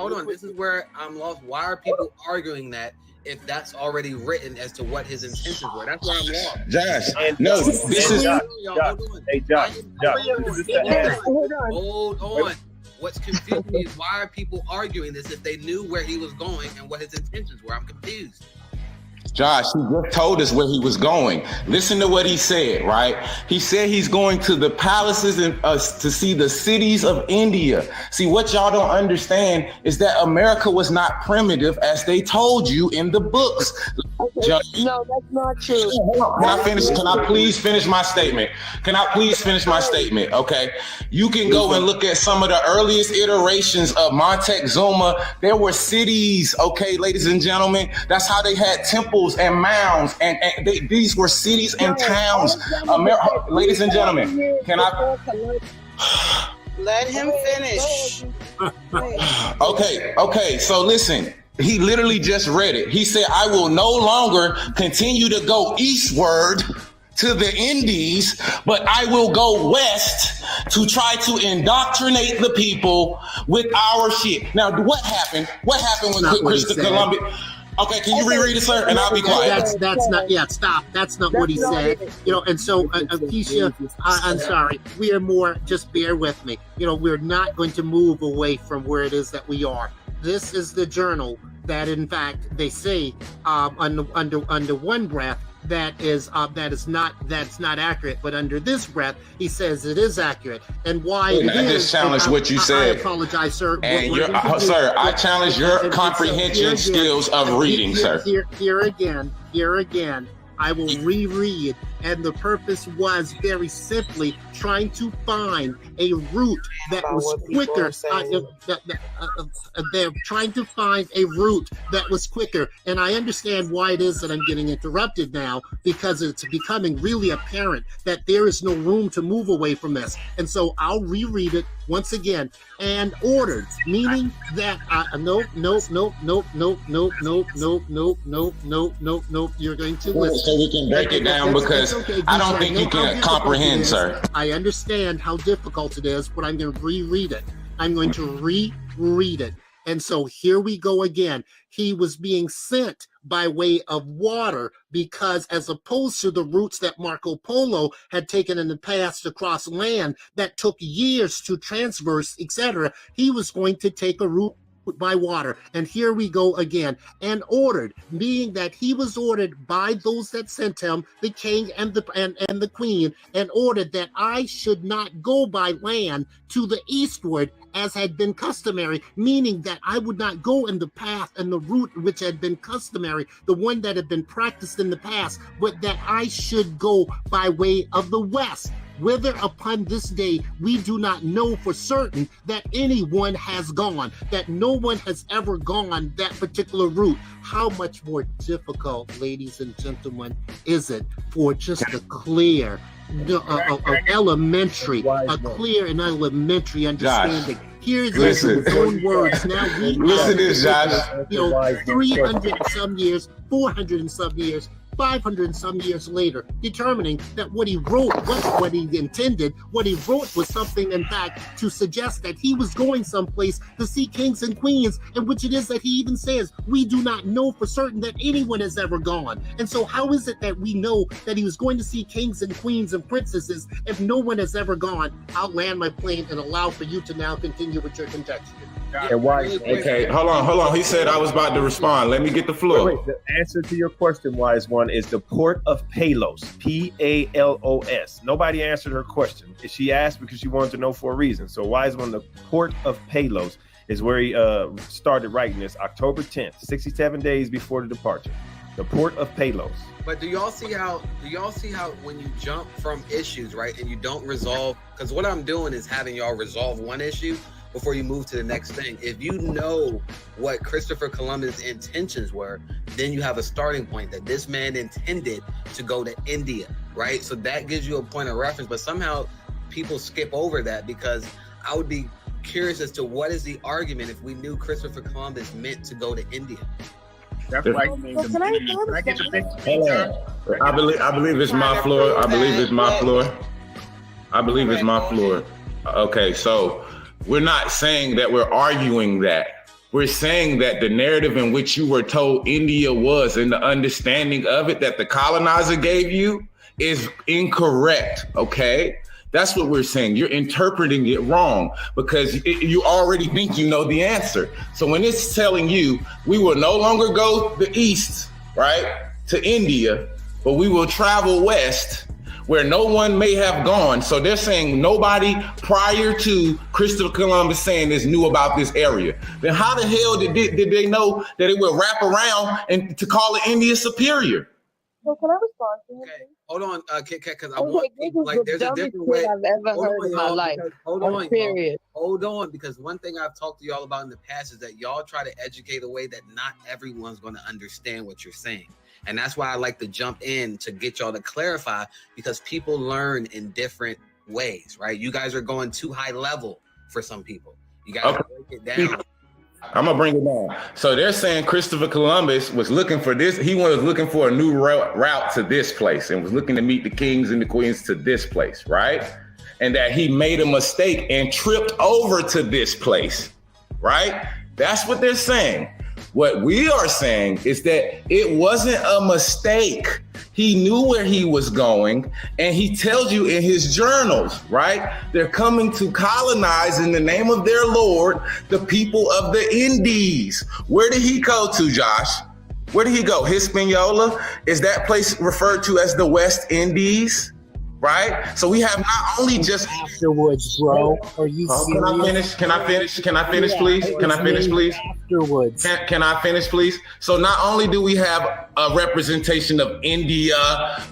where I'm lost. Why are people arguing that if that's already written as to what his intentions were? That's where I'm lost. Josh. No, this is. Hey, Josh. Hold on. What's confusing me is why are people arguing this if they knew where he was going and what his intentions were? I'm confused. Josh, he just told us where he was going. Listen to what he said, right? He said he's going to the palaces and to see the cities of India. See, what y'all don't understand is that America was not primitive as they told you in the books. No, that's not true. Can I finish? Can I please finish my statement? Okay. You can go and look at some of the earliest iterations of Montezuma. There were cities, okay, ladies and gentlemen. That's how they had temples and mounds, and these were cities and towns. Ladies and gentlemen, can I? Let him finish. Okay. So listen. He literally just read it. He said, I will no longer continue to go eastward to the Indies, but I will go west to try to indoctrinate the people with our shit. Now, what happened? What happened when Christopher Columbus? Okay, can you reread it, sir? And I'll be quiet. That's not. Yeah, stop. That's not what he said. And so, Keisha, I'm sorry. We are more. Just bear with me. We're not going to move away from where it is that we are. This is the journal that, in fact, they say under one breath that's not accurate, but under this breath he says it is accurate. And why? I just challenge what you said. I apologize, sir. And sir, I challenge your comprehension skills of reading, sir. Here again, I will reread. And the purpose was very simply trying to find a route that was quicker. They're trying to find a route that was quicker. And I understand why it is that I'm getting interrupted now, because it's becoming really apparent that there is no room to move away from this. And so I'll reread it once again. And ordered, meaning that nope. You're going to listen. So we can break it down, because I don't think you can comprehend, sir. I understand how difficult it is, but I'm going to reread it. And so here we go again. He was being sent by way of water, because as opposed to the routes that Marco Polo had taken in the past across land that took years to transverse, etc., he was going to take a route by water. And here we go again. And ordered, meaning that he was ordered by those that sent him, the king and the queen, and ordered that I should not go by land to the eastward as had been customary, meaning that I would not go in the path and the route which had been customary, the one that had been practiced in the past, but that I should go by way of the west. Whither upon this day we do not know for certain that anyone has gone, that no one has ever gone that particular route. How much more difficult, ladies and gentlemen, is it for just a clear, elementary understanding? Here's his own words. Now we listen to this, Josh. 300 and some years, 400 and some years, 500 and some years later, determining that what he wrote wasn't what he intended. What he wrote was something, in fact, to suggest that he was going someplace to see kings and queens, in which it is that he even says, we do not know for certain that anyone has ever gone. And so how is it that we know that he was going to see kings and queens and princesses if no one has ever gone? I'll land my plane and allow for you to now continue with your conjecture. And why? Okay, hold on. He said I was about to respond. Let me get the floor. Wait, the answer to your question, wise one, is the port of Palos, Palos. Nobody answered her question. She asked because she wanted to know for a reason. So wise one, the port of Palos is where he started writing this, October 10th, 67 days before the departure. The port of Palos. But do y'all see how when you jump from issues, right, and you don't resolve, because what I'm doing is having y'all resolve one issue before you move to the next thing. If you know what Christopher Columbus' intentions were, then you have a starting point that this man intended to go to India, right? So that gives you a point of reference, but somehow people skip over that, because I would be curious as to what is the argument if we knew Christopher Columbus meant to go to India. That's why he named them. Can I get the next picture? I believe it's my floor. I believe it's my floor. Okay, so we're not saying that we're arguing that. We're saying that the narrative in which you were told India was, and the understanding of it that the colonizer gave you, is incorrect, okay? That's what we're saying. You're interpreting it wrong, because you already think you know the answer. So when it's telling you we will no longer go the east, right, to India, but we will travel west, where no one may have gone. So they're saying nobody prior to Christopher Columbus saying this knew about this area. Then how the hell did they know that it would wrap around and to call it India superior? So can I respond to him? Okay, hold on, because I want people, like, there's a different way. I've ever heard in my life. Hold on, because one thing I've talked to y'all about in the past is that y'all try to educate a way that not everyone's going to understand what you're saying. And that's why I like to jump in to get y'all to clarify, because people learn in different ways, right? You guys are going too high level for some people. You got to break it down. I'm gonna bring it down. So they're saying Christopher Columbus was looking for this. He was looking for a new route to this place, and was looking to meet the kings and the queens to this place, right? And that he made a mistake and tripped over to this place, right? That's what they're saying. What we are saying is that it wasn't a mistake. He knew where he was going, and he tells you in his journals, right? They're coming to colonize in the name of their Lord, the people of the Indies. Where did he go to, Josh? Where did he go? Hispaniola? Is that place referred to as the West Indies? Right? So we have not only just afterwards, bro. Are you serious? Can I finish, please? Can I finish, please? Afterwards. Can I finish, please? So not only do we have a representation of India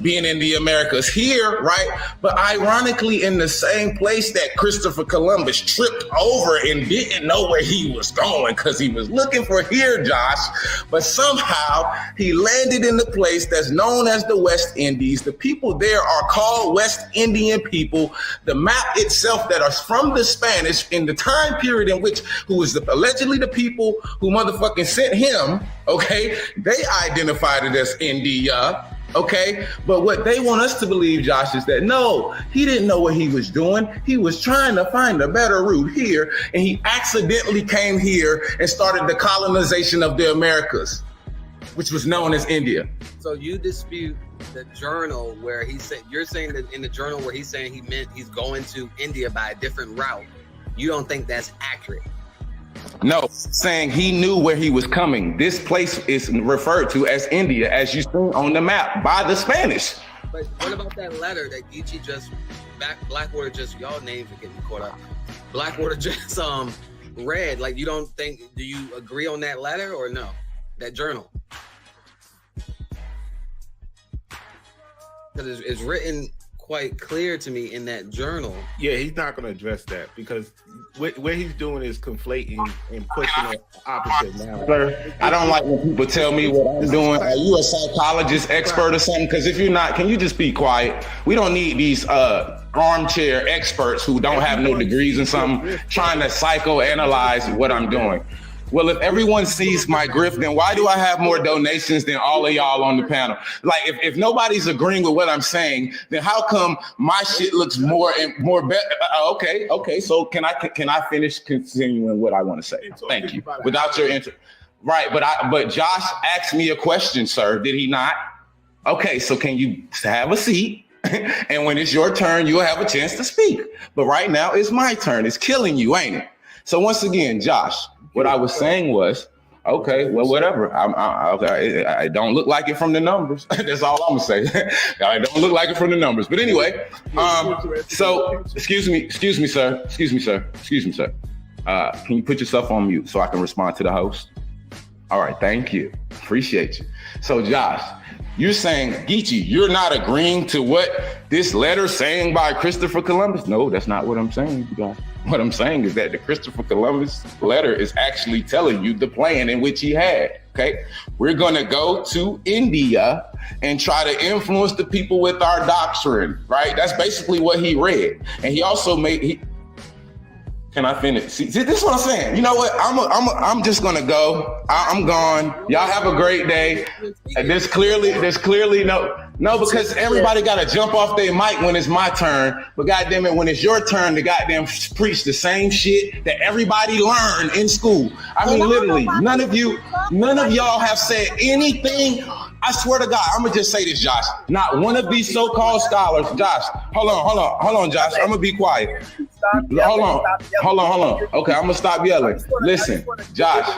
being in the Americas here, right? But ironically, in the same place that Christopher Columbus tripped over and didn't know where he was going because he was looking for here, Josh. But somehow he landed in the place that's known as the West Indies. The people there are called West Indian people. The map itself that are from the Spanish in the time period in which who was allegedly the people who motherfucking sent him, okay, they identified it as India, okay? But what they want us to believe, Josh, is that no, he didn't know what he was doing. He was trying to find a better route here, and he accidentally came here and started the colonization of the Americas, which was known as India. So you dispute the journal where he said, you're saying that in the journal where he's saying he meant he's going to India by a different route. You don't think that's accurate? No, saying he knew where he was coming. This place is referred to as India, as you see on the map by the Spanish. But what about that letter that Geechee just, Blackwater just, y'all names are getting caught up. Blackwater just read. Like, you don't think, do you agree on that letter or no? That journal? Because it's written quite clear to me in that journal. Yeah, he's not going to address that because what he's doing is conflating and pushing the opposite now. Sir, I don't like when people tell me what I'm doing. Are you a psychologist expert or something? Because if you're not, can you just be quiet? We don't need these armchair experts who don't have no degrees in something trying to psychoanalyze what I'm doing. Well, if everyone sees my grift, then why do I have more donations than all of y'all on the panel? Like, if nobody's agreeing with what I'm saying, then how come my shit looks more and more better? Okay. So can I finish continuing what I want to say? Thank you. Without your interest, right? But Josh asked me a question, sir. Did he not? Okay. So can you have a seat? And when it's your turn, you'll have a chance to speak. But right now, it's my turn. It's killing you, ain't it? So once again, Josh. What I was saying was, okay, well, whatever. I don't look like it from the numbers. That's all I'm gonna say. I don't look like it from the numbers. But anyway, so excuse me, sir. Can you put yourself on mute so I can respond to the host? All right, thank you. Appreciate you. So Josh, you're saying, Geechee, you're not agreeing to what this letter saying by Christopher Columbus? No, that's not what I'm saying, you guys. What I'm saying is that the Christopher Columbus letter is actually telling you the plan in which he had, okay? We're gonna go to India and try to influence the people with our doctrine, right? That's basically what he read. And he also can I finish? See, this is what I'm saying. You know what? I'm just gonna go. I'm gone. Y'all have a great day. And there's clearly no, because everybody gotta jump off their mic when it's my turn. But goddamn it, when it's your turn to goddamn preach the same shit that everybody learned in school. I mean, literally, none of y'all have said anything. I swear to God, I'm gonna just say this, Josh. Not one of these so-called scholars, Josh. Hold on, Josh. I'm gonna be quiet. Hold on. Okay, I'm gonna stop yelling. Listen, Josh.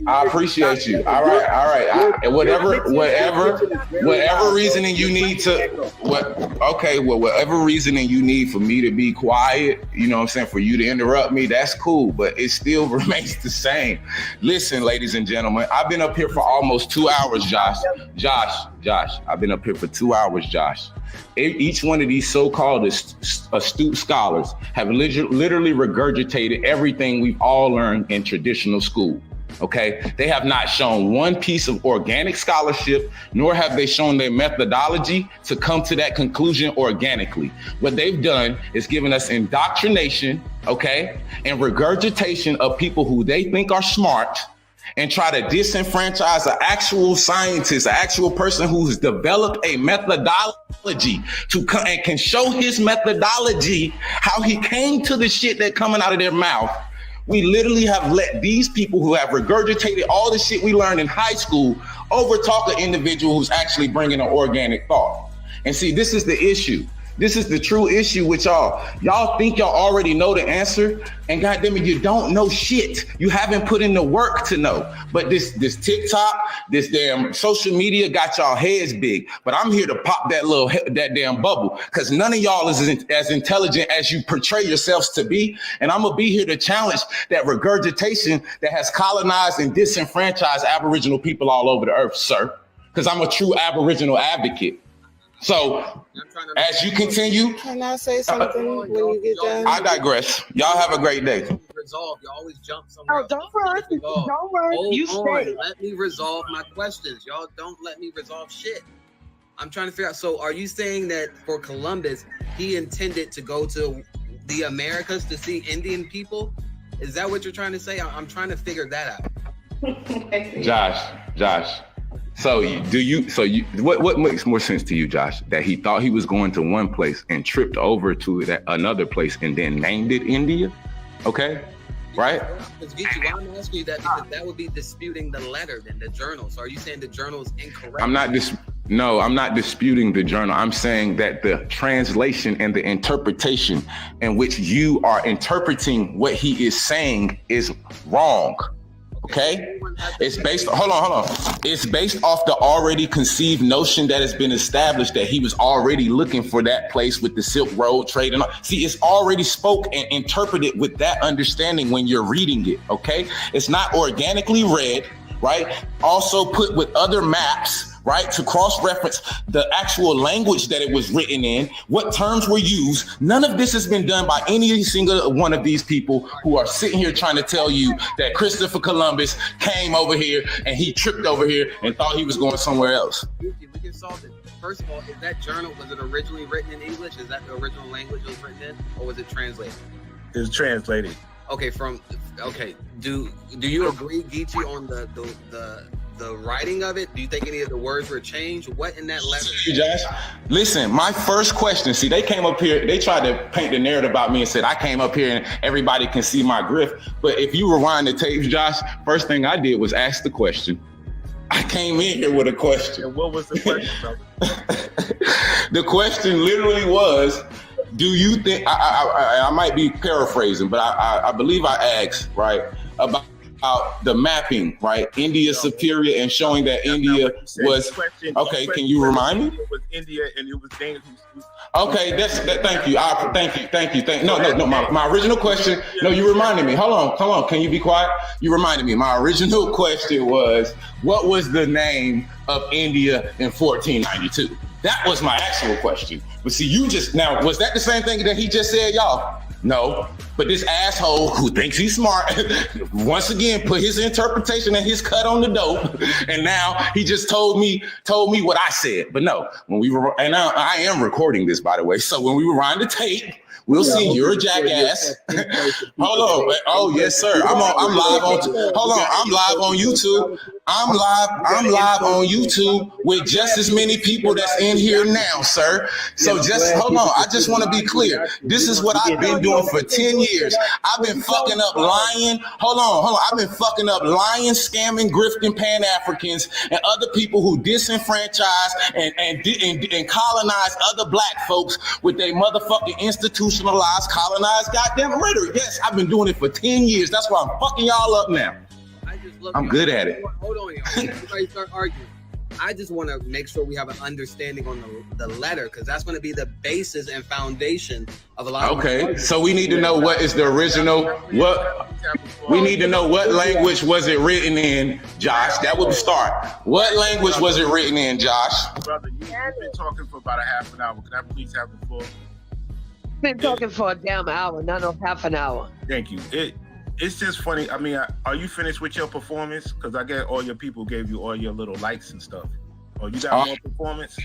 I appreciate you. All right. Whatever reasoning you need whatever reasoning you need for me to be quiet, you know what I'm saying, for you to interrupt me, that's cool, but it still remains the same. Listen, ladies and gentlemen, I've been up here for almost 2 hours, Josh. I've been up here for 2 hours, Josh. Each one of these so-called astute scholars have literally regurgitated everything we've all learned in traditional school. Okay, they have not shown one piece of organic scholarship, nor have they shown their methodology to come to that conclusion organically. What they've done is given us indoctrination, okay, and regurgitation of people who they think are smart, and try to disenfranchise an actual scientist, an actual person who's developed a methodology to come and can show his methodology, how he came to the shit that coming out of their mouth We literally have let these people who have regurgitated all the shit we learned in high school overtalk an individual who's actually bringing an organic thought. And see, this is the issue. This is the true issue with y'all. Y'all think y'all already know the answer, and goddamn it, you don't know shit. You haven't put in the work to know. But this TikTok, this damn social media got y'all heads big. But I'm here to pop that damn bubble, because none of y'all is as intelligent as you portray yourselves to be. And I'm gonna be here to challenge that regurgitation that has colonized and disenfranchised Aboriginal people all over the earth, sir. Because I'm a true Aboriginal advocate. So, as you continue, can I say something when you get done? I digress. Y'all have a great day. Resolve. You always jump somewhere. Oh, don't worry. Don't worry. You stay. Let me resolve my questions. Y'all don't let me resolve shit. I'm trying to figure out. So, are you saying that for Columbus, he intended to go to the Americas to see Indian people? Is that what you're trying to say? I'm trying to figure that out. Josh. So what makes more sense to you, Josh? That he thought he was going to one place and tripped over to another place and then named it India? Okay, right? Geechee, why I'm asking you that, because that would be disputing the letter, then the journal. So are you saying the journal is incorrect? I'm not disputing the journal. I'm saying that the translation and the interpretation in which you are interpreting what he is saying is wrong. Okay, it's based. Hold on. It's based off the already conceived notion that has been established that he was already looking for that place with the Silk Road trade and all. See, it's already spoke and interpreted with that understanding when you're reading it. Okay, it's not organically read, right? Also put with other maps, right, to cross-reference the actual language that it was written in, what terms were used. None of this has been done by any single one of these people who are sitting here trying to tell you that Christopher Columbus came over here and he tripped over here and thought he was going somewhere else. We can solve it. First of all, is that journal, was it originally written in English? Is that the original language it was written in, or was it translated? It was translated. Okay, do you agree, Geechee, on the writing of it? Do you think any of the words were changed? What in that letter? Josh, listen, my first question, see, they came up here, they tried to paint the narrative about me and said, I came up here and everybody can see my grift. But if you rewind the tapes, Josh, first thing I did was ask the question. I came in here with a question. And what was the question, brother? The question literally was, do you think, I might be paraphrasing, but I believe I asked, right, about the mapping, right? India superior and showing that India was, okay, can you remind me? It was India and it was Danish. Okay, thank you. Thank you. No, my original question, no, you reminded me. Hold on, can you be quiet? You reminded me. My original question was, what was the name of India in 1492? That was my actual question. But see, you just, now, was that the same thing that he just said, y'all? No, but this asshole who thinks he's smart, once again, put his interpretation and his cut on the dope. And now he just told me what I said. But no, when we were, and I am recording this, by the way. So when we rewind the tape, we'll see you're a jackass. Hold on. Oh, yes, sir. I'm live on, hold on. I'm live on YouTube. I'm live on YouTube with just as many people that's in here now, sir. So just hold on. I just want to be clear. This is what I've been doing for 10 years. I've been fucking up lying. Hold on. I've been fucking up lying, scamming, grifting Pan-Africans and other people who disenfranchise and colonize other black folks with their motherfucking institutionalized, colonized goddamn rhetoric. Yes, I've been doing it for 10 years. That's why I'm fucking y'all up now. I'm good at it. Hold on, y'all. Everybody start arguing. I just want to make sure we have an understanding on the letter, because that's going to be the basis and foundation of a lot of. Okay, so we need to know what is the original. We need to know what language was it written in, Josh. That would start. What language was it written in, Josh? Brother, you've been talking for about a half an hour. Can I please have the floor? Been talking for a damn hour, not no half an hour. Thank you. It's just funny. I mean, are you finished with your performance? Because I get all your people gave you all your little likes and stuff. Oh, you got more performance?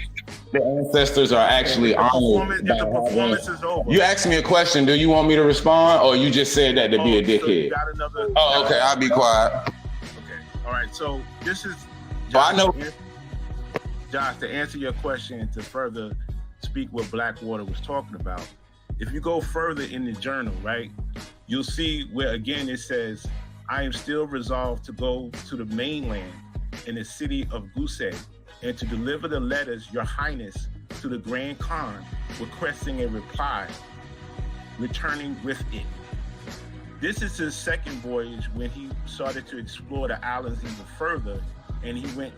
The ancestors are actually honored. If the performance is over. You asked me a question. Do you want me to respond, or you just said that to be a dickhead? So okay. I'll be quiet. Okay. All right. So this is. Josh, I know. Josh, to answer your question, to further speak what Blackwater was talking about, if you go further in the journal, right, you'll see where again it says, I am still resolved to go to the mainland in the city of Gusei and to deliver the letters, Your Highness, to the Grand Khan, requesting a reply, returning with it. This is his second voyage when he started to explore the islands even further, and he went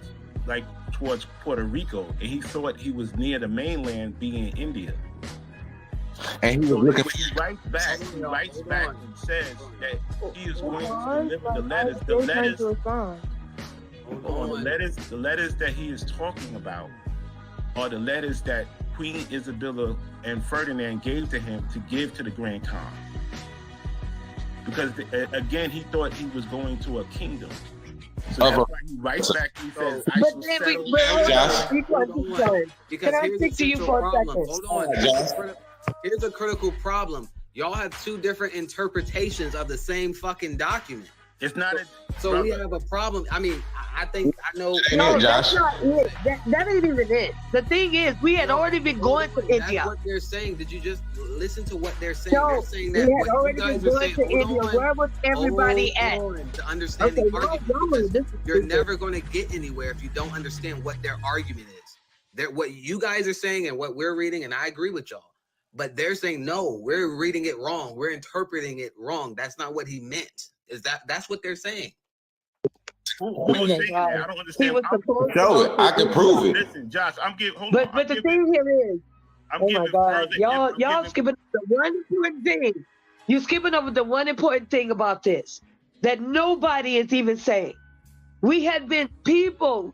like towards Puerto Rico, and he thought he was near the mainland, being India. And he was looking. He writes back and says that he is going to deliver the letters. The letters that he is talking about are the letters that Queen Isabella and Ferdinand gave to him to give to the Grand Khan. Because again, he thought he was going to a kingdom. So that's why he writes back and he says, I shall settle. Can I speak to you for a second? Hold on. Here's a critical problem. Y'all have two different interpretations of the same fucking document. It's not a... So we have a problem. I mean, I think I know. No, that's not it. That ain't even it. The thing is, we had already been going to India. That's what they're saying. Did you just listen to what they're saying? No, they're saying that we what had already you guys been are going saying. to India. Where was everybody at? To understand the argument, because you're never going to get anywhere if you don't understand what their argument is. What you guys are saying and what we're reading, and I agree with y'all. But they're saying, no, we're reading it wrong. We're interpreting it wrong. That's not what he meant. That's what they're saying. I don't understand. I can prove it. Listen, Josh, But the thing here is, oh my God, y'all skipping the one important thing. You're skipping over the one important thing about this that nobody is even saying. We had been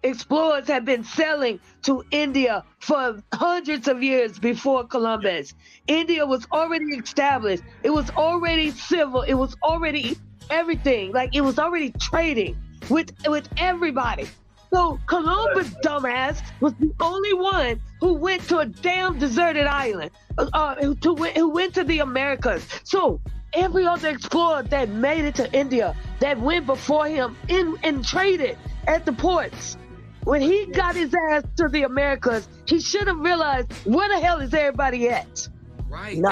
explorers have been sailing to India for hundreds of years before Columbus. India was already established. It was already civil. It was already everything. Like it was already trading with everybody. So Columbus, dumbass, was the only one who went to a damn deserted island, who went to the Americas. So every other explorer that made it to India, that went before him and traded at the ports, when he got his ass to the Americas, he should have realized where the hell is everybody at? Right. No,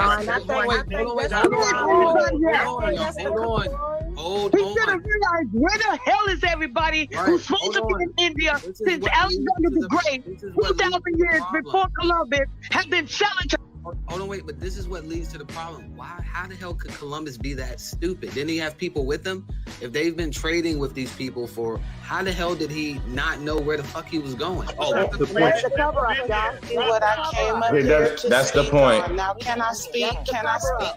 Hold He should have realized where the hell is everybody who's supposed to be in India since Alexander the Great, 2,000 years before Columbus, have been selling to. Hold on, wait, but this is what leads to the problem. How the hell could Columbus be that stupid? Didn't he have people with him? If they've been trading with these people how the hell did he not know where the fuck he was going? Oh, That's the point. See what I came up here to that's the speak point. on. Now, can I speak?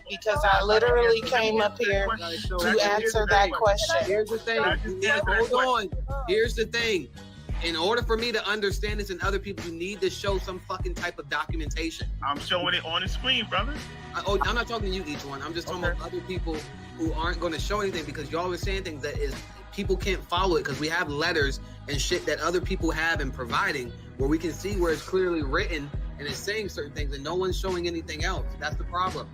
Because I literally came up here to answer that question. Here's the thing. Hold on. Here's the thing. In order for me to understand this and other people, you need to show some fucking type of documentation. I'm showing it on the screen, brother. I'm not talking to you, each one. I'm just talking about other people who aren't going to show anything because y'all are saying things that people can't follow it because we have letters and shit that other people have and providing where we can see where it's clearly written and it's saying certain things and no one's showing anything else. That's the problem.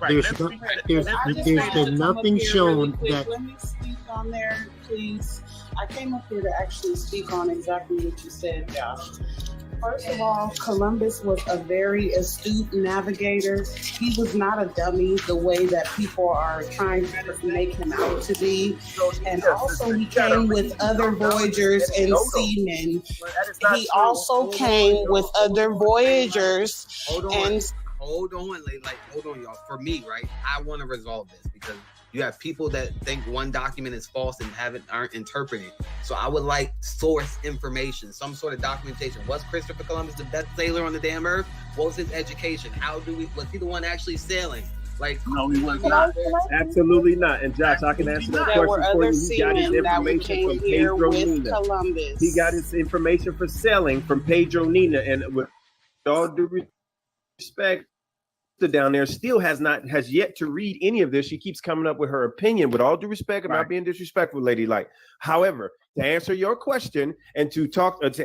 There's been nothing shown that. Let me speak on there, please. I came up here to actually speak on exactly what you said, Josh. First of all, Columbus was a very astute navigator. He was not a dummy the way that people are trying to make him out to be. And also he came with other voyagers and seamen. He also came with other voyagers and... Hold on, y'all. For me, right, I want to resolve this because you have people that think one document is false and aren't interpreting. So I would like source information, some sort of documentation. Was Christopher Columbus the best sailor on the damn earth? What was his education? Was he the one actually sailing? No, he was not. Absolutely not. And Josh, I can answer that question for you. He got his information from Pedro Nina. He got his information for sailing from Pedro Nina, and with all due respect, down there still has yet to read any of this. She keeps coming up with her opinion. With all due respect, I'm not being disrespectful, lady. However, to answer your question and to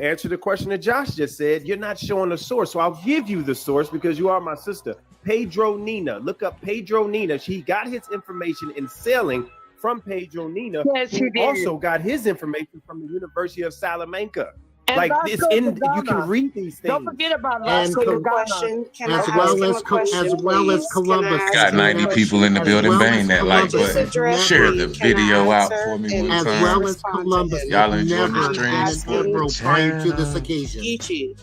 answer the question that Josh just said, you're not showing the source. So I'll give you the source because you are my sister. Pedro Nina. Look up Pedro Nina. He got his information in sailing from Pedro Nina. Yes, he also got his information from the University of Salamanca. And Like Vasco it's da in. You can Gama. read these Don't things. forget about And Vasco da co- Gama. Question. Can I as ask well him as a question, please? Can Columbus. I ask Got him a 90 people in the As building well bang as that like Columbus button. has Share never, the Can I video out answer for me and one as please well time. as respond to Columbus him? Y'all has enjoying the never I'm been stream? an asking admiral prior to this Channel. occasion. Geechee.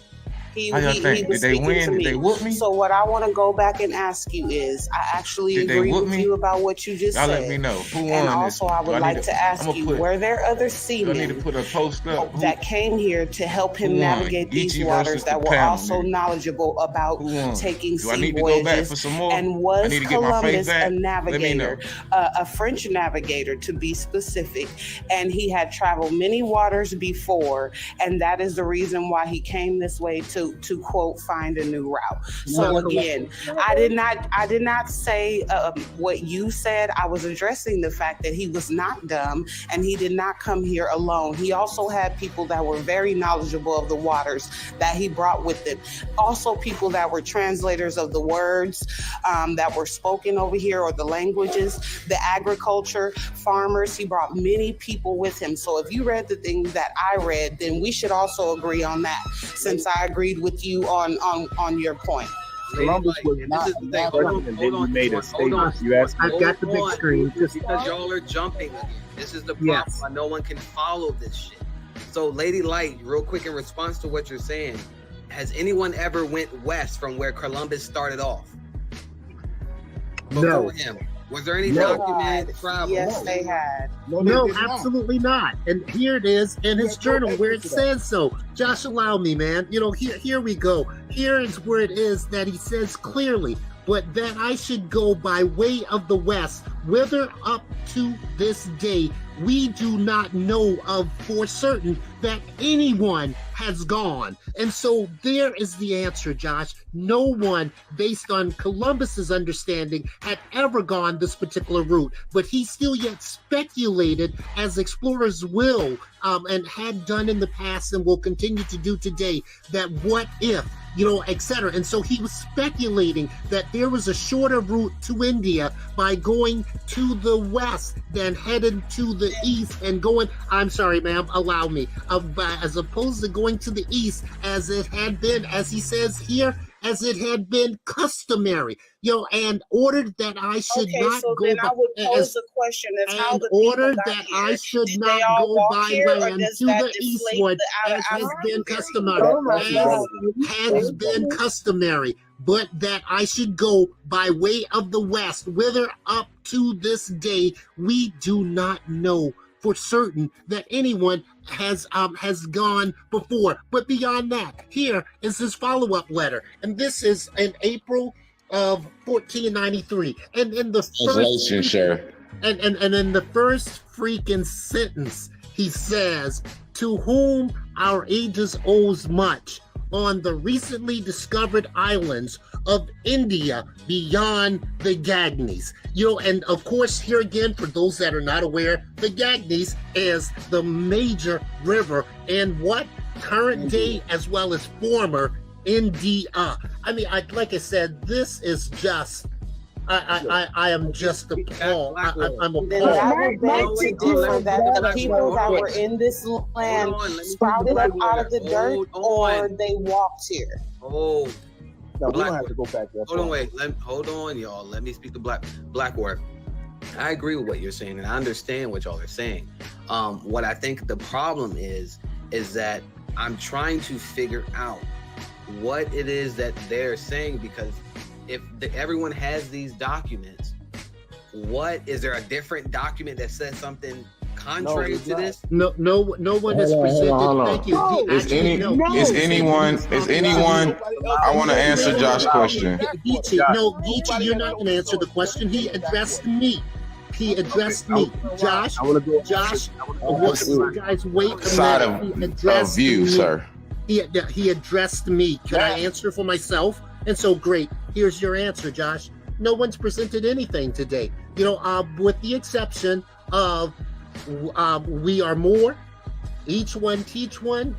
He, How y'all he think? was Did they speaking win? to Did they me. whoop me? So what I want to go back and ask you is, I actually Did they agree whoop with me? you about what you just Y'all let me said. know. Who And won this also, one? I Do would I like need to to? ask I'm gonna you, put. were there other Do I need to seamen put a post up? Who that came here to help who him won? navigate these Geechee waters versus the that were panel, also nigga. knowledgeable about Who won? taking Do I sea need to go back voyages? for some more? And I was need to get my face Columbus a back. Let me know. navigator, a French navigator to be specific? And he had traveled many waters before, and that is the reason why he came this way to quote find a new route. So again, I did not say what you said. I was addressing the fact that he was not dumb and he did not come here alone. He also had people that were very knowledgeable of the waters that he brought with him. Also people that were translators of the words that were spoken over here, or the languages, the agriculture, farmers. He brought many people with him. So if you read the things that I read, then we should also agree on that, since I agreed with you on your point. Columbus was not and then you made a statement. You asked. I've got the big screen. Because y'all are jumping again. This is the problem. Yes. Why no one can follow this shit. So, Lady Light, real quick in response to what you're saying, has anyone ever went west from where Columbus started off? No. Before him? Was there any No. documented travel? Yes, they had. No, absolutely not. And here it is in his journal where it says so. Josh, allow me, man. You know, here we go. Here is where it is that he says clearly, but that I should go by way of the west, whither up to this day we do not know of for certain that anyone has gone. And so there is the answer, Josh. No one, based on Columbus's understanding, had ever gone this particular route, but he still yet speculated, as explorers will and had done in the past and will continue to do today, that what if, you know, etc. And so he was speculating that there was a shorter route to India by going to the west than heading to the east and going, I'm sorry, ma'am, allow me, as opposed to going to the east as it had been, as he says here, as it had been customary, you know, and ordered that I should not so go then by, I would pose the question as how and the people ordered got that here. I should Did not they all go walk by here, or land does to that the deflate eastward, the as has been customary, Oh my God. has been customary, but that I should go by way of the west, whither up to this day we do not know for certain that anyone has gone before. But beyond that, here is his follow-up letter, and this is in April of 1493, and in the Translation, sure. and in the first freaking sentence, he says, "To whom our ages owes much, on the recently discovered islands of India beyond the Ganges." You know, and of course, here again, for those that are not aware, the Ganges is the major river in what current day as well as former India. I mean, like I said, this is just. I am just appalled. I'm Then that appalled. would beg to differ that the people that were in this land sprouted up out of the dirt, or they walked here. Oh, No, we don't have to go back there. hold on, wait. Hold on, y'all. Let me speak to Blackwater. I agree with what you're saying, and I understand what y'all are saying. What I think the problem is that I'm trying to figure out what it is that they're saying, because if everyone has these documents, what is there a different document that says something contrary to this? No one has presented. Hold on. Thank you. Is anyone? I want to answer Josh's question. Geechee, you're not going to answer the question. He addressed me. Josh, guys, wait a Side minute. He of addressed view, me. sir. He addressed me. Could I answer for myself? And so, great. Here's your answer, Josh. No one's presented anything today. You know, with the exception of We Are More, Each One Teach One,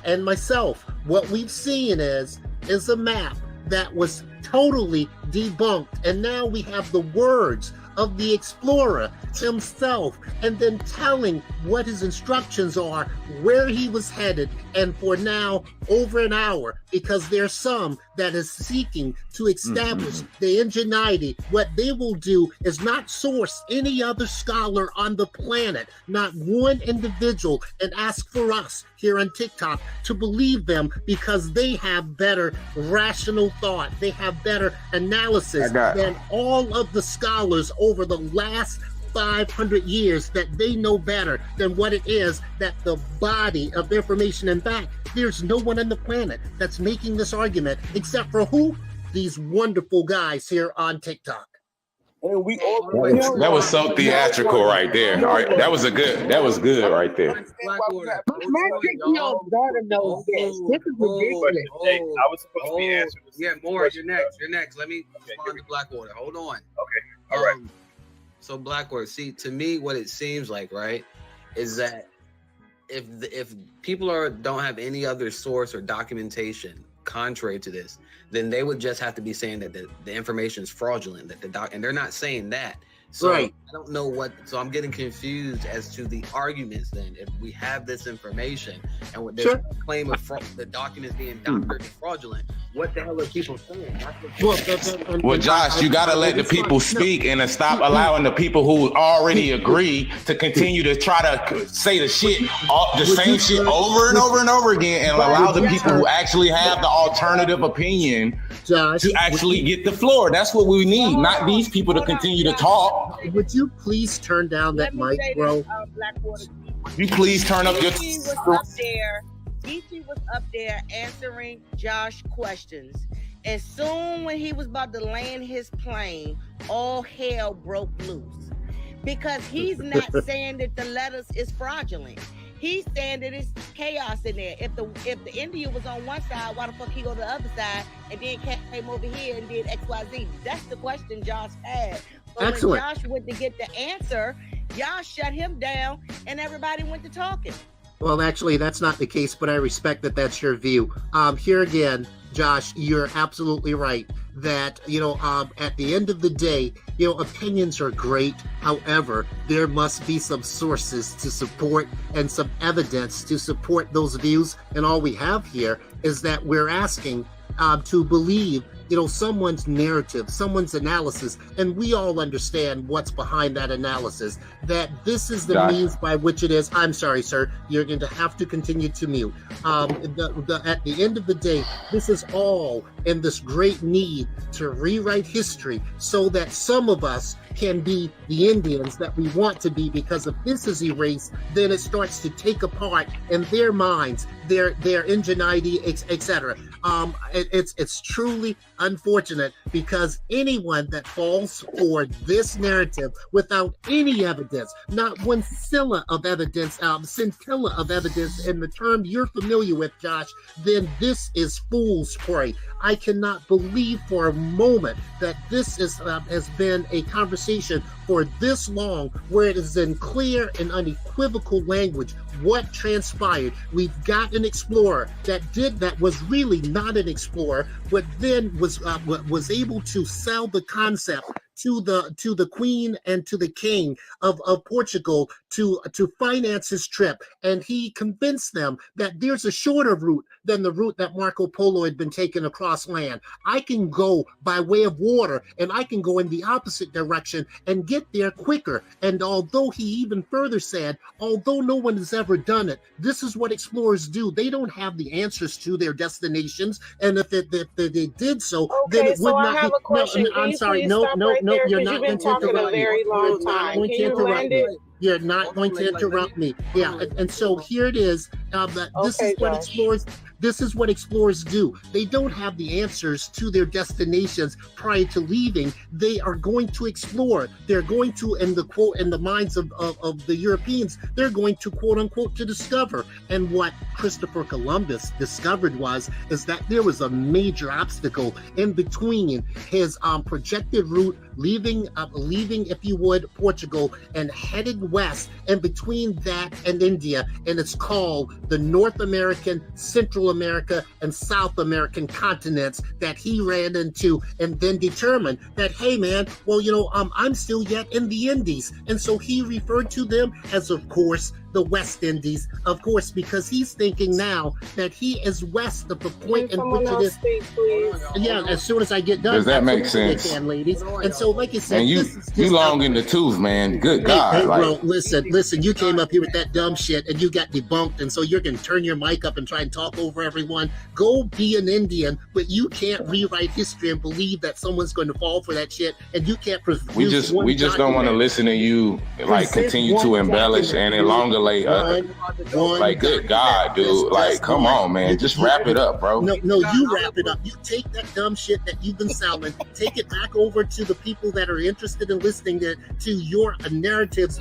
and myself. What we've seen is a map that was totally debunked. And now we have the words of the explorer himself, and then telling what his instructions are, where he was headed, and for now over an hour, because there's some that is seeking to establish the ingenuity. What they will do is not source any other scholar on the planet, not one individual, and ask for us here on TikTok to believe them, because they have better rational thought, they have better analysis than all of the scholars over the last 500 years, that they know better than what it is that the body of information. In fact, there's no one on the planet that's making this argument except for who? These wonderful guys here on TikTok. And we all That was so theatrical right there. All right, that was good right there. My 6-year-old daughter knows this. This is ridiculous. I was supposed to be answering this. Yeah, Morris, you're next. You're next. Let me respond to Blackwater. Hold on. Okay. All right. So Blackwater, see, to me, what it seems like, right, is that if people don't have any other source or documentation contrary to this, then they would just have to be saying that the information is fraudulent, and they're not saying that. So Right. I don't know so I'm getting confused as to the arguments then. If we have this information and what there's a claim of the documents being doctored and fraudulent, what the hell are people saying? Well, Josh, you got to let the people speak and stop allowing the people who already agree to continue to try to say the same shit over and over and over again, and allow the people who actually have the alternative opinion to actually get the floor. That's what we need, not these people to continue to talk. Would you please turn down that mic, bro? You please turn up your. DT was up there answering Josh questions. As soon when he was about to land his plane, all hell broke loose. Because he's not saying that the letters is fraudulent. He's saying that it's chaos in there. If the India was on one side, why the fuck he go to the other side and then came over here and did XYZ? That's the question Josh had. But Excellent. when Josh went to get the answer, y'all shut him down and everybody went to talking. Well, actually, that's not the case, but I respect that that's your view. Here again, Josh, you're absolutely right that, at the end of the day, opinions are great. However, there must be some sources to support and some evidence to support those views. And all we have here is that we're asking to believe someone's narrative, someone's analysis, and we all understand what's behind that analysis, that this is the means by which it is. I'm sorry, sir, you're going to have to continue to mute. At the end of the day, this is all in this great need to rewrite history so that some of us can be the Indians that we want to be, because if this is erased, then it starts to take apart in their minds, their ingenuity, etc. It's truly unfortunate, because anyone that falls for this narrative without any evidence, not one scintilla of evidence in the term you're familiar with, Josh, then this is fool's prey. I cannot believe for a moment that this has been a conversation for this long, where it is in clear and unequivocal language what transpired. We've got an explorer that was really not an explorer, but then was able to sell the concept to the queen and to the king of Portugal to finance his trip, and he convinced them that there's a shorter route than the route that Marco Polo had been taking across land. I can go by way of water, and I can go in the opposite direction and get there quicker. And although he even further said, although no one has ever done it, this is what explorers do. They don't have the answers to their destinations, and if they did so, then it would not be. I have a question. No, I'm sorry. No, you're not going to interrupt me. Long time. Can you land it? You're not going to interrupt me. Yeah, and so here it is. This is what explorers do. They don't have the answers to their destinations prior to leaving. They are going to explore. They're going to, in the minds of the Europeans, they're going to, quote unquote, to discover. And what Christopher Columbus discovered is that there was a major obstacle in between his projected route, leaving, if you would, Portugal, and headed West and between that and India, and it's called the North American, Central America, and South American continents that he ran into, and then determined that, hey man, well, I'm still yet in the Indies. And so he referred to them as, of course, the West Indies, of course, because he's thinking now that he is west of the point in which it is. Yeah, as soon as I get done. Does that make absolutely sense? Can, ladies. And so, like you said, And you long in the tooth, man. Good God. Hey, like, bro, listen, you came up here with that dumb shit and you got debunked, and so you're gonna turn your mic up and try and talk over everyone. Go be an Indian, but you can't rewrite history and believe that someone's going to fall for that shit, and you can't produce we just don't want to listen to you like continue to embellish and elongate. Like, good God, dude. Like, come on, man. Just wrap it up, bro. No, you wrap it up. You take that dumb shit that you've been selling, take it back over to the people that are interested in listening to your narratives.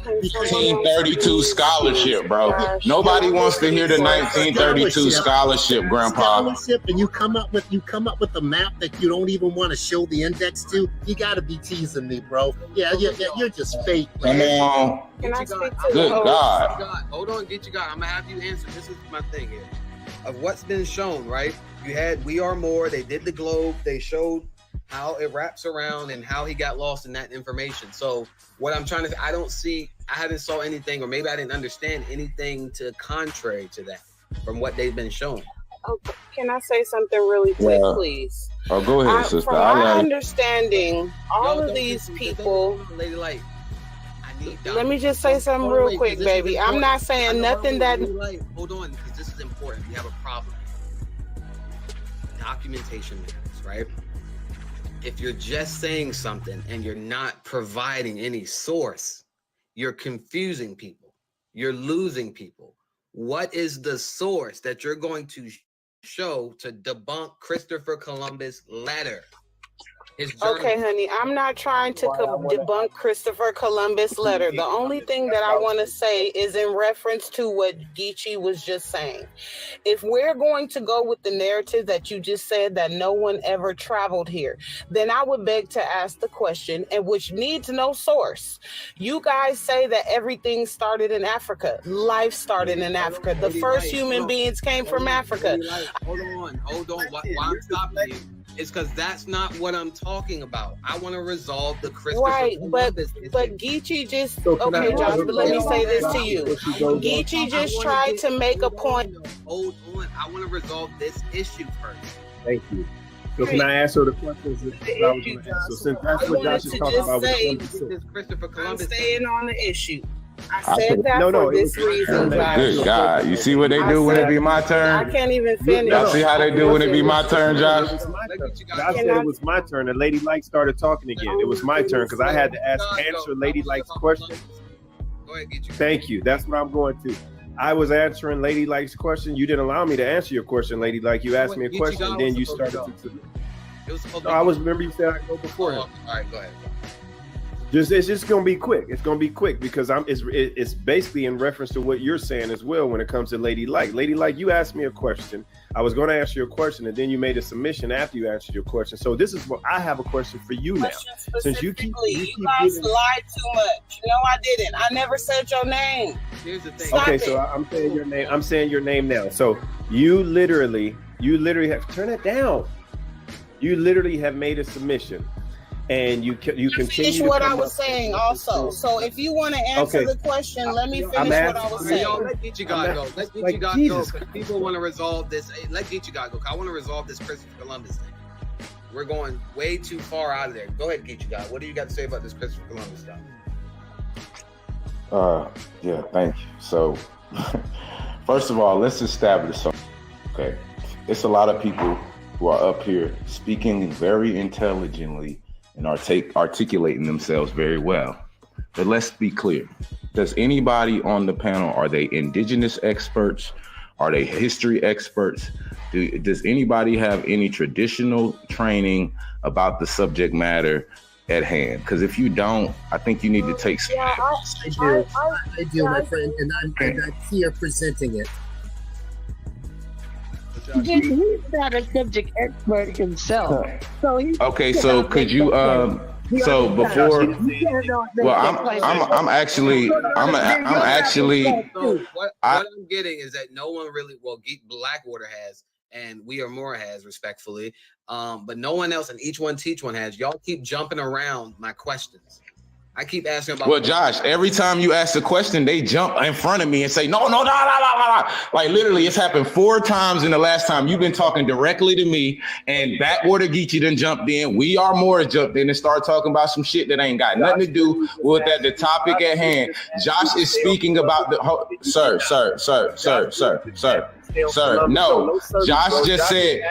Team 32 scholarship, bro. Nobody wants to hear the 1932 scholarship, Grandpa. Scholarship, and you come up with a map that you don't even want to show the index to. You got to be teasing me, bro. Yeah, you're just fake. Come on. Can I speak to Good the God. Hold on, get you God. I'm gonna have you answer. This is my thing here. Of what's been shown, right? You had We Are More, they did the globe, they showed how it wraps around and how he got lost in that information. So what I'm trying to I haven't saw anything, or maybe I didn't understand anything to contrary to that from what they've been showing. Okay. Can I say something really quick, please? Oh, go ahead, sister. From my understanding, all of these people. Lady Light. Let me just say something real quick, baby. I'm not saying nothing that. Hold on, because this is important. We have a problem. Documentation matters, right? If you're just saying something and you're not providing any source, you're confusing people. You're losing people. What is the source that you're going to show to debunk Christopher Columbus' letter? Okay, honey, I'm not trying to debunk Christopher Columbus' letter. The only thing that I want to say is in reference to what Geechee was just saying. If we're going to go with the narrative that you just said that no one ever traveled here, then I would beg to ask the question, and which needs no source. You guys say that everything started in Africa. Life started in Africa. The first human beings came from Africa. Hold on. Why I'm stopping you? It's because that's not what I'm talking about. I want to resolve the Christopher Columbus issue. But Geechee just okay, Josh. But let me say this to you. Geechee just tried to make a point. Hold on. I want to resolve this issue first. Thank you. So can I answer the questions that I was going to ask? So since that's what Josh is talking about, I'm staying on the issue. I said that for this reason. Good God. You see what they do when it be my turn? I can't even finish. Y'all see how they do when it be my turn, Josh? Josh said it was my turn, and Lady Like started talking again. It was my turn because I had to answer Lady Like's question. Thank you. That's what I'm going to. I was answering Lady Like's question. You didn't allow me to answer your question, Lady Like. You asked me a question, and then you started to. No, I was. Remember you said I go before him. All right, go ahead. It's just gonna be quick. It's gonna be quick because it's basically in reference to what you're saying as well when it comes to Lady Like. Lady Like, you asked me a question. I was going to answer your question, and then you made a submission after you answered your question. So this is what I have a question for you now. Since you keep guys lied too much. No, I didn't. I never said your name. Here's the thing. Okay, so I'm saying your name. I'm saying your name now. So you literally have turn it down. You literally have made a submission. And you continue finish what I was saying also. So if you want to answer the question, let me finish what I was saying. Let Geechee God go. Let Geechee God go. Because people want to resolve this. Let Geechee God go. I want to resolve this Christopher Columbus thing. We're going way too far out of there. Go ahead, Geechee God. What do you got to say about this Christopher Columbus stuff? Yeah, thank you. So, first of all, let's establish something. Okay, it's a lot of people who are up here speaking very intelligently and articulating themselves very well. But let's be clear. Does anybody on the panel, are they indigenous experts? Are they history experts? Does anybody have any traditional training about the subject matter at hand? Because if you don't, I think you need to take some. I do, my friend, and I'm here presenting it. He's not a subject expert himself. So okay, so could you So before, I'm actually. So what I'm getting is that no one really, Blackwater has, and We Are More has, respectfully, but no one else, and Each One Teach One has. Y'all keep jumping around my questions. I keep asking about. Well, Josh, every time you ask a question, they jump in front of me and say, no. Like literally, it's happened 4 times in the last time. You've been talking directly to me, and Backwater Geechee done jumped in. We Are More jumped in and started talking about some shit that ain't got nothing to do with the topic at hand. Josh is speaking about Sir. No, Josh just said,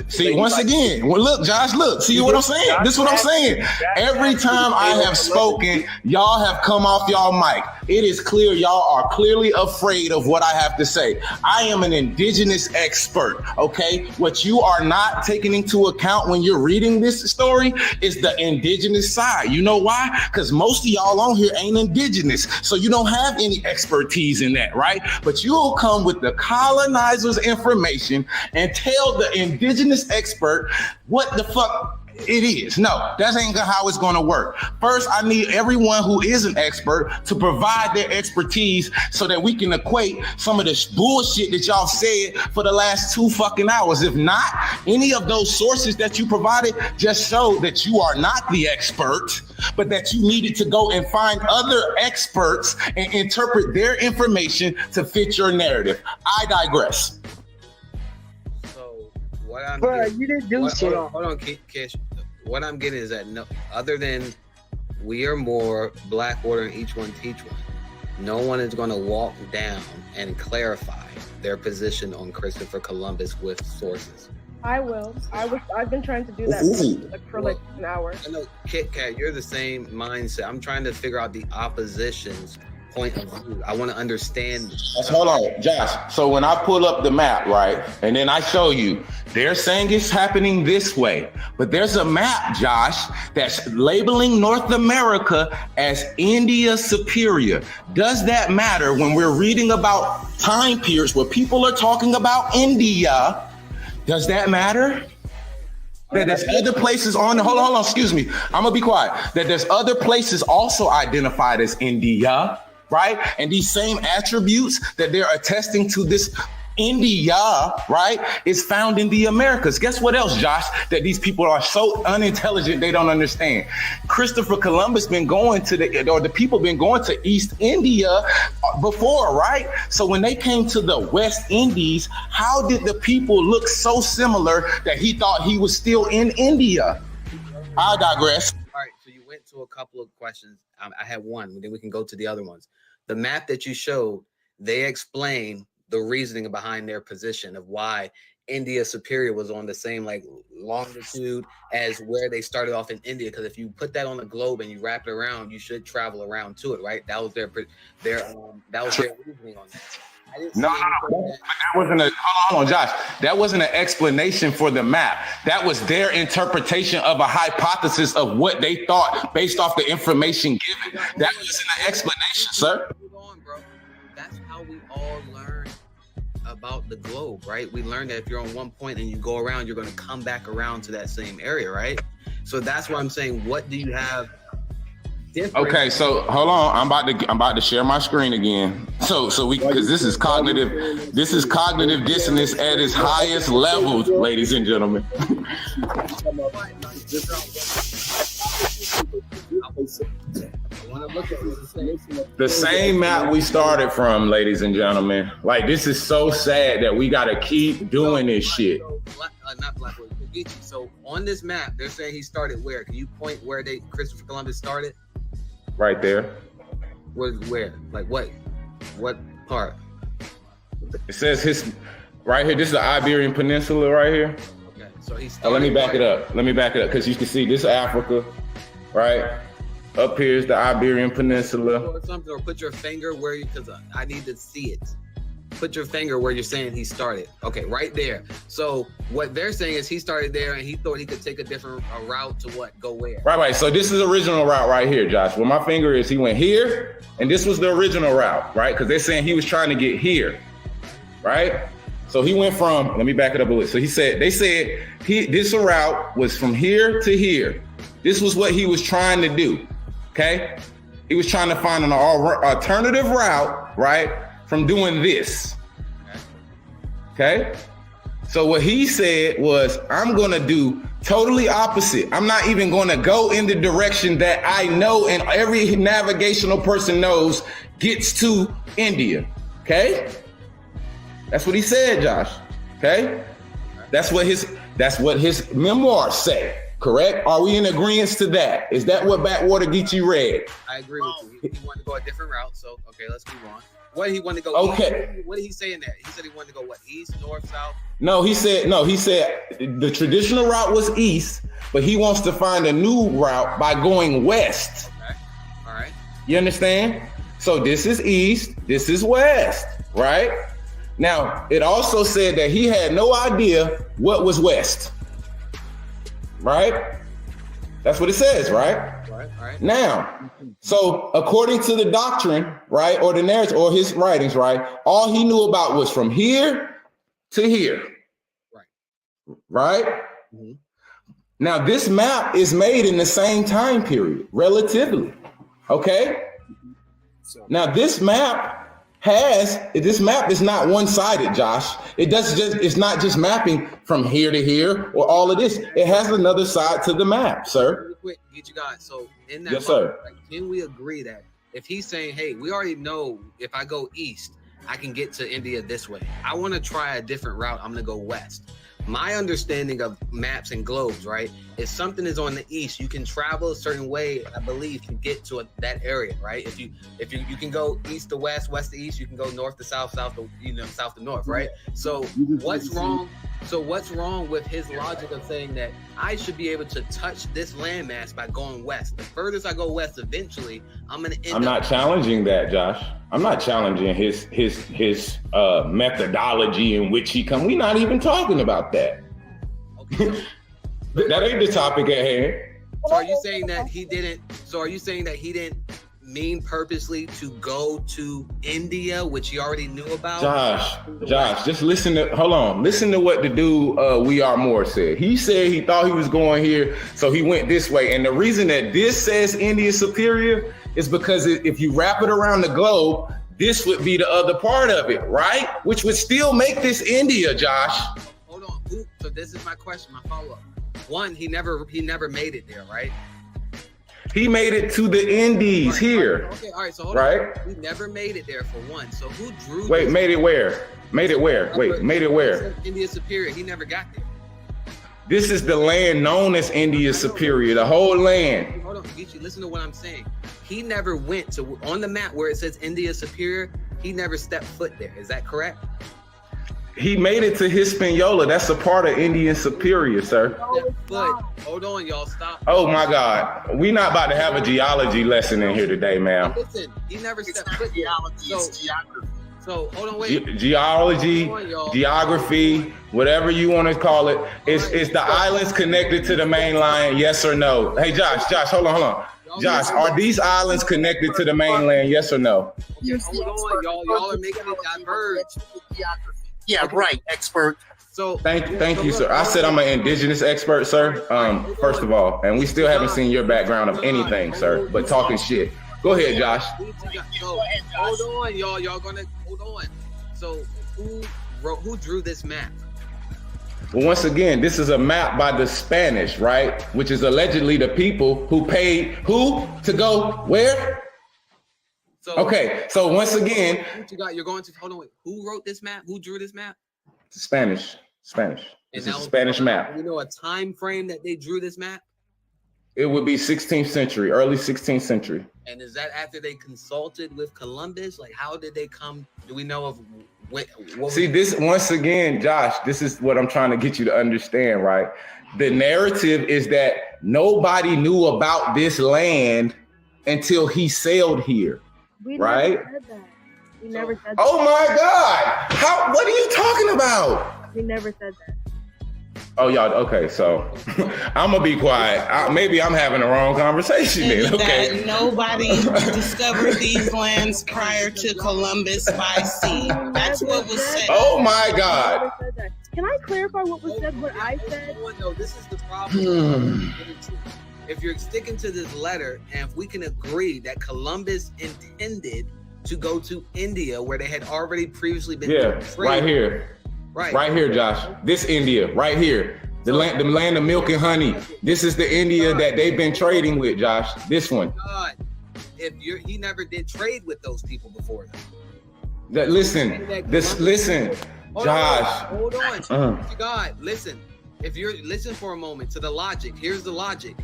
see, once again, look, Josh, look, see what I'm saying? This is what I'm saying. Every time I have spoken, y'all have come off y'all mic. It is clear y'all are clearly afraid of what I have to say. I am an indigenous expert, okay? What you are not taking into account when you're reading this story is the indigenous side. You know why? Because most of y'all on here ain't indigenous, so you don't have any expertise in that, right? But you'll come with the colonizers' information and tell the indigenous expert what the fuck it is. No, that ain't how it's gonna work. First, I need everyone who is an expert to provide their expertise so that we can equate some of this bullshit that y'all said for the last 2 fucking hours. If not, any of those sources that you provided just show that you are not the expert, but that you needed to go and find other experts and interpret their information to fit your narrative. I digress. What I'm Bro, getting, you didn't do shit. Hold on, Kish. What I'm getting is that no, other than We Are More, Blackwater, and Each One Teach One, no one is going to walk down and clarify their position on Christopher Columbus with sources. I will. I've been trying to do that for like an hour. I know, Kit Kat, you're the same mindset. I'm trying to figure out the opposition's point of view. I want to understand. Hold on, Josh. So when I pull up the map, right, and then I show you, they're saying it's happening this way, but there's a map, Josh, that's labeling North America as India Superior. Does that matter when we're reading about time periods where people are talking about India? Does that matter? That there's other places on, hold on, excuse me. I'm gonna be quiet. That there's other places also identified as India, right? And these same attributes that they're attesting to this India, right, is found in the Americas. Guess what else, Josh, that these people are so unintelligent they don't understand? Christopher Columbus been going to the people been going to East India before, right? So when they came to the West Indies, how did the people look so similar that he thought he was still in India? I digress. All right, so you went to a couple of questions. I had one, then we can go to the other ones. The map that you showed, they explain the reasoning behind their position of why India Superior was on the same like longitude as where they started off in India. Because if you put that on the globe and you wrap it around, you should travel around to it, right? That was their reasoning on that. No, that wasn't a, hold on, Josh. That wasn't an explanation for the map. That was their interpretation of a hypothesis of what they thought based off the information given. That wasn't an explanation, sir. Hold on, bro. That's how we all learn about the globe, right? We learned that if you're on one point and you go around, you're going to come back around to that same area, right? So that's why I'm saying, what do you have? Okay, so hold on. I'm about to share my screen again. So we, because this is cognitive dissonance at its highest level, ladies and gentlemen. The same map we started from, ladies and gentlemen. Like, this is so sad that we gotta keep doing this shit. Not Blackwater, Geechee. So on this map, they're saying he started where? Can you point where Christopher Columbus started? Right there. Where? Like what part? It says his right here. This is the Iberian Peninsula right here. Okay, so he's. Let me back it up because you can see this is Africa, right? Up here is the Iberian Peninsula. Or something, or put your finger where you, because I need to see it. Put your finger where you're saying he started. Okay, right there. So what they're saying is he started there and he thought he could take a different route to what? Go where? Right. So this is the original route right here, Josh. Where my finger is, he went here, and this was the original route, right? Because they're saying he was trying to get here, right? So he went from, let me back it up a little. So they said this route was from here to here. This was what he was trying to do, okay? He was trying to find an alternative route, right? From doing this, okay? So what he said was, I'm gonna do totally opposite. I'm not even gonna go in the direction that I know and every navigational person knows gets to India, okay? That's what he said, Josh, okay? That's what his memoirs say, correct? Are we in agreement to that? Is that what Backwater Geechee read? I agree with you. He wanted to go a different route, so okay, let's move on. What did he want to go? Okay. What did he say in that? He said he wanted to go what? East, north, south? No, he said the traditional route was east, but he wants to find a new route by going west. Okay. All right. You understand? So this is east, this is west, right? Now, it also said that he had no idea what was west, right? That's what it says, right? Right. Now, so according to the doctrine, right, or the narrative, or his writings, right, all he knew about was from here to here, right? Mm-hmm. Now, this map is made in the same time period, relatively, okay? Now, this map is not one-sided, Josh. It's not just mapping from here to here or all of this. It has another side to the map, sir. Real quick, get you guys. So in that, Yes, sir. like, can we agree that if he's saying, hey, we already know if I go east, I can get to India this way. I want to try a different route. I'm going to go west. My understanding of maps and globes, right, is something is on the east, you can travel a certain way, I believe, to get to that area, right? If you can go east to west, west to east, you can go north to south, south to south to north, right? So what's wrong? So what's wrong with his logic of saying that I should be able to touch this landmass by going west? The furthest I go west, eventually, I'm gonna end I'm not challenging that, Josh. I'm not challenging his methodology in which he come. We're not even talking about that. Okay. That ain't the topic at hand. So are you saying that he didn't? So are you saying that he didn't mean purposely to go to India, which he already knew about? Josh, just listen to what the dude We Are More said. He said he thought he was going here, so he went this way. And the reason that this says India superior is because if you wrap it around the globe, this would be the other part of it, right? Which would still make this India, Josh. Hold on. So this is my question, my follow-up. One, he never made it there, right? He made it to the Indies here. Okay, all right. So hold right? on. He never made it there for one. So who drew? Wait, made it where? Made it where? Wait, made it where? India Superior. He never got there. This is the land known as India Superior, the whole land. Hold on, Geechee, listen to what I'm saying. He never went to, on the map where it says India Superior, he never stepped foot there. Is that correct? He made it to Hispaniola. That's a part of Indian Superior, sir. But hold on, y'all, stop. Oh my God. We're not about to have a geology lesson in here today, ma'am. Listen, he never stepped foot there. So hold on, wait. Geology, geography, whatever you want to call it. It's the islands connected to the main line, yes or no? Hey, Josh, hold on. Josh, are these islands connected to the mainland, yes or no? Okay, hold on, y'all are making it diverge. Yeah, right, expert. So thank you, sir. I said I'm an indigenous expert, sir. First of all, and we still haven't seen your background of anything, sir, but talking shit. Go ahead, Josh. So, hold on, y'all. Y'all gonna hold on. So who drew this map? Well, once again, this is a map by the Spanish, right? Which is allegedly the people who paid who to go where? So, okay, so once again, you're going to hold on. Wait, who wrote this map? Who drew this map? Spanish. This is a Spanish map. You know a time frame that they drew this map? It would be 16th century, early 16th century. And is that after they consulted with Columbus? Like, how did they come? Do we know of what? See, this once again, Josh, this is what I'm trying to get you to understand, right? The narrative is that nobody knew about this land until he sailed here, right? We never said that. Oh my God! What are you talking about? We never said that. Oh, y'all, okay, so I'm gonna be quiet. Maybe I'm having the wrong conversation then, okay? That nobody discovered these lands prior to Columbus by sea. That's what was said. Oh my God. Can I clarify what was said, what I said? No, this is the problem. If you're sticking to this letter, and if we can agree that Columbus intended to go to India, where they had already previously been right here. Right here, Josh. This India, right here. The land of milk and honey. This is the India that they've been trading with, Josh. This one. God, he never did trade with those people before. Listen, Josh. Hold on. God, listen. If you're listen for a moment to the logic, here's the logic.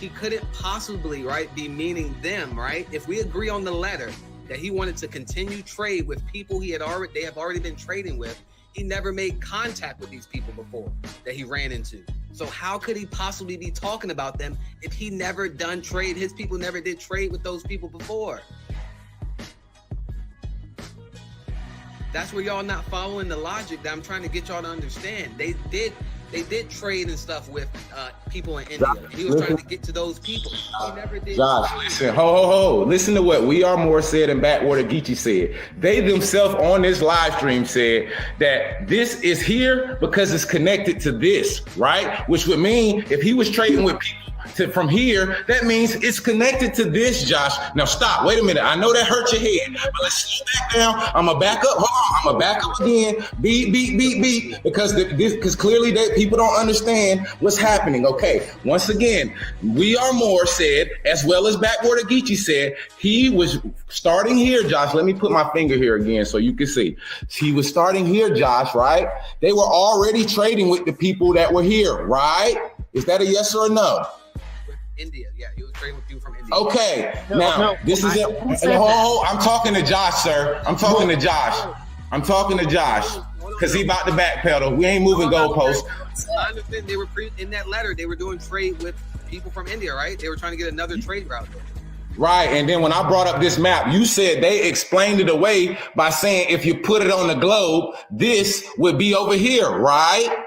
He couldn't possibly, right, be meaning them, right? If we agree on the letter that he wanted to continue trade with people they have already been trading with, he never made contact with these people before that he ran into. So how could he possibly be talking about them if he never done trade? His people never did trade with those people before. That's where y'all not following the logic that I'm trying to get y'all to understand. They did trade and stuff with people in India. He was trying to get to those people. He never did. Josh, listen, ho. Listen to what We Are More said and Backwater Geechee said. They themselves on this live stream said that this is here because it's connected to this, right? Which would mean if he was trading with people from here, that means it's connected to this, Josh. Now stop. Wait a minute. I know that hurt your head, but let's slow back down. I'm gonna back up. Hold on. I'm gonna back up again. Beat. Because clearly people don't understand what's happening. Okay. Once again, We Are More said, as well as Backwater Geechee said, he was starting here, Josh. Let me put my finger here again so you can see. He was starting here, Josh, right? They were already trading with the people that were here, right? Is that a yes or a no? India, yeah, he was trading with people from India. Okay, this is it. I'm talking to Josh, sir. I'm talking to Josh because he about to backpedal. We ain't moving goalposts. I understand they were in that letter. They were doing trade with people from India, right? They were trying to get another trade route there. Right, and then when I brought up this map, you said they explained it away by saying if you put it on the globe, this would be over here, right?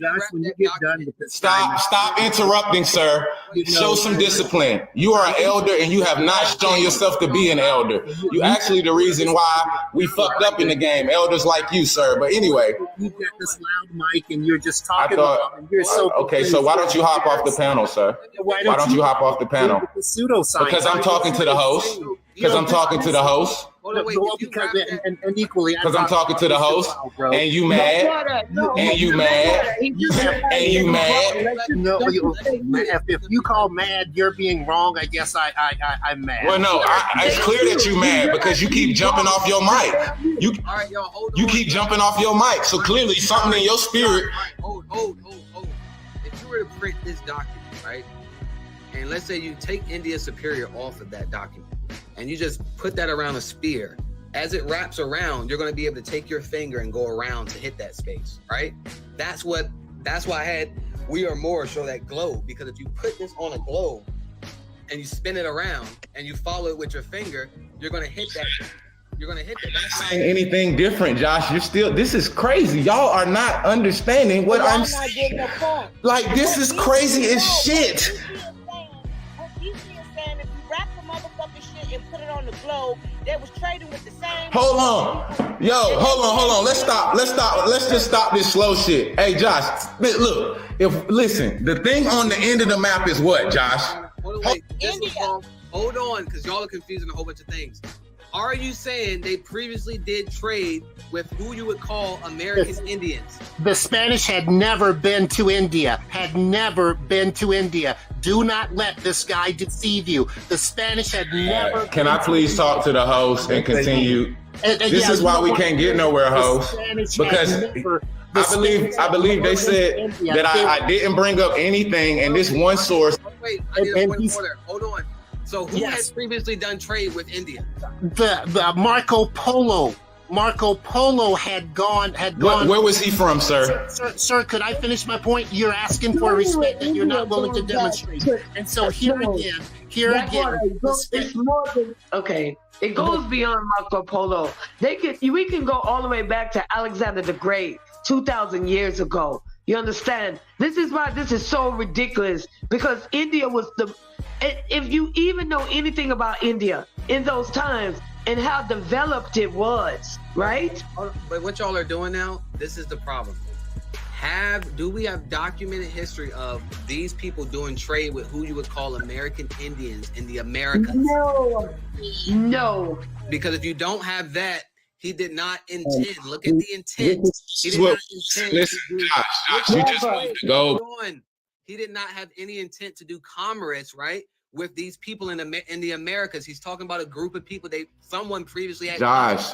Josh, when you get done with this, Stop interrupting, sir. Show some discipline. You are an elder and you have not shown yourself to be an elder. You actually the reason why we fucked up in the game. Elders like you, sir. But anyway. You got this loud mic and you're just talking. You're so okay, so why don't you hop off the panel, sir? Why don't you hop off the panel? Because I'm talking to the host. Because I'm talking to the host. And equally, because I'm talking to the host, and you mad, and you mad. No, if you call mad, you're being wrong. I guess I'm mad. Well, no, it's clear that you mad because you keep jumping off your mic. You keep jumping off your mic. So clearly, something in your spirit. Hold. If you were to print this document, right, and let's say you take India Superior off of that document, and you just put that around a spear. As it wraps around, you're going to be able to take your finger and go around to hit that space, right? That's why I had We Are More show that globe, because if you put this on a globe and you spin it around and you follow it with your finger, you're going to hit that. You're going to hit that. That's saying anything different, Josh. This is crazy. Y'all are not understanding what I'm saying. Like, this is crazy as shit. And put it on the globe, they was trading with the same. Hold on. Let's stop. Let's just stop this slow shit. Hey, Josh, look. Listen, the thing on the end of the map is what, Josh? Hold on, because y'all are confusing a whole bunch of things. Are you saying they previously did trade with who you would call American Indians? The Spanish had never been to India. Do not let this guy deceive you. The Spanish had never. Can I please talk to the host and continue? This is why we can't get nowhere, host. Because I believe they said that I didn't bring up anything, and this one source. Wait, I need a point of order. Hold on. So who has previously done trade with India? The Marco Polo. Marco Polo had gone. Where was he from, sir? Sir, could I finish my point? You're asking for respect that you're not willing to demonstrate. And so here again. Okay, it goes beyond Marco Polo. We can go all the way back to Alexander the Great, 2,000 years ago. You understand? This is why this is so ridiculous, because India was if you even know anything about India in those times and how developed it was, right? But what y'all are doing now, this is the problem. Do we have documented history of these people doing trade with who you would call American Indians in the Americas? No. Because if you don't have that, he did not intend. Look at the intent. He did not intend Listen, to do. Josh, you just need to go. Hold on. He did not have any intent to do commerce, right, with these people in the Americas. He's talking about a group of people someone previously had. Josh,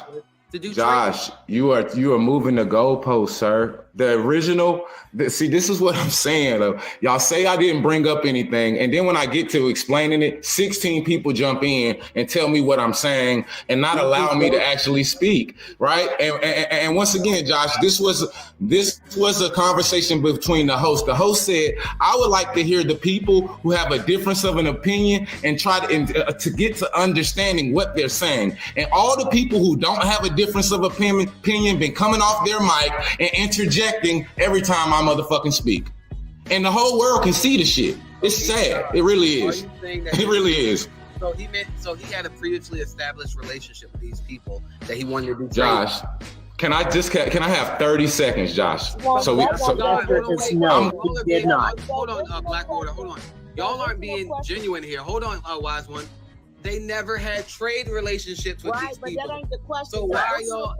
to do Josh, you are moving the goalpost, sir. The original, see, this is what I'm saying. Y'all say I didn't bring up anything, and then when I get to explaining it, 16 people jump in and tell me what I'm saying and not allow me to actually speak, right? And once again, Josh, this was a conversation between the host. The host said, I would like to hear the people who have a difference of an opinion and try to get to understanding what they're saying. And all the people who don't have a difference of opinion been coming off their mic and interjecting every time I motherfucking speak. And the whole world can see the shit. It's sad. It really is. It really is. So he had a previously established relationship with these people that he wanted to do. Josh, can I have 30 seconds, Josh? Hold on, Black Order, hold on. Y'all aren't being genuine here. Hold on, Wise One. They never had trade relationships with these people. That ain't the question. So why are y'all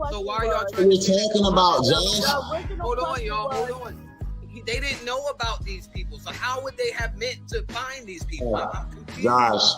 trying We're talking about, Josh? Hold on, y'all. Hold on. They didn't know about these people. So how would they have meant to find these people? Josh,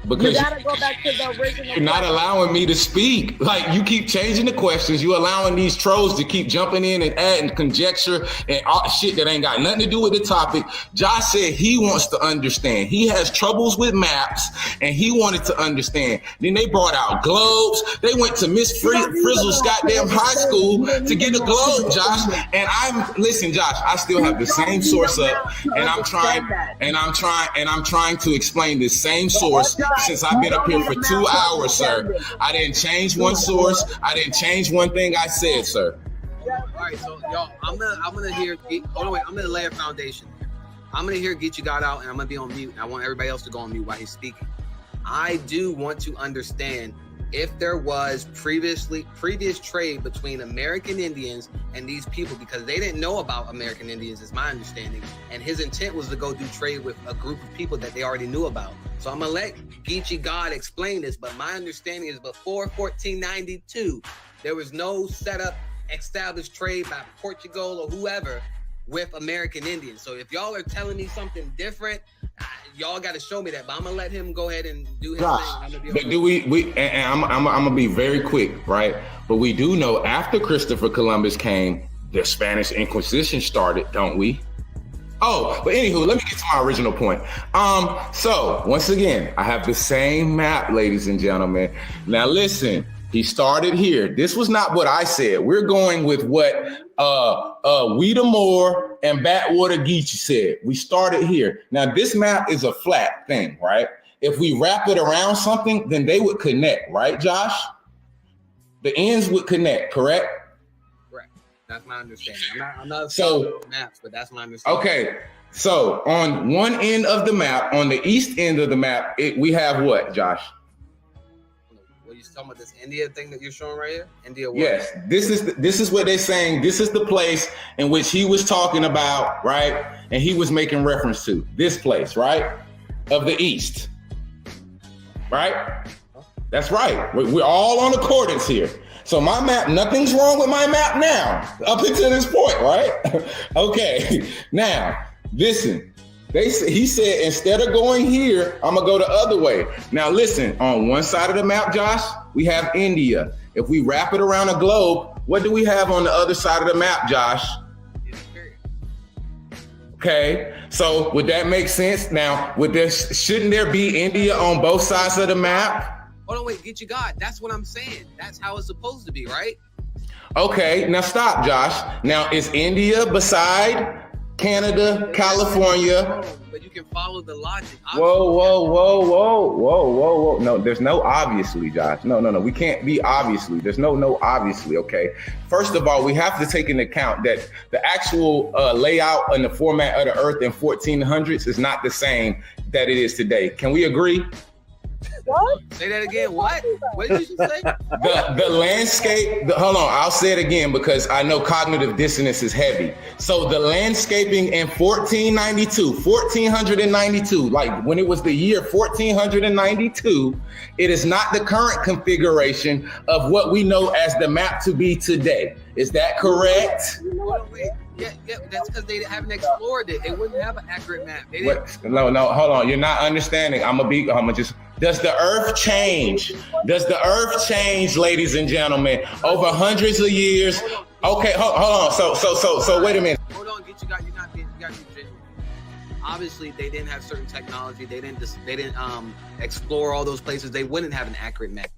because you gotta go back to the original. You're not allowing me to speak. Like, you keep changing the questions. You allowing these trolls to keep jumping in and adding conjecture and all shit that ain't got nothing to do with the topic. Josh said he wants to understand. He has troubles with maps and he wanted to understand. Then they brought out globes. They went to Miss Frizzle's goddamn high school to get a globe, Josh. And listen, Josh, I still have the same source up, and I'm trying to explain this same source since I've been up here for 2 hours, sir. I didn't change one source. I didn't change one thing I said, sir. All right, so y'all, I'm gonna hear. Hold on, wait. I'm gonna lay a foundation. I'm gonna hear Geechee God out, and I'm gonna be on mute. And I want everybody else to go on mute while he's speaking. I do want to understand if there was previous trade between American Indians and these people, because they didn't know about American Indians, is my understanding. And his intent was to go do trade with a group of people that they already knew about. So I'm gonna let Geechee God explain this, but my understanding is before 1492, there was no established trade by Portugal or whoever with American Indians. So if y'all are telling me something different, y'all got to show me that. But I'm gonna let him go ahead and do his thing. I'm gonna be but do we and I'm gonna be very quick, right? But we do know after Christopher Columbus came, the Spanish Inquisition started, don't we? Oh, but anywho, let me get to my original point. So once again, I have the same map, ladies and gentlemen. Now listen, he started here. This was not what I said. We're going with what Weedamore and Batwater Geechee said. We started here. Now this map is a flat thing, right? If we wrap it around something, then they would connect, right, Josh? The ends would connect, correct? Correct. That's my understanding. I'm not so maps, but that's my understanding. Okay. So on one end of the map, on the east end of the map, we have what, Josh? What you talking about, this India thing that you're showing right here? India. What? Yes, this is what they're saying. This is the place in which he was talking about, right? And he was making reference to this place, right? Of the east, right? That's right. We're all on accordance here. So my map, nothing's wrong with my map now, up until this point, right? Okay, now listen. He said, instead of going here, I'm gonna go the other way. Now listen, on one side of the map, Josh, we have India. If we wrap it around a globe, what do we have on the other side of the map, Josh? Okay, so would that make sense? Now, shouldn't there be India on both sides of the map? Hold on, wait, Geechee God. That's what I'm saying. That's how it's supposed to be, right? Okay, now stop, Josh. Now, is India beside Canada, California. But you can follow the logic. Whoa. No, there's no obviously, Josh. No. We can't be obviously. There's no obviously, okay? First of all, we have to take into account that the actual layout and the format of the Earth in 1400s is not the same that it is today. Can we agree? What? Say that again. What? What did you just say? The landscape, hold on, I'll say it again because I know cognitive dissonance is heavy. So the landscaping in 1492, like when it was the year 1492, it is not the current configuration of what we know as the map to be today. Is that correct? Yeah, that's because they haven't explored it. They wouldn't have an accurate map. They didn't. No, hold on. You're not understanding. Does the earth change? Does the earth change, ladies and gentlemen, over hundreds of years? Okay, hold on. So wait a minute. Hold on, you got genuine. Obviously, they didn't have certain technology. They didn't explore all those places. They wouldn't have an accurate map.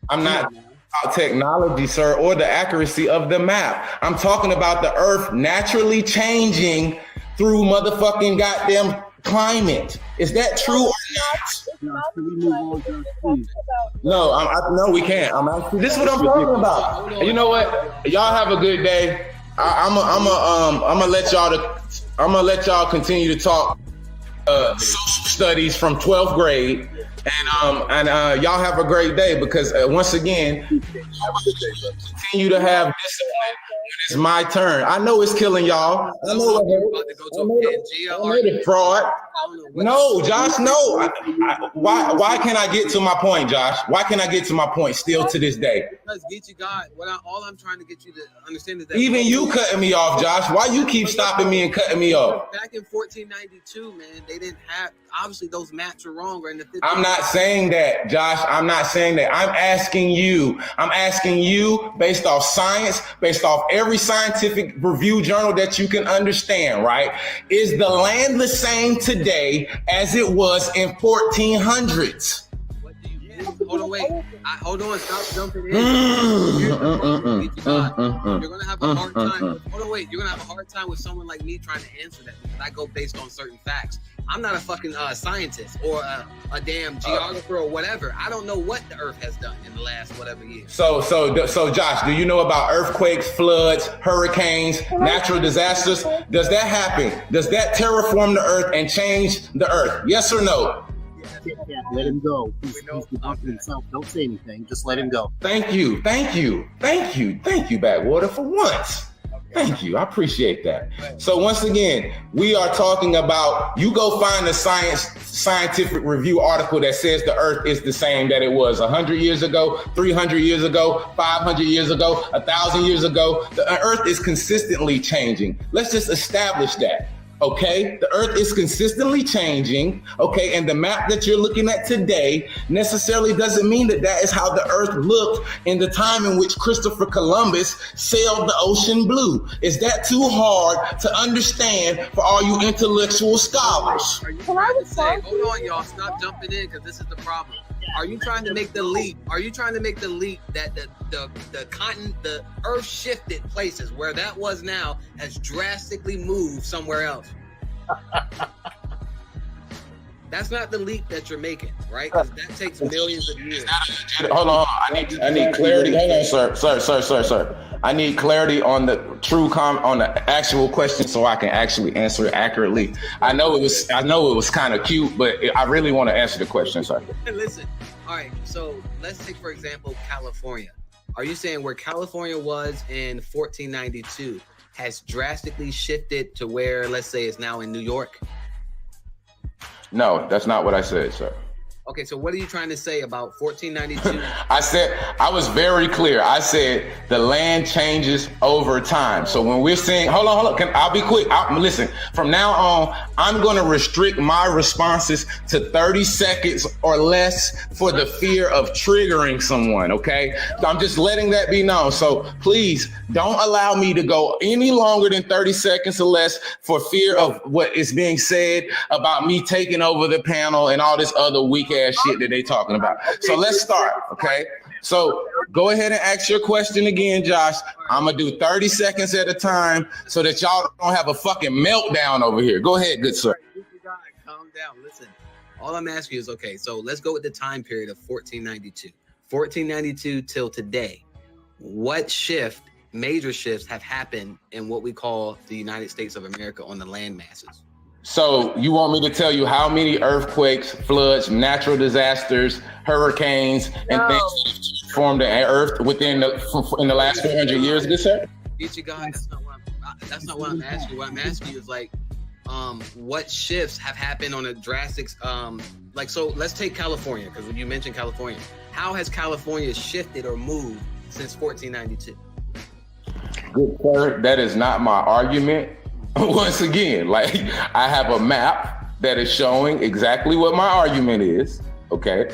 I'm not about technology, sir, or the accuracy of the map. I'm talking about the earth naturally changing through motherfucking goddamn climate. Is that true or not? No, we can't. This is what I'm talking about. You know what? Y'all have a good day. I'm gonna let y'all continue to talk social studies from 12th grade, and y'all have a great day because once again, continue to have discipline. It's my turn. I know it's killing y'all. I know it's fraud. No, Josh, no. Why can't I get to my point, Josh? Why can't I get to my point still to this day? Because Geechee God, all I'm trying to get you to understand is that even you cutting me off, Josh. Why you keep stopping me and cutting me off? Back in 1492, man, they didn't have. Obviously, those maps are wrong. Or in the 50s. I'm not saying that, Josh. I'm not saying that. I'm asking you based off science, based off every scientific review journal that you can understand, right? Is the land the same today as it was in 1400s? Hold on, wait. Hold on, stop jumping in. You're gonna have a hard time. Hold on, wait. You're gonna have a hard time with someone like me trying to answer that because I go based on certain facts. I'm not a fucking scientist or a damn geographer or whatever. I don't know what the Earth has done in the last whatever years. So, Josh, do you know about earthquakes, floods, hurricanes, natural disasters? Does that happen? Does that terraform the Earth and change the Earth? Yes or no? Let him go. He's debunking himself. Don't say anything. Just let him go. Thank you, Backwater, for once. Thank you. I appreciate that. So once again, we are talking about, you go find a scientific review article that says the Earth is the same that it was 100 years ago, 300 years ago, 500 years ago, 1,000 years ago. The Earth is consistently changing. Let's just establish that. Okay, the Earth is consistently changing. Okay, and the map that you're looking at today necessarily doesn't mean that is how the Earth looked in the time in which Christopher Columbus sailed the ocean blue. Is that too hard to understand for all you intellectual scholars? Hold on, y'all. Stop jumping in because this is the problem. Are you trying to make the leap? Are you trying to make the leap that the Earth shifted places where that was now has drastically moved somewhere else? That's not the leap that you're making, right? Because that takes millions of years. Hold on, I need clarity. Hold on, sir. I need clarity on the on the actual question so I can actually answer it accurately. I know it was kind of cute, but I really want to answer the question, sir. Listen, all right. So let's take for example California. Are you saying where California was in 1492 has drastically shifted to where, let's say, it's now in New York? No, that's not what I said, sir. Okay, so what are you trying to say about 1492? I was very clear. I said the land changes over time. So when we're saying, hold on, I'll be quick. Listen, from now on, I'm going to restrict my responses to 30 seconds or less for the fear of triggering someone, okay? I'm just letting that be known. So please don't allow me to go any longer than 30 seconds or less for fear of what is being said about me taking over the panel and all this other weak ass shit that they talking about. So let's start, okay? So go ahead and ask your question again, Josh. I'm gonna do 30 seconds at a time so that y'all don't have a fucking meltdown over here. Go ahead, good sir. Calm down. Listen, all I'm asking you is, okay, so let's go with the time period of 1492. 1492 till today. What major shifts have happened in what we call the United States of America on the land masses? So you want me to tell you how many earthquakes, floods, natural disasters, hurricanes, and things formed the earth in the last 400 years, good sir? That's not what I'm asking. What I'm asking you is like, what shifts have happened on a drastic, so let's take California, because when you mentioned California, how has California shifted or moved since 1492? Good sir, that is not my argument. Once again, like I have a map that is showing exactly what my argument is, okay?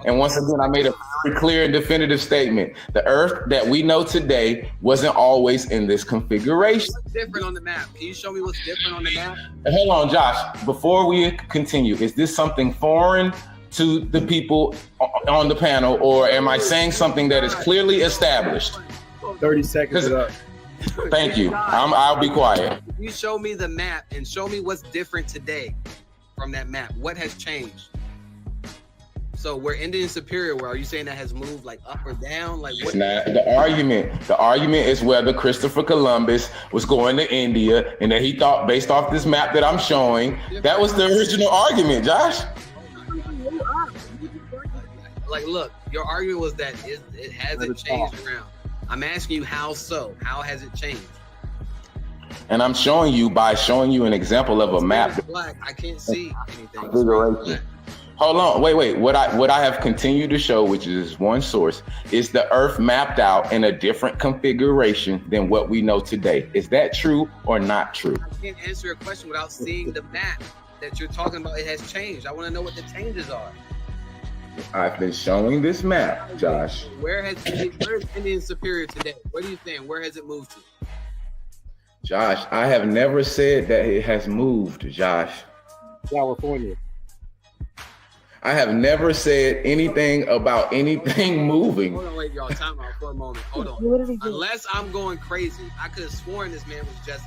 And once again, I made a very clear and definitive statement. The earth that we know today wasn't always in this configuration. What's different on the map? Can you show me what's different on the map? Hold on, Josh, before we continue, is this something foreign to the people on the panel, or am I saying something that is clearly established? 30 seconds up. Thank you. I'll be quiet. You show me the map and show me what's different today from that map. What has changed? So where Indian Superior, where are you saying that has moved like up or down? Like what? Not the argument. The argument is whether Christopher Columbus was going to India and that he thought, based off this map that I'm showing, that was the original argument, Josh. Like, look, your argument was that it hasn't changed around. I'm asking you how so? How has it changed? And I'm showing you by showing you an example of a map. Black, I can't see anything. Configuration. Hold on, wait. What I have continued to show, which is one source, is the Earth mapped out in a different configuration than what we know today. Is that true or not true? I can't answer your question without seeing the map that you're talking about. It has changed. I want to know what the changes are. I've been showing this map, Josh. Where's Indian Superior today? What are you saying? Where has it moved to? Josh, I have never said that it has moved, Josh. California. I have never said anything about anything moving. Hold on, wait, y'all. Time out for a moment. Hold on. Unless I'm going crazy, I could have sworn this man was just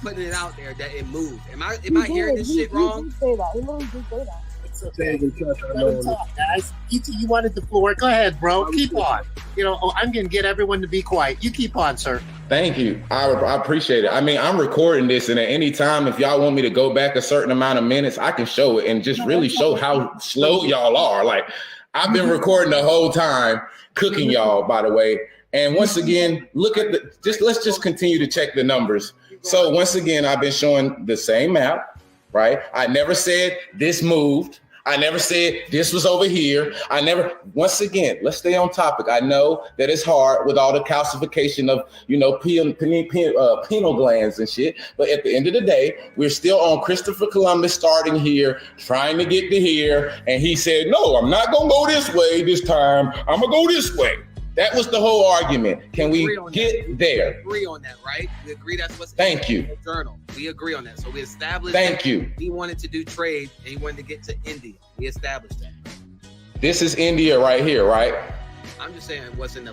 putting it out there that it moved. Am I hearing this shit wrong? He say that. He literally did say that. Let him talk, guys. You wanted the floor. Go ahead, bro. Keep on. I'm going to get everyone to be quiet. You keep on, sir. Thank you. I appreciate it. I mean, I'm recording this, and at any time, if y'all want me to go back a certain amount of minutes, I can show it and just really show how slow y'all are. Like, I've been recording the whole time, cooking y'all, by the way. And once again, let's just continue to check the numbers. So once again, I've been showing the same map, right? I never said this moved. I never said this was over here. Once again, let's stay on topic. I know that it's hard with all the calcification of, pineal glands and shit. But at the end of the day, we're still on Christopher Columbus starting here, trying to get to here. And he said, no, I'm not going to go this way this time. I'm going to go this way. That was the whole argument. Can we get there? We agree on that, right? We agree that's what's Thank you. in the journal. We agree on that. So we established Thank you. He wanted to do trade and he wanted to get to India. We established that. This is India right here, right? I'm just saying what's in the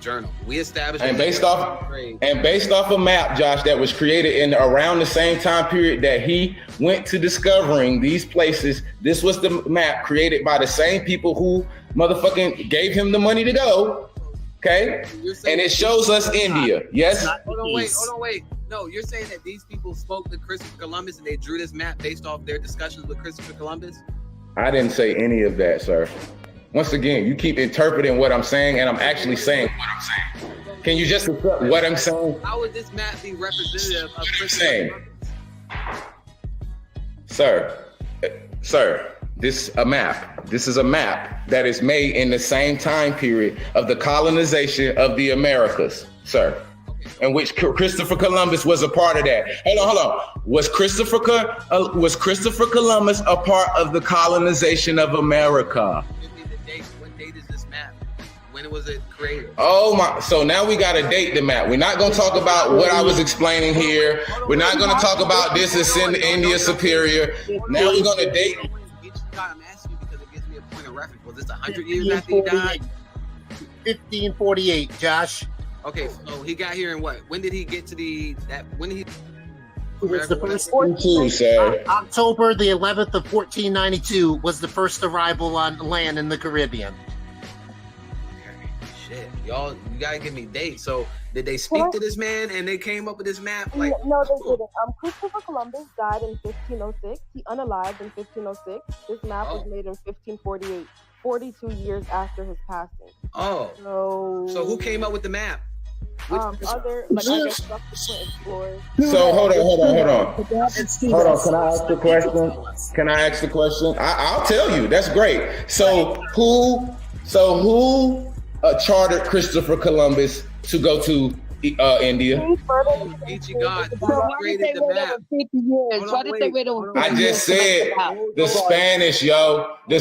journal. We established and based off a map, Josh, that was created in around the same time period that he went to discovering these places. This was the map created by the same people who motherfucking gave him the money to go. Okay, and it shows us India. Yes. Hold on, wait. No, you're saying that these people spoke to Christopher Columbus and they drew this map based off their discussions with Christopher Columbus? I didn't say any of that, sir. Once again, you keep interpreting what I'm saying, and I'm actually saying what I'm saying. Can you just accept what I'm saying? How would this map be representative of Christopher Columbus? Sir, this is a map that is made in the same time period of the colonization of the Americas, sir, in which Christopher Columbus was a part of that. Hold on. Was Christopher Columbus a part of the colonization of America? What date is this map? When was it created? Oh my! So now we got to date the map. We're not going to talk about what I was explaining here. We're not going to talk about this as India Superior. Now we're going to date. I'm asking you because it gives me a point of reference. Was this 100 years after he died? 1548, Josh. Okay, so he got here in what? When did he get to when did he? It was the first October the 11th of 1492 was the first arrival on land in the Caribbean. Shit, y'all, you gotta give me dates. So did they speak to this man and they came up with this map? Like, no, they didn't. Christopher Columbus died in 1506. He unalived in 1506. This map was made in 1548, 42 years after his passing. Oh. So who came up with the map? Other, like, I guess, subsequent explorers. So hold on. Can I ask the question? Can I ask the question? I'll tell you. That's great. So who chartered Christopher Columbus to go to India? I just said the Spanish, yo. The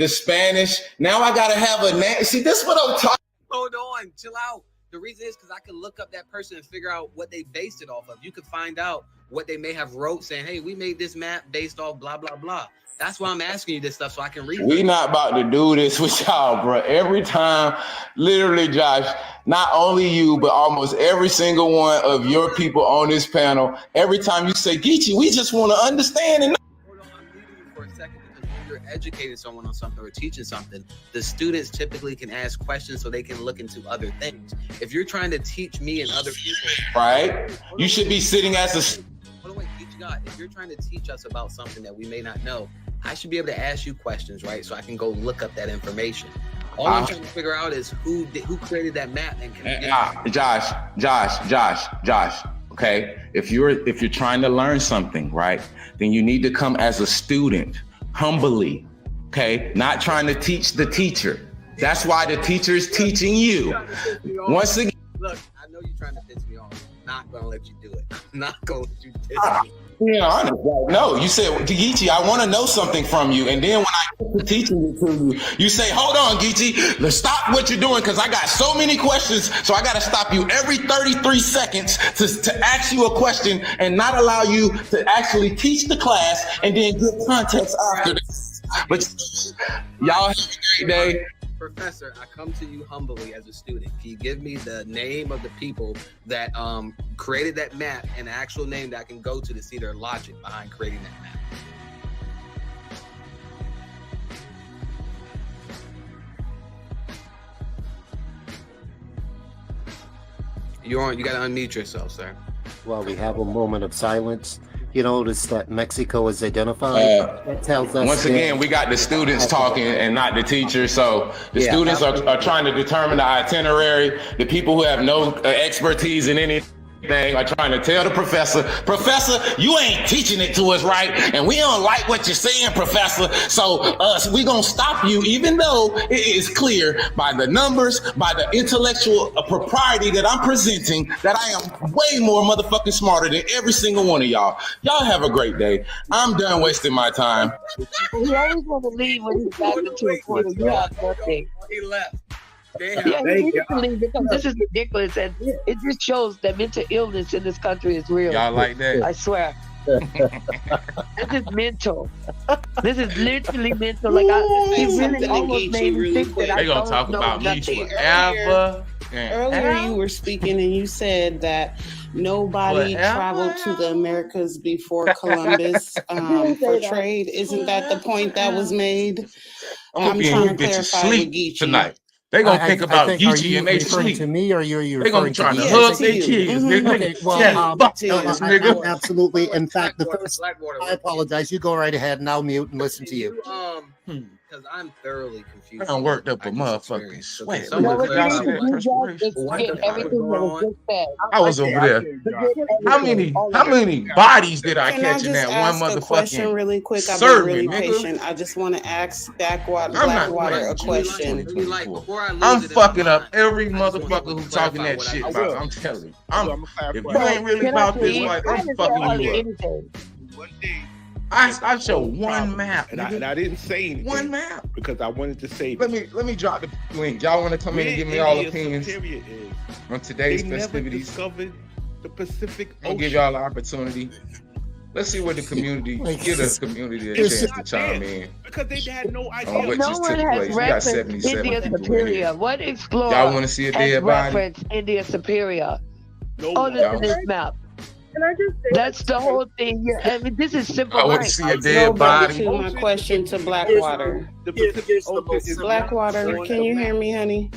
Spanish. Now I gotta have a name. See, this is what I'm talking. Hold on, chill out. The reason is because I can look up that person and figure out what they based it off of. You could find out what they may have wrote saying, hey, we made this map based off blah, blah, blah. That's why I'm asking you this stuff so I can read it. We not about to do this with y'all, bro. Every time, literally, Josh, not only you, but almost every single one of your people on this panel, every time you say, Geechee, we just want to understand. And hold on, I'm leaving you for a second because when you're educating someone on something or teaching something, the students typically can ask questions so they can look into other things. If you're trying to teach me and other people, right? You should be sitting as a... Hold on, wait, God, if you're trying to teach us about something that we may not know, I should be able to ask you questions, right? So I can go look up that information. All I'm trying to figure out is who created that map and can Josh. Okay, if you're trying to learn something, right, then you need to come as a student, humbly. Okay, not trying to teach the teacher. That's why the teacher is teaching you. Once again, look, I know you're trying to piss me off. I'm not gonna let you do it. I'm not gonna let you piss me. Yeah, honest. No, you said, Geechee, I want to know something from you. And then when I get to teaching it to you, you say, hold on, Geechee, let's stop what you're doing because I got so many questions. So I got to stop you every 33 seconds to ask you a question and not allow you to actually teach the class and then give context after this. But y'all have a great day. Professor, I come to you humbly as a student. Can you give me the name of the people that created that map and the actual name that I can go to see their logic behind creating that map? You got to unmute yourself, sir. Well, we have a moment of silence. You notice that Mexico is identified. That tells us once again, we got the students talking and not the teachers. So the students are trying to determine the itinerary. The people who have no expertise in anything are trying to tell the professor, you ain't teaching it to us right, and we don't like what you're saying, professor. So we gonna stop you, even though it is clear by the numbers, by the intellectual propriety that I'm presenting, that I am way more motherfucking smarter than every single one of y'all. Y'all have a great day. I'm done wasting my time. He always want to leave when he's back into a corner. You have nothing. He left. Damn. Yeah, he needs to leave because this is ridiculous, and it just shows that mental illness in this country is real. Y'all like that? I swear. This is mental. This is literally mental. Like he really almost made me think that I don't talk know about nothing. me forever. Earlier, you were speaking and you said that nobody traveled to the Americas before Columbus for trade. Isn't that the point that was made? I'm trying to clarify with Geechee tonight. They're going to think about Geechee and they sleep. To me, or you're they're going to try to hug their kids. Okay, well, absolutely. In fact, the first, I apologize. You go right ahead and I'll mute and listen to you. Because I'm thoroughly confused. I done worked up a motherfucking sweat. I was over there. How many bodies did I catch in that one motherfucking question really quick? I've been really patient. I just want to ask Blackwater a question. I'm fucking up every motherfucker who talking that shit about it. I'm telling you. If you ain't really about this life, I'm fucking you up. I show one map, and I didn't say anything. One map because I wanted to say. Let me drop the link. Y'all want to come in and give me all opinions on today's festivities? Never discovered the Pacific Ocean. I'll give y'all an opportunity. Let's see what the community Like, give the community a it's chance just- to chime in Because they had no on idea. what No just one took has place. We got referenced 77 India people in Superior. here. What explorer Y'all want to see a has dead body? referenced India Superior No other Y'all- than this map? Can I just say That's the whole thing. Yeah, I mean, this is simple I want to minds. see a Go dead back body. to my question to Blackwater. Blackwater, can you hear me, honey?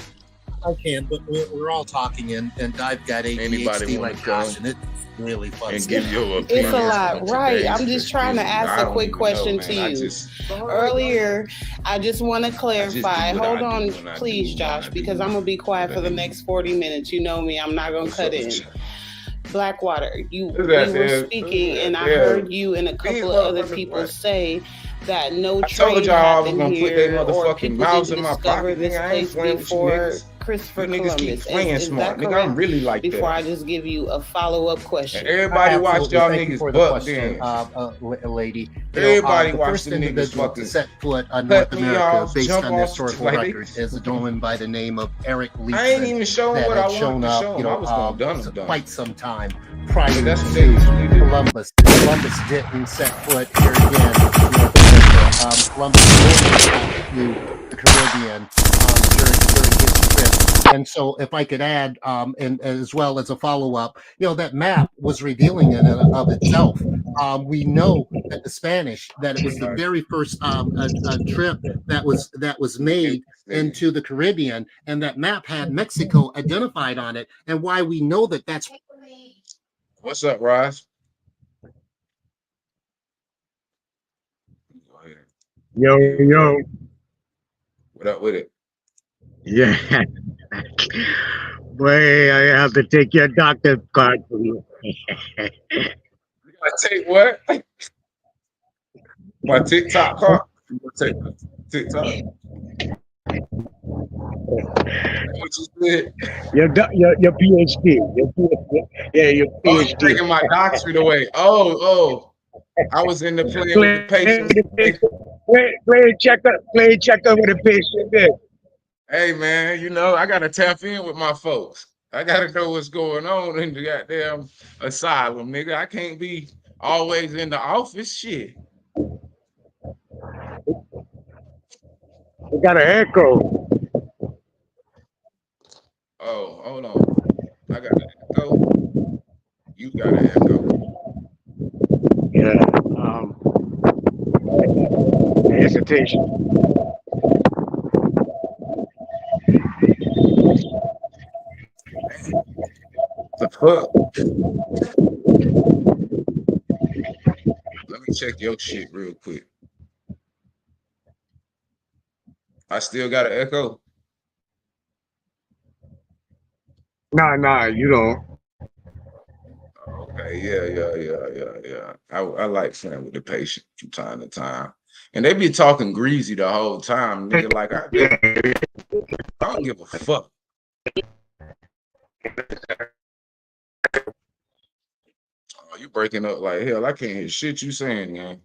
I can, but we're all talking, and I've got Anybody ADHD wanna like Josh, come and it's really fun. and stuff. give your It's opinion a lot, on right? today's I'm just trying to festivities. ask I a don't quick even question know, to man. I you. just Earlier, I just want to clarify. do what Hold I do on, when I please, do what I Josh, do. because I'm gonna be quiet for the next 40 minutes. You know me, I'm not gonna cut in. Blackwater, we were speaking, and I heard you and a couple of other people say that no I told trade y'all I was happened gonna put their here, or motherfucking people mouths didn't in my discover pocket. this Nigga, I ain't place playing with you before niggas. Christopher You niggas keep Columbus. playing Is smart. that Nigga, correct? I'm really like Before that. I just give you a follow-up question. Everybody watched Absolutely. y'all Thank you niggas for the buck question, dance. lady. You know, Everybody the watched first them niggas individual to fucking set foot on cut North me America, off, based jump on the off, historical like they- record, is a gentleman by the name of Eric I ain't Leeson even showing that what I had wanted shown to up, show you them. I know, was gonna done them done. quite some time prior But that's what to they usually do. Columbus. Columbus didn't set foot here again in North America. Columbus only went to the Caribbean during his trip. And so, if I could add, and as well as a follow-up, you know, that map was revealing in and of itself. We know that the Spanish, that it was the very first trip that was made into the Caribbean, and that map had Mexico identified on it. And why we know that that's What's up, Ross? Go ahead. Yo. What up with it? Yeah. Boy, I have to take your doctor's card from you. I take what? My TikTok card? You gonna take my TikTok? What you said? Your PhD. Yeah, your Oh, you PhD. taking my doctorate away. Oh. I was in the playing with the patients. Play checker with a patient there. Hey man, you know, I gotta tap in with my folks. I gotta know what's going on in the goddamn asylum, nigga. I can't be always in the office. Shit. We got an echo. Oh, hold on. I got an echo. You got an echo. Yeah. Hesitation. The fuck? Let me check your shit real quick. I still got an echo. Nah, you don't. Okay, yeah. I like playing with the patient from time to time. And they be talking greasy the whole time, nigga. Like I don't give a fuck. Oh, you breaking up like hell. I can't hear shit you saying, man.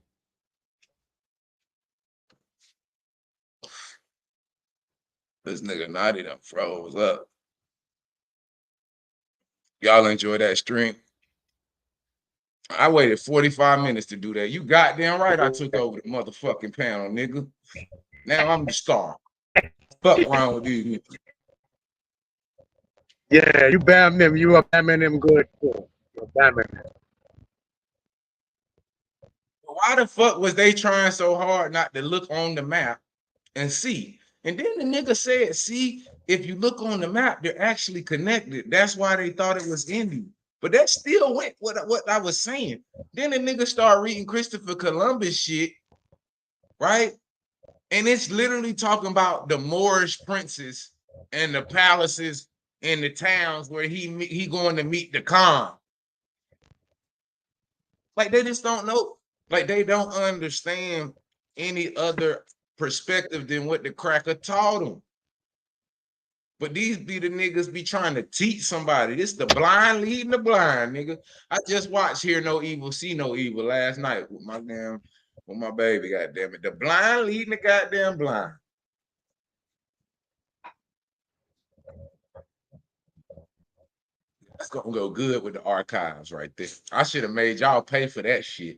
This nigga Naughty done froze up. Y'all enjoy that stream? I waited 45 minutes to do that. You goddamn right I took over the motherfucking panel, nigga. Now I'm the star. Fuck wrong with these niggas. Yeah, you bam them. You are bamming them good too. You're bamming them. Why the fuck was they trying so hard not to look on the map and see? And then the nigga said, see, if you look on the map, they're actually connected. That's why they thought it was India. But that still went what I was saying. Then the nigga started reading Christopher Columbus shit, right? And it's literally talking about the Moorish princes and the palaces in the towns where he going to meet the Khan. Like they just don't know. Like they don't understand any other perspective than what the cracker taught them. But these be the niggas be trying to teach somebody. This the blind leading the blind, nigga. I just watched Hear No Evil, See No Evil last night with my baby, goddamn it. The blind leading the goddamn blind. That's gonna go good with the archives right there. I should have made y'all pay for that shit.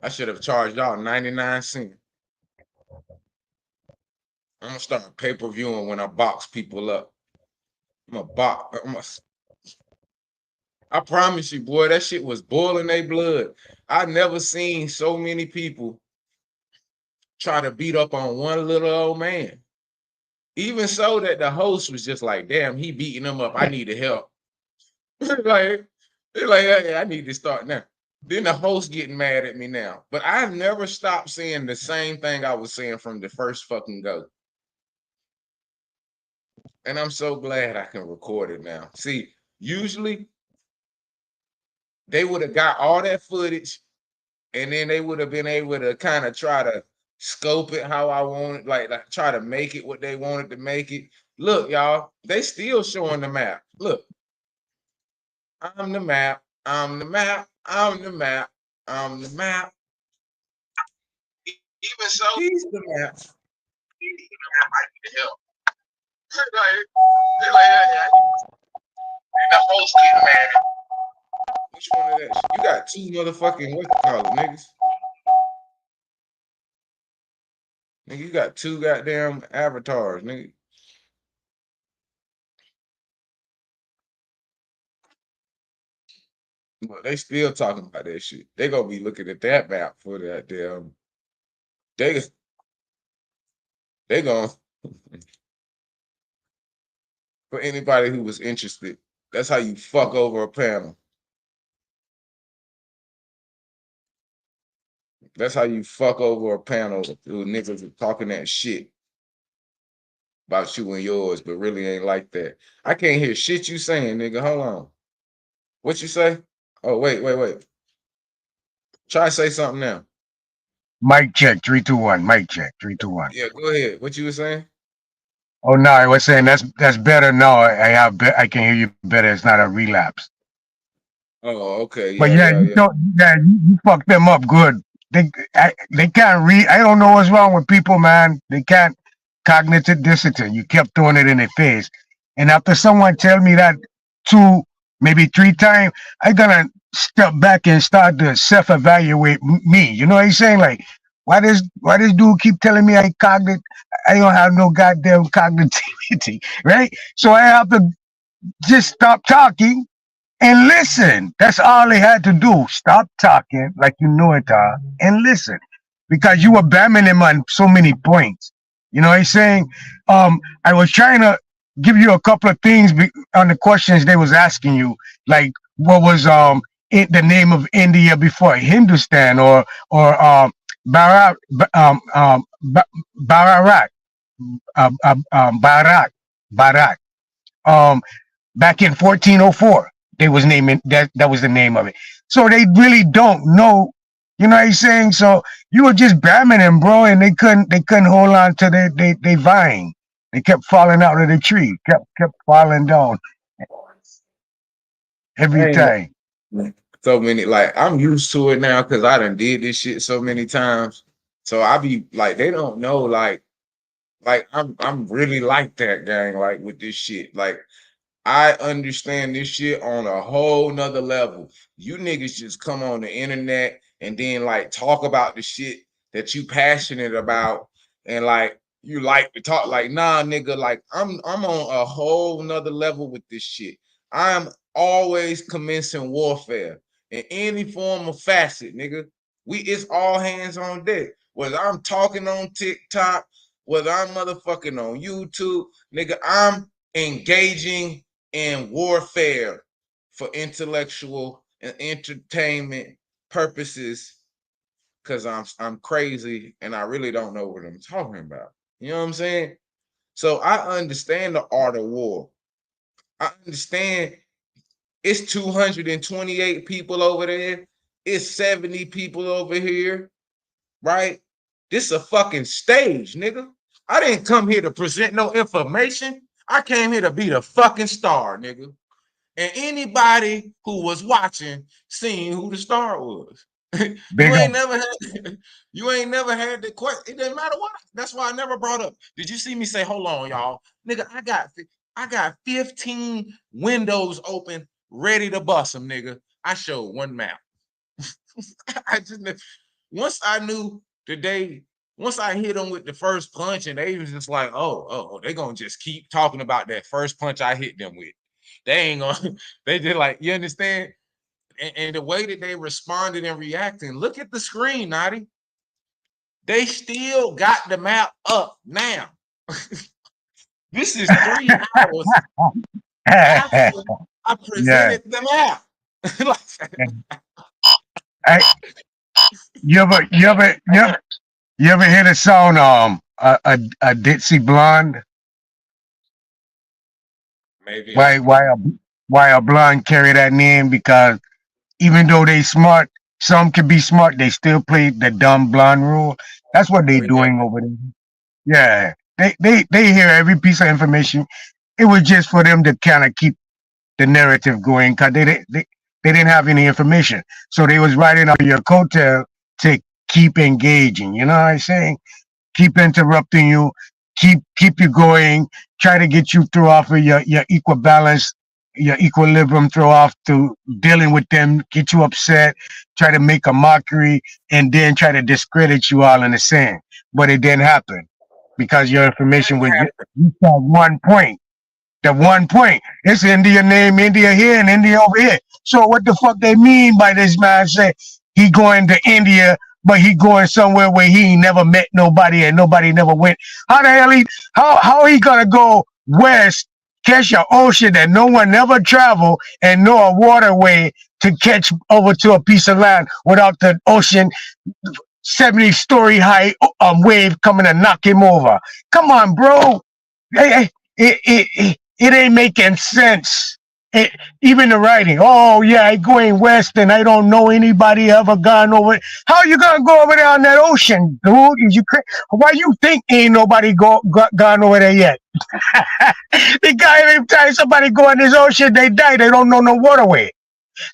I should have charged y'all 99 cents. I'm gonna start pay-per-viewing when I box people up. I promise you, boy, that shit was boiling their blood. I never seen so many people try to beat up on one little old man. Even so that the host was just like, damn, he beating him up. I need to help. like, hey, I need to start now. Then the host getting mad at me now. But I've never stopped saying the same thing I was saying from the first fucking go. And I'm so glad I can record it now. See, usually they would have got all that footage and then they would have been able to kind of try to scope it how I wanted, like try to make it what they wanted to make it. Look, y'all, they still showing the map. Look, I'm the map, I'm the map, I'm the map, I'm the map. Even so, he's the map. He's the map. I need to help. They're like, hey, and the host getting mad at me. Which one of that? You got two motherfucking what you call it, niggas? Nigga, you got two goddamn avatars, nigga. But they still talking about that shit. They gonna be looking at that map for that damn. They gonna for anybody who was interested. That's how you fuck over a panel. That's how you fuck over a panel who niggas are talking that shit about you and yours, but really ain't like that. I can't hear shit you saying, nigga. Hold on. What you say? Oh, wait. Try to say something now. Mic check, 3, 2, 1. Mic check, 3, 2, 1. Yeah, go ahead. What you were saying? Oh no, I was saying that's better. No, I can hear you better. It's not a relapse. Oh, okay. But yeah, you fucked them up good. They can't read. I don't know what's wrong with people, man. They can't cognitive dissonance. You kept throwing it in their face, and after someone tell me that 2, maybe 3 times, I gotta step back and start to self-evaluate me. You know what I'm saying? Like, why this dude keep telling me I don't have no goddamn cognitivity, right? So I have to just stop talking and listen. That's all they had to do. Stop talking like you know it all and listen. Because you were bamming him on so many points. You know what I'm saying? I was trying to give you a couple of things on the questions they was asking you, like what was the name of India before Hindustan or Bharat, Bharat. Back in 1404, they was naming that was the name of it. So they really don't know, you know what I'm saying? So you were just bamming them, bro, and they couldn't hold on to their vine. They kept falling out of the tree, kept falling down every time. So many, like I'm used to it now because I done did this shit so many times. So I be like, they don't know, like I'm really like that, gang, like with this shit. Like I understand this shit on a whole nother level. You niggas just come on the internet and then like talk about the shit that you passionate about and like you like to talk. Like, nah, nigga, like I'm on a whole nother level with this shit. I'm always commencing warfare in any form of facet, nigga. It's all hands on deck. Whether I'm talking on TikTok, whether I'm motherfucking on YouTube, nigga, I'm engaging in warfare for intellectual and entertainment purposes because I'm crazy and I really don't know what I'm talking about. You know what I'm saying? So I understand the art of war. I understand it's 228 people over there. It's 70 people over here, right? This is a fucking stage, nigga. I didn't come here to present no information. I came here to be the fucking star, nigga. And anybody who was watching seen who the star was. You ain't never had the question. It doesn't matter what. That's why I never brought up. Did you see me say, hold on, y'all? Nigga, I got I got 15 windows open, ready to bust them, nigga. I showed one map. I just once I knew once I hit them with the first punch, and they was just like, oh, they gonna just keep talking about that first punch I hit them with. They ain't gonna, they just like, you understand? And the way that they responded and reacting, look at the screen, Nadi. They still got the map up now. This is 3 hours after I presented the map. You ever hear the song a Ditsy Blonde? Maybe. Why a blonde carry that name? Because even though they smart, some can be smart, they still play the dumb blonde rule. That's what they doing over there. Yeah. They hear every piece of information. It was just for them to kind of keep the narrative going, because they didn't have any information. So they was riding on your coattail to keep engaging. You know what I'm saying? Keep interrupting you, keep you going, try to get you throw off of your equal balance, your equilibrium, throw off to dealing with them, get you upset, try to make a mockery, and then try to discredit you all in the sand. But it didn't happen because your information was you saw one point. The one point. It's India name, India here and India over here. So what the fuck they mean by this man say he going to India, but he going somewhere where he never met nobody and nobody never went? How the hell how he gonna go west, catch an ocean that no one ever traveled and know a waterway to catch over to a piece of land without the ocean 70-story high wave coming to knock him over? Come on, bro. It ain't making sense. Even the writing. Oh yeah, I going west and I don't know anybody ever gone over. How you gonna go over there on that ocean, dude? Why you think ain't nobody gone over there yet? The guy, every time somebody go in this ocean, they die. They don't know no waterway.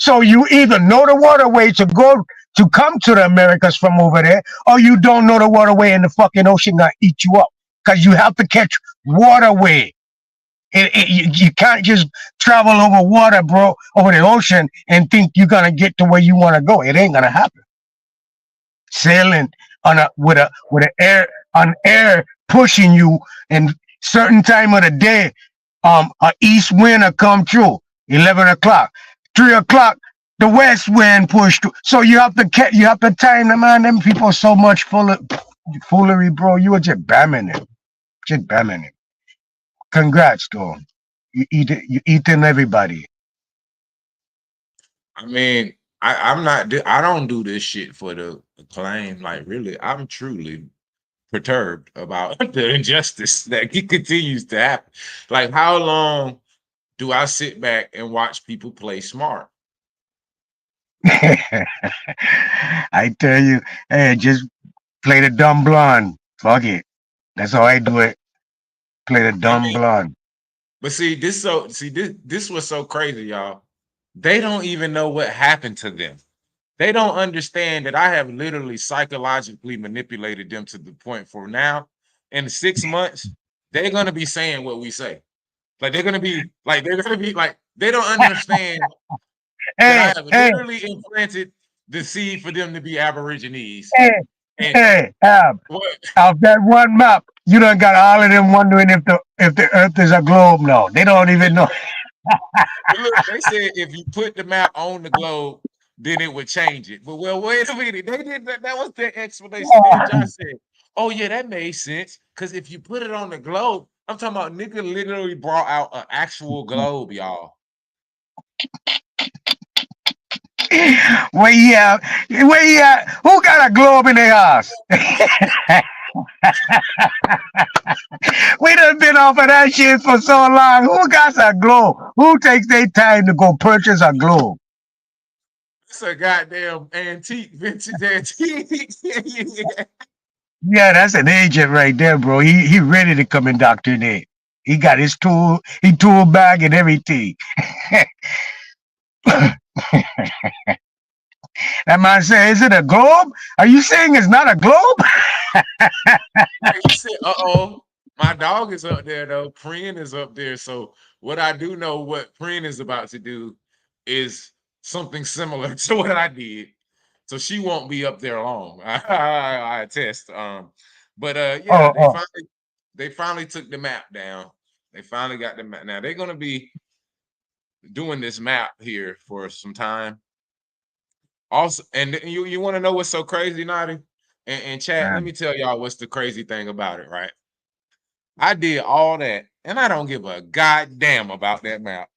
So you either know the waterway to go to come to the Americas from over there, or you don't know the waterway and the fucking ocean gonna eat you up. Because you have to catch waterway. You can't just travel over water, bro, over the ocean and think you're gonna get to where you want to go. It ain't gonna happen. Sailing with an air pushing you, and certain time of the day, a east wind will come through. 11 o'clock, 3 o'clock, the west wind pushed through. So you have to time them, man. Them people so much foolery, bro. You were just bamming them. Just bamming it. Congrats, though. You eating everybody. I mean, I don't do this shit for the acclaim. Like, really, I'm truly perturbed about the injustice that continues to happen. Like, how long do I sit back and watch people play smart? I tell you, hey, just play the dumb blonde. Fuck it. That's how I do it. Play the dumb blonde. But this was so crazy, y'all. They don't even know what happened to them. They don't understand that I have literally psychologically manipulated them to the point for now, in 6 months, they're gonna be saying what we say. Like they don't understand that I have literally implanted the seed for them to be Aborigines. Off that one map, you done got all of them wondering if the earth is a globe now. They don't even know. Look, they said if you put the map on the globe, then it would change it. But well, wait a minute. They did that. That was their explanation. Then John said, oh yeah, that made sense. Because if you put it on the globe, I'm talking about nigga literally brought out an actual globe, y'all. Where you at? Who got a globe in their house? We done been off of that shit for so long. Who got a globe? Who takes their time to go purchase a globe? It's a goddamn antique, vintage antique. Yeah, that's an agent right there, bro. He ready to come indoctrinate. He got his tool bag and everything. That man said, is it a globe? Are you saying it's not a globe? He said, uh-oh. My dog is up there though. Prin is up there. So what I do know what Prin is about to do is something similar to what I did. So she won't be up there long. I attest. But yeah, Oh, oh. they finally took the map down. They finally got the map. Now they're gonna be doing this map here for some time. Also, and you want to know what's so crazy, Naughty? And chat, let me tell y'all what's the crazy thing about it, right? I did all that, and I don't give a goddamn about that map.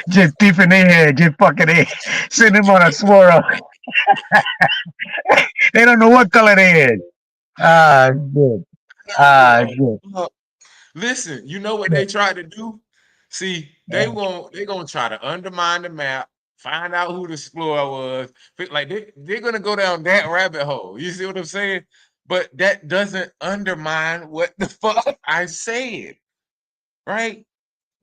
Just deep in their head, just fucking they send them on a swirl. They don't know what color they is. Ah, good. Ah, good. Listen, you know what they tried to do? See, they're gonna try to undermine the map, find out who the explorer was. Like they're gonna go down that rabbit hole. You see what I'm saying? But that doesn't undermine what the fuck I said, right?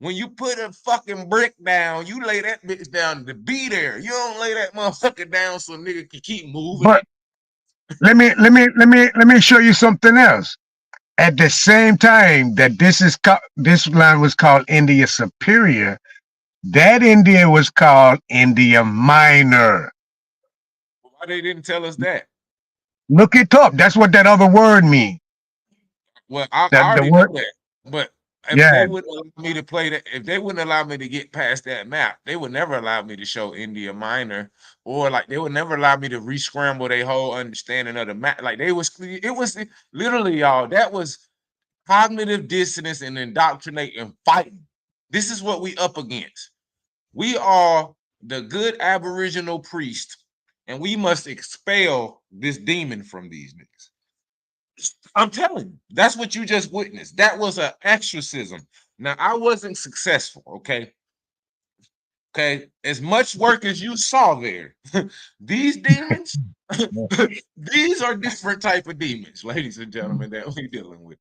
When you put a fucking brick down, you lay that bitch down to be there. You don't lay that motherfucker down so nigga can keep moving. But let me show you something else. At the same time that this land was called India Superior, that India was called India Minor. Why they didn't tell us that? Look it up. That's what that other word means. Well, I already know that, but if they wouldn't allow me to play that, if they wouldn't allow me to get past that map, they would never allow me to show India Minor, or like they would never allow me to re-scramble their whole understanding of the map. Like it was literally, y'all, that was cognitive dissonance and indoctrinating fighting. This is what we up against. We are the good Aboriginal priest, and we must expel this demon from these niggas. I'm telling you, that's what you just witnessed. That was an exorcism. Now, I wasn't successful, okay? Okay, as much work as you saw there, these demons, these are different type of demons, ladies and gentlemen, that we're dealing with.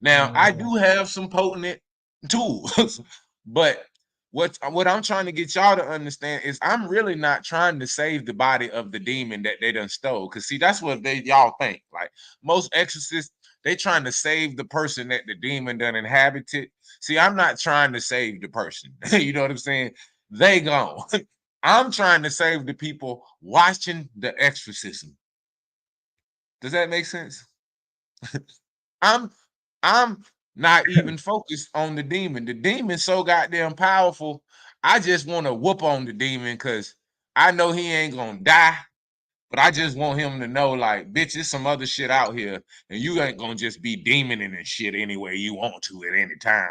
Now, I do have some potent tools, but what I'm trying to get y'all to understand is I'm really not trying to save the body of the demon that they done stole. Because see, that's what y'all think. Like most exorcists, they trying to save the person that the demon done inhabited. See, I'm not trying to save the person. You know what I'm saying? They gone. I'm trying to save the people watching the exorcism. Does that make sense? I'm not even focused on the demon. The demon's so goddamn powerful. I just want to whoop on the demon because I know he ain't gonna die. But I just want him to know, like, bitch, there's some other shit out here, and you ain't gonna just be demoning and shit any way you want to at any time,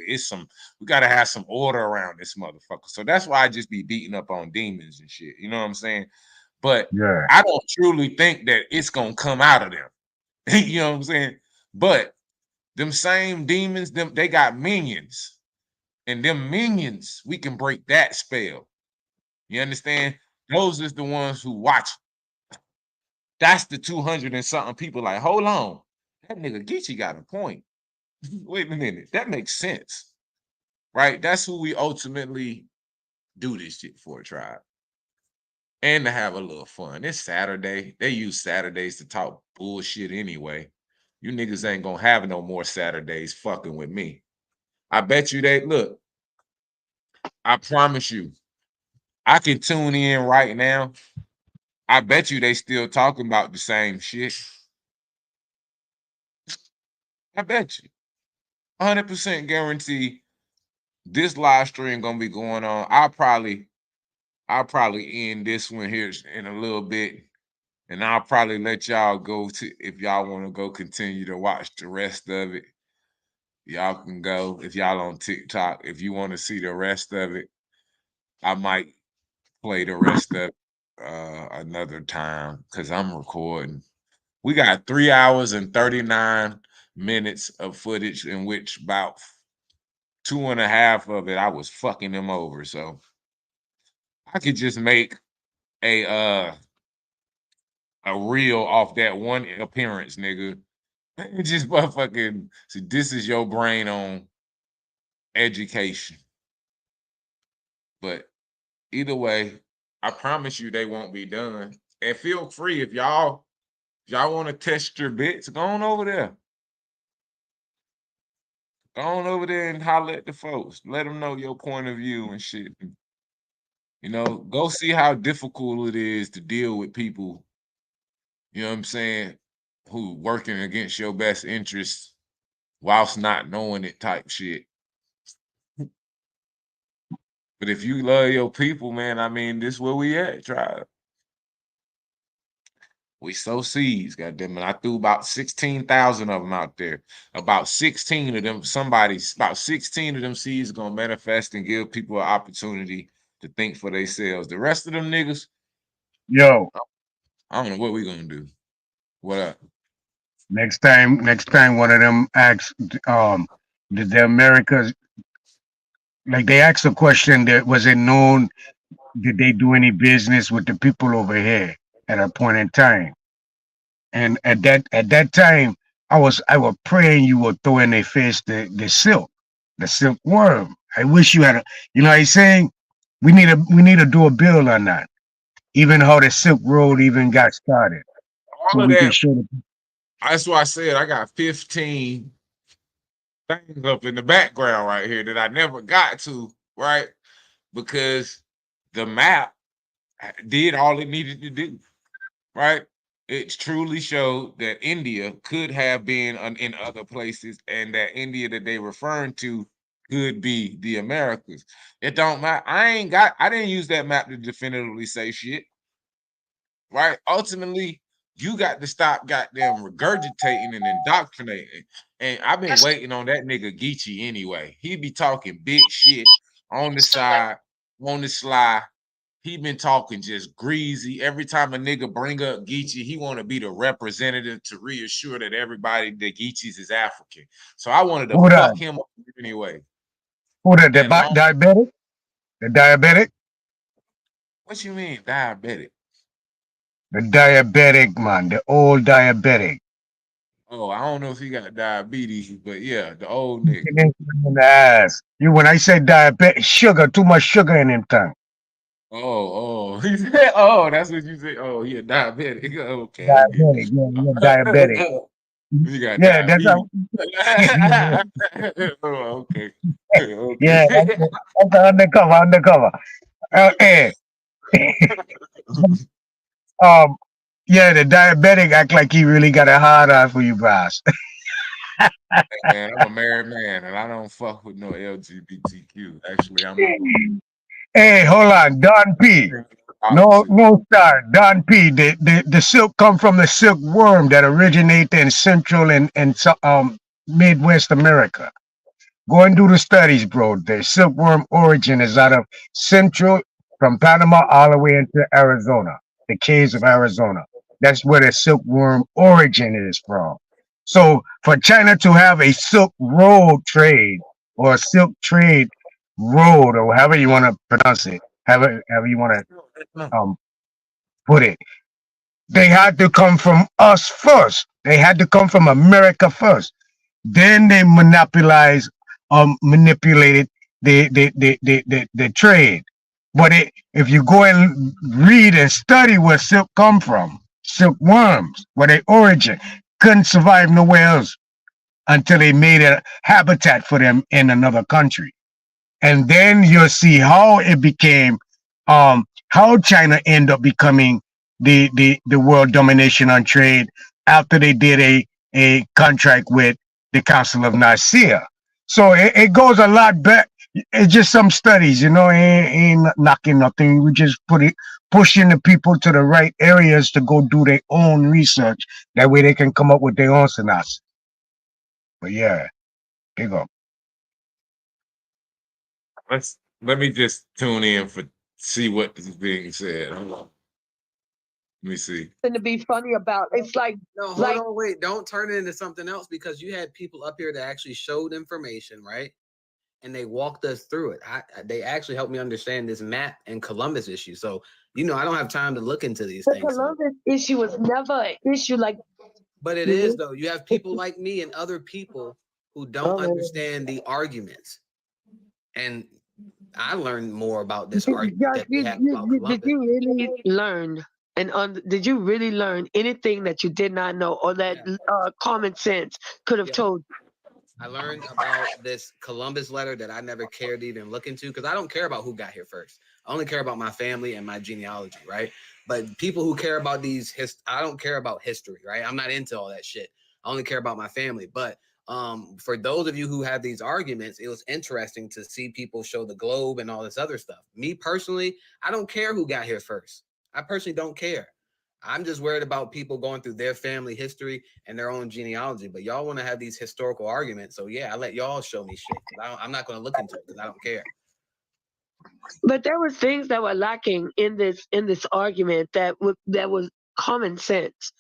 nigga. We gotta have some order around this motherfucker. So that's why I just be beating up on demons and shit. You know what I'm saying? But I don't truly think that it's gonna come out of them. You know what I'm saying? But them same demons, they got minions. And them minions, we can break that spell. You understand? Those is the ones who watch. That's the 200 and something people like, hold on. That nigga Geechee got a point. Wait a minute. That makes sense. Right? That's who we ultimately do this shit for, tribe. And to have a little fun. It's Saturday. They use Saturdays to talk bullshit anyway. You niggas ain't gonna have no more Saturdays fucking with me. I bet you look, I promise you, I can tune in right now. I bet you they still talking about the same shit. I bet you. 100% guarantee this live stream gonna be going on. I'll probably end this one here in a little bit. And I'll probably let y'all go to, if y'all want to go continue to watch the rest of it. Y'all can go. If y'all on TikTok, if you want to see the rest of it, I might play the rest of it another time because I'm recording. We got 3 hours and 39 minutes of footage in which about 2.5 of it I was fucking them over. So I could just make a reel off that one appearance, nigga. Just motherfucking see, this is your brain on education. But either way, I promise you they won't be done. And feel free if y'all Y'all want to test your bits? Go on over there. Go on over there and holler at the folks. Let them know your point of view and shit. You know, go see how difficult it is to deal with people, you know what I'm saying, who working against your best interests whilst not knowing it type shit. But if you love your people, man, I mean, this where we at, tribe. We sow seeds, goddamn it. I threw about 16,000 of them out there. About 16 of them, about 16 of them seeds gonna manifest and give people an opportunity to think for themselves. The rest of them niggas, Yo, I don't know what we gonna do. What up? next time one of them asks, did the Americas, like they asked a question that was it known, did they do any business with the people over here at a point in time? And at that time, I was praying you would throw in their face the silkworm. I wish you had you know what I'm saying? We need to do a bill on that. Even how the Silk Road even got started. All So of we can that, show the that's why I said I got 15 things up in the background right here that I never got to, right? Because the map did all it needed to do, right? It truly showed that India could have been in other places, and that India that they referring to could be the Americas. It don't matter. I didn't use that map to definitively say shit, right? Ultimately, you got to stop goddamn regurgitating and indoctrinating. And I've been waiting on that nigga Geechee anyway. He be talking big shit on the side, on the sly. He been talking just greasy. Every time a nigga bring up Geechee, he want to be the representative to reassure that everybody that Geechee's is African. So I wanted to who that? fuck him up anyway. Who that? And long, Diabetic? The diabetic? what you mean diabetic? The diabetic man, the old diabetic. Oh, I don't know if he got diabetes, but yeah, the old nigga. In the ass. You when I say diabetic, sugar, too much sugar in him tongue. Oh, he said, oh, that's what you said. Oh, he a diabetic. Okay. Diabetic, yeah, diabetic. You got Yeah, that's diabetes. how. Oh, okay. Yeah, that's undercover. Hey. Yeah, the diabetic act like he really got a hard on for you guys. Man, I'm a married man and I don't fuck with no LGBTQ. Actually, I'm not. Hey, hold on, Don P. No star, Don P. The silk come from the silkworm that originated in Central and Midwest America. Go and do the studies, bro. The silkworm origin is out of Central, from Panama all the way into Arizona, the caves of Arizona. That's where the silkworm origin is from. So for China to have a silk road trade or a silk trade road, or however you want to pronounce it, however you want to put it, they had to come from us first. They had to come from America first. Then they manipulated the trade. But if you go and read and study where silk come from, silkworms, where they origin, couldn't survive nowhere else until they made a habitat for them in another country. And then you'll see how it became, how China ended up becoming the world domination on trade after they did a contract with the Council of Nicaea. So it goes a lot back. It's just some studies, you know, ain't knocking nothing. We just pushing the people to the right areas to go do their own research. That way they can come up with their own synopsis. But yeah, there you go. Let me just tune in for see what is being said. Hold on. Let me see. To be funny about it's like no, hold on, wait, don't turn it into something else, because you had people up here that actually showed information, right? And they walked us through it. They actually helped me understand this map and Columbus issue. So, you know, I don't have time to look into these things. The Columbus issue was never an issue like. But it is though. You have people like me and other people who don't understand the arguments. And I learned more about this argument. Did you really learn? And did you really learn anything that you did not know, or that common sense could have told you? I learned about this Columbus letter that I never cared to even look into, because I don't care about who got here first. I only care about my family and my genealogy, right? But people who care about I don't care about history, right? I'm not into all that shit. I only care about my family. But for those of you who have these arguments, it was interesting to see people show the globe and all this other stuff. Me personally, I don't care who got here first. I personally don't care. I'm just worried about people going through their family history and their own genealogy. But y'all want to have these historical arguments. So yeah, I let y'all show me shit. I'm not going to look into it because I don't care. But there were things that were lacking in this argument that was common sense.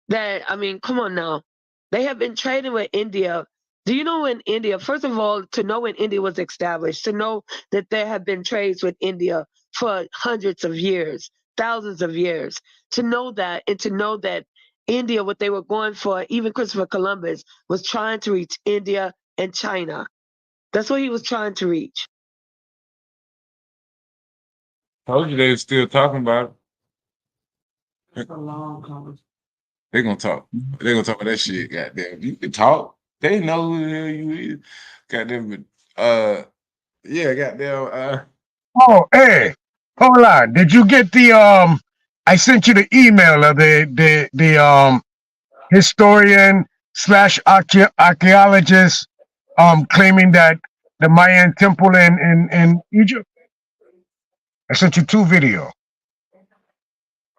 That, I mean, come on now. They have been trading with India. Do you know when India, first of all, to know when India was established, to know that there have been trades with India for hundreds of years, thousands of years, to know that, and to know that India, what they were going for, even Christopher Columbus, was trying to reach India and China. That's what he was trying to reach. Told you they were still talking about it. That's a long conversation. They're gonna talk. They're gonna talk about that shit. Goddamn, you can talk. They know who the hell you is. Goddamn, yeah, goddamn. Oh, hey, hold on. Did you get the I sent you the email of the historian / archaeologist claiming that the Mayan temple in Egypt. I sent you 2 videos.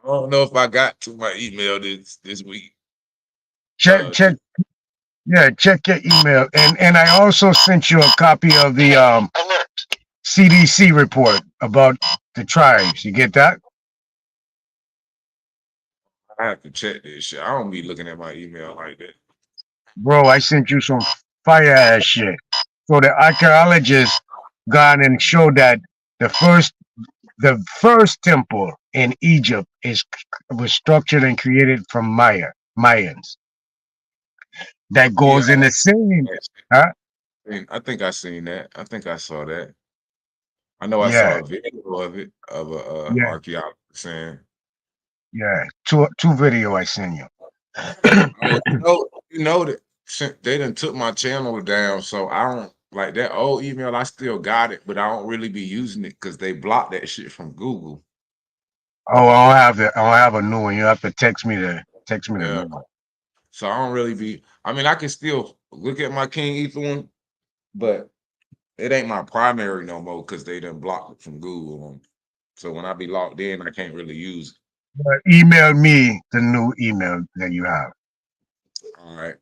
I don't know if I got to my email this week. Check your email. And I also sent you a copy of the CDC report about the tribes. You get that? I have to check this shit. I don't be looking at my email like that. Bro, I sent you some fire ass shit. So the archaeologists gone and showed that the first temple in Egypt was structured and created from Mayans. That goes in the same, huh? I think I seen that. I think I saw that. I know I saw a video of it of a archaeologist saying. Yeah, two video I sent you. You know that they done took my channel down, so I don't like that old email. I still got it, but I don't really be using it because they blocked that shit from Google. Oh, I don't have a new one. You have to text me the new one. So I don't really be. I mean, I can still look at my King Ether one, but it ain't my primary no more because they done blocked it from Google. So when I be logged in, I can't really use it. But email me the new email that you have. All right.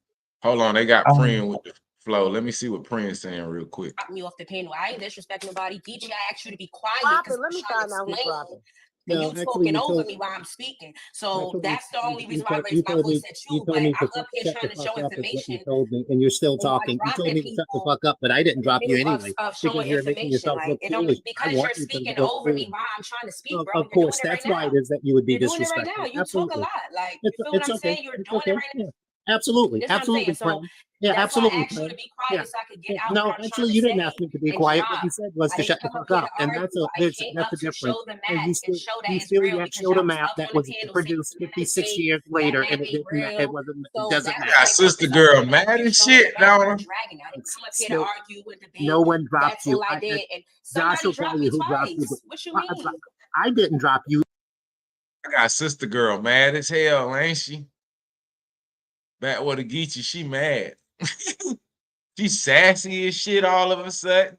Hold on. They got Prin with the flow. Let me see what Prin's saying real quick. Me off the panel. I ain't disrespect nobody. DJ, I asked you to be quiet. Let me find out who's dropping. And No, you actually, talking you over told- me while I'm speaking. So Actually, that's the only reason why I you raised my told me- voice at you. told But me I'm to up here shut trying the to show fuck up is what you information. told me, and you're still And y'all talking. You told dropping me to shut the people fuck up, but I didn't drop you of anyway showing because you're making information. yourself Like look it don't foolish. I because you're want you to speaking look over me foolish. while I'm trying to speak, bro. Of You're course, doing it right that's why now. it is that you would be You're doing it right disrespectful. now. You Absolutely. talk a lot. Like you feel what It's I'm okay. saying? You're It's doing okay. it right now. Yeah. Absolutely. That's what I'm Absolutely, saying. So friend. Yeah, that's why I absolutely, asked you to friend. be quiet Yeah. so I could get Yeah. out No, what I'm trying actually, to you didn't say ask me to be and quiet. drop. What you said was I to didn't shut the come up fuck here up, to and argue. that's I came up the to difference. show the And math and show that you it's still real yet because showed a y'all was map up that on the was panel saying produced the math 56 ain't years later, that and math it ain't didn't. It real. wasn't. It So doesn't that was matter. Got my sister purpose. I girl came up mad here as showing the shit, math, not Donna. dragging. I didn't come up here to Still, argue with debate. no one dropped That's you. all I did. And Josh somebody will dropped tell me you who dropped you. twice. What you But mean? I didn't drop you. I got sister girl mad as hell, ain't she? Back with the Geechee, she mad. She sassy as shit all of a sudden.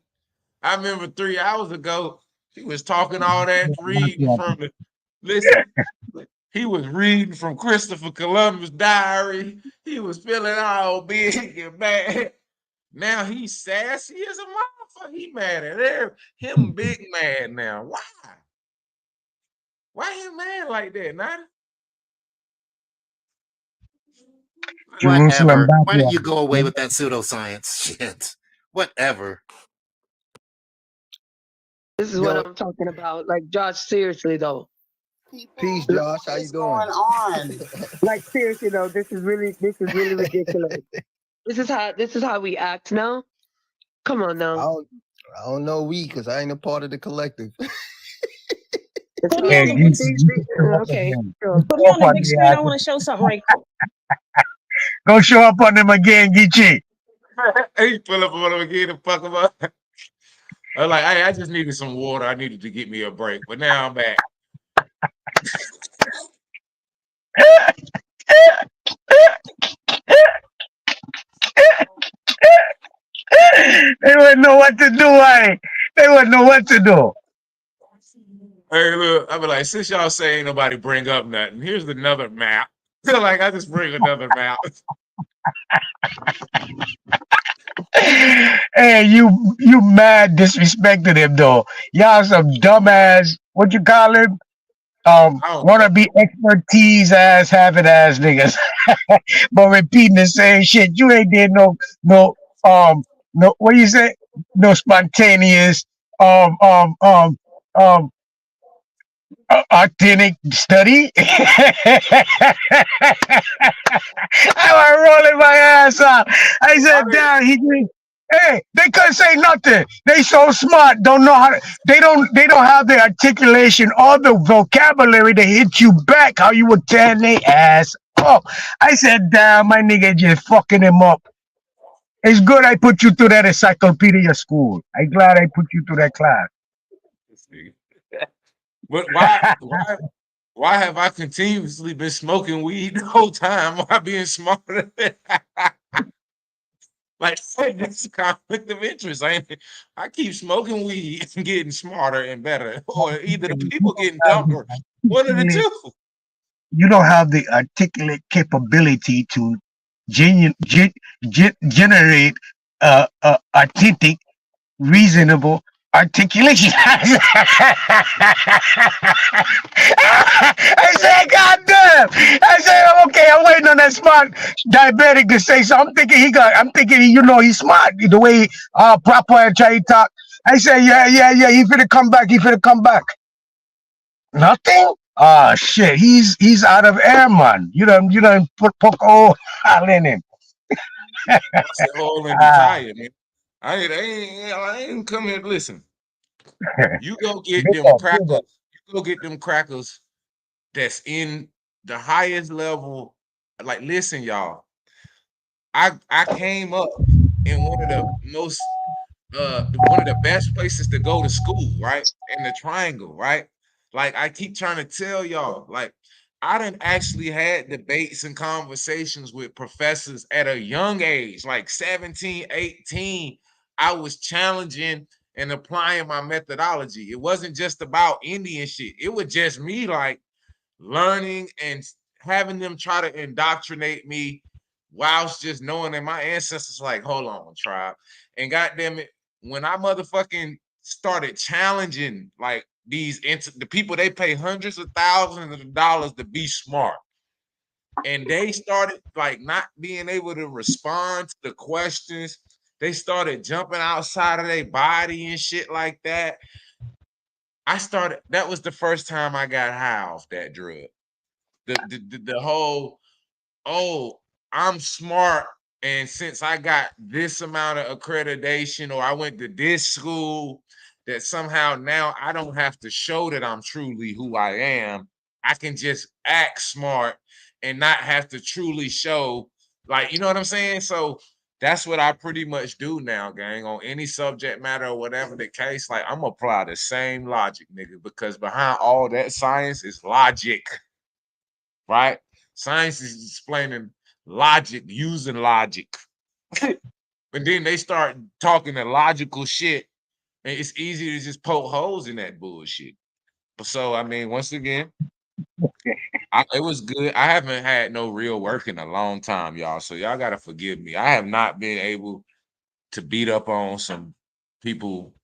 I remember 3 hours ago, she was talking all that reading from the listen. He was reading from Christopher Columbus' diary. He was feeling all big and bad. Now he's sassy as a motherfucker. He mad at him big mad now. Why? Why he mad like that, Nada? Whatever. Why don't you go away with that pseudoscience shit? Whatever. This is what I'm talking about. Like, Josh, seriously though. Peace, Josh. How you doing? Going on. Like, seriously though, this is really ridiculous. This is how we act now. Come on now. I don't know we because I ain't a part of the collective. It's Put me Yeah, on okay. the you, Okay, again. sure. put me on the big screen. I want to show something right quick. Go show up on them again, Geechee. He pull up on him again and fuck him up. I was like, hey, I just needed some water. I needed to get me a break, but now I'm back. They wouldn't know what to do, eh? They wouldn't know what to do. Hey, look, I be like, since y'all say ain't nobody bring up nothing, here's another map. Like, I just bring another map. Hey, you mad disrespecting him though. Y'all some dumbass, what you call him? Wanna be expertise ass having ass niggas. But repeating the same shit. You ain't did no what do you say? No spontaneous um authentic study. I was rolling my ass out. I said, "Damn, he did." Hey, they couldn't say nothing. They so smart, don't know how to, they don't have the articulation or the vocabulary to hit you back how you would tear their ass up. I said, damn, my nigga just fucking him up. It's good I put you through that encyclopedia school. I'm glad I put you through that class. But why have I continuously been smoking weed the whole time while being smarter? Like, that's a conflict of interest. I keep smoking weed and getting smarter and better, or either the people getting dumber. One of the two. You don't have the articulate capability to generate authentic, reasonable articulation. I said, God damn. I said, okay, I'm waiting on that smart diabetic to say so. I'm thinking he's smart. The way proper and try to talk. I said, yeah, he finna come back. Nothing? Ah, shit. He's out of air, man. You done put all in him. That's a hole in the tire, man. I ain't come here to listen. You go get them crackers. You go get them crackers that's in the highest level. Like, listen, y'all. I came up in one of the best places to go to school, right? In the Triangle, right? Like, I keep trying to tell y'all, like, I done actually had debates and conversations with professors at a young age, like 17, 18. I was challenging and applying my methodology. It wasn't just about Indian shit. It was just me, like, learning and having them try to indoctrinate me whilst just knowing that my ancestors like, hold on, tribe. And goddamn it, when I motherfucking started challenging like the people, they pay hundreds of thousands of dollars to be smart, and they started like not being able to respond to the questions. They started jumping outside of their body and shit like that. That was the first time I got high off that drug. The whole, oh, I'm smart, and since I got this amount of accreditation or I went to this school, that somehow now I don't have to show that I'm truly who I am. I can just act smart and not have to truly show, like, you know what I'm saying? So that's what I pretty much do now, gang, on any subject matter or whatever the case. Like, I'm gonna apply the same logic, nigga, because behind all that science is logic, right? Science is explaining logic using logic. And then they start talking the logical shit, and it's easy to just poke holes in that bullshit. So, I mean, once again, it was good. I haven't had no real work in a long time, y'all. So y'all gotta forgive me. I have not been able to beat up on some people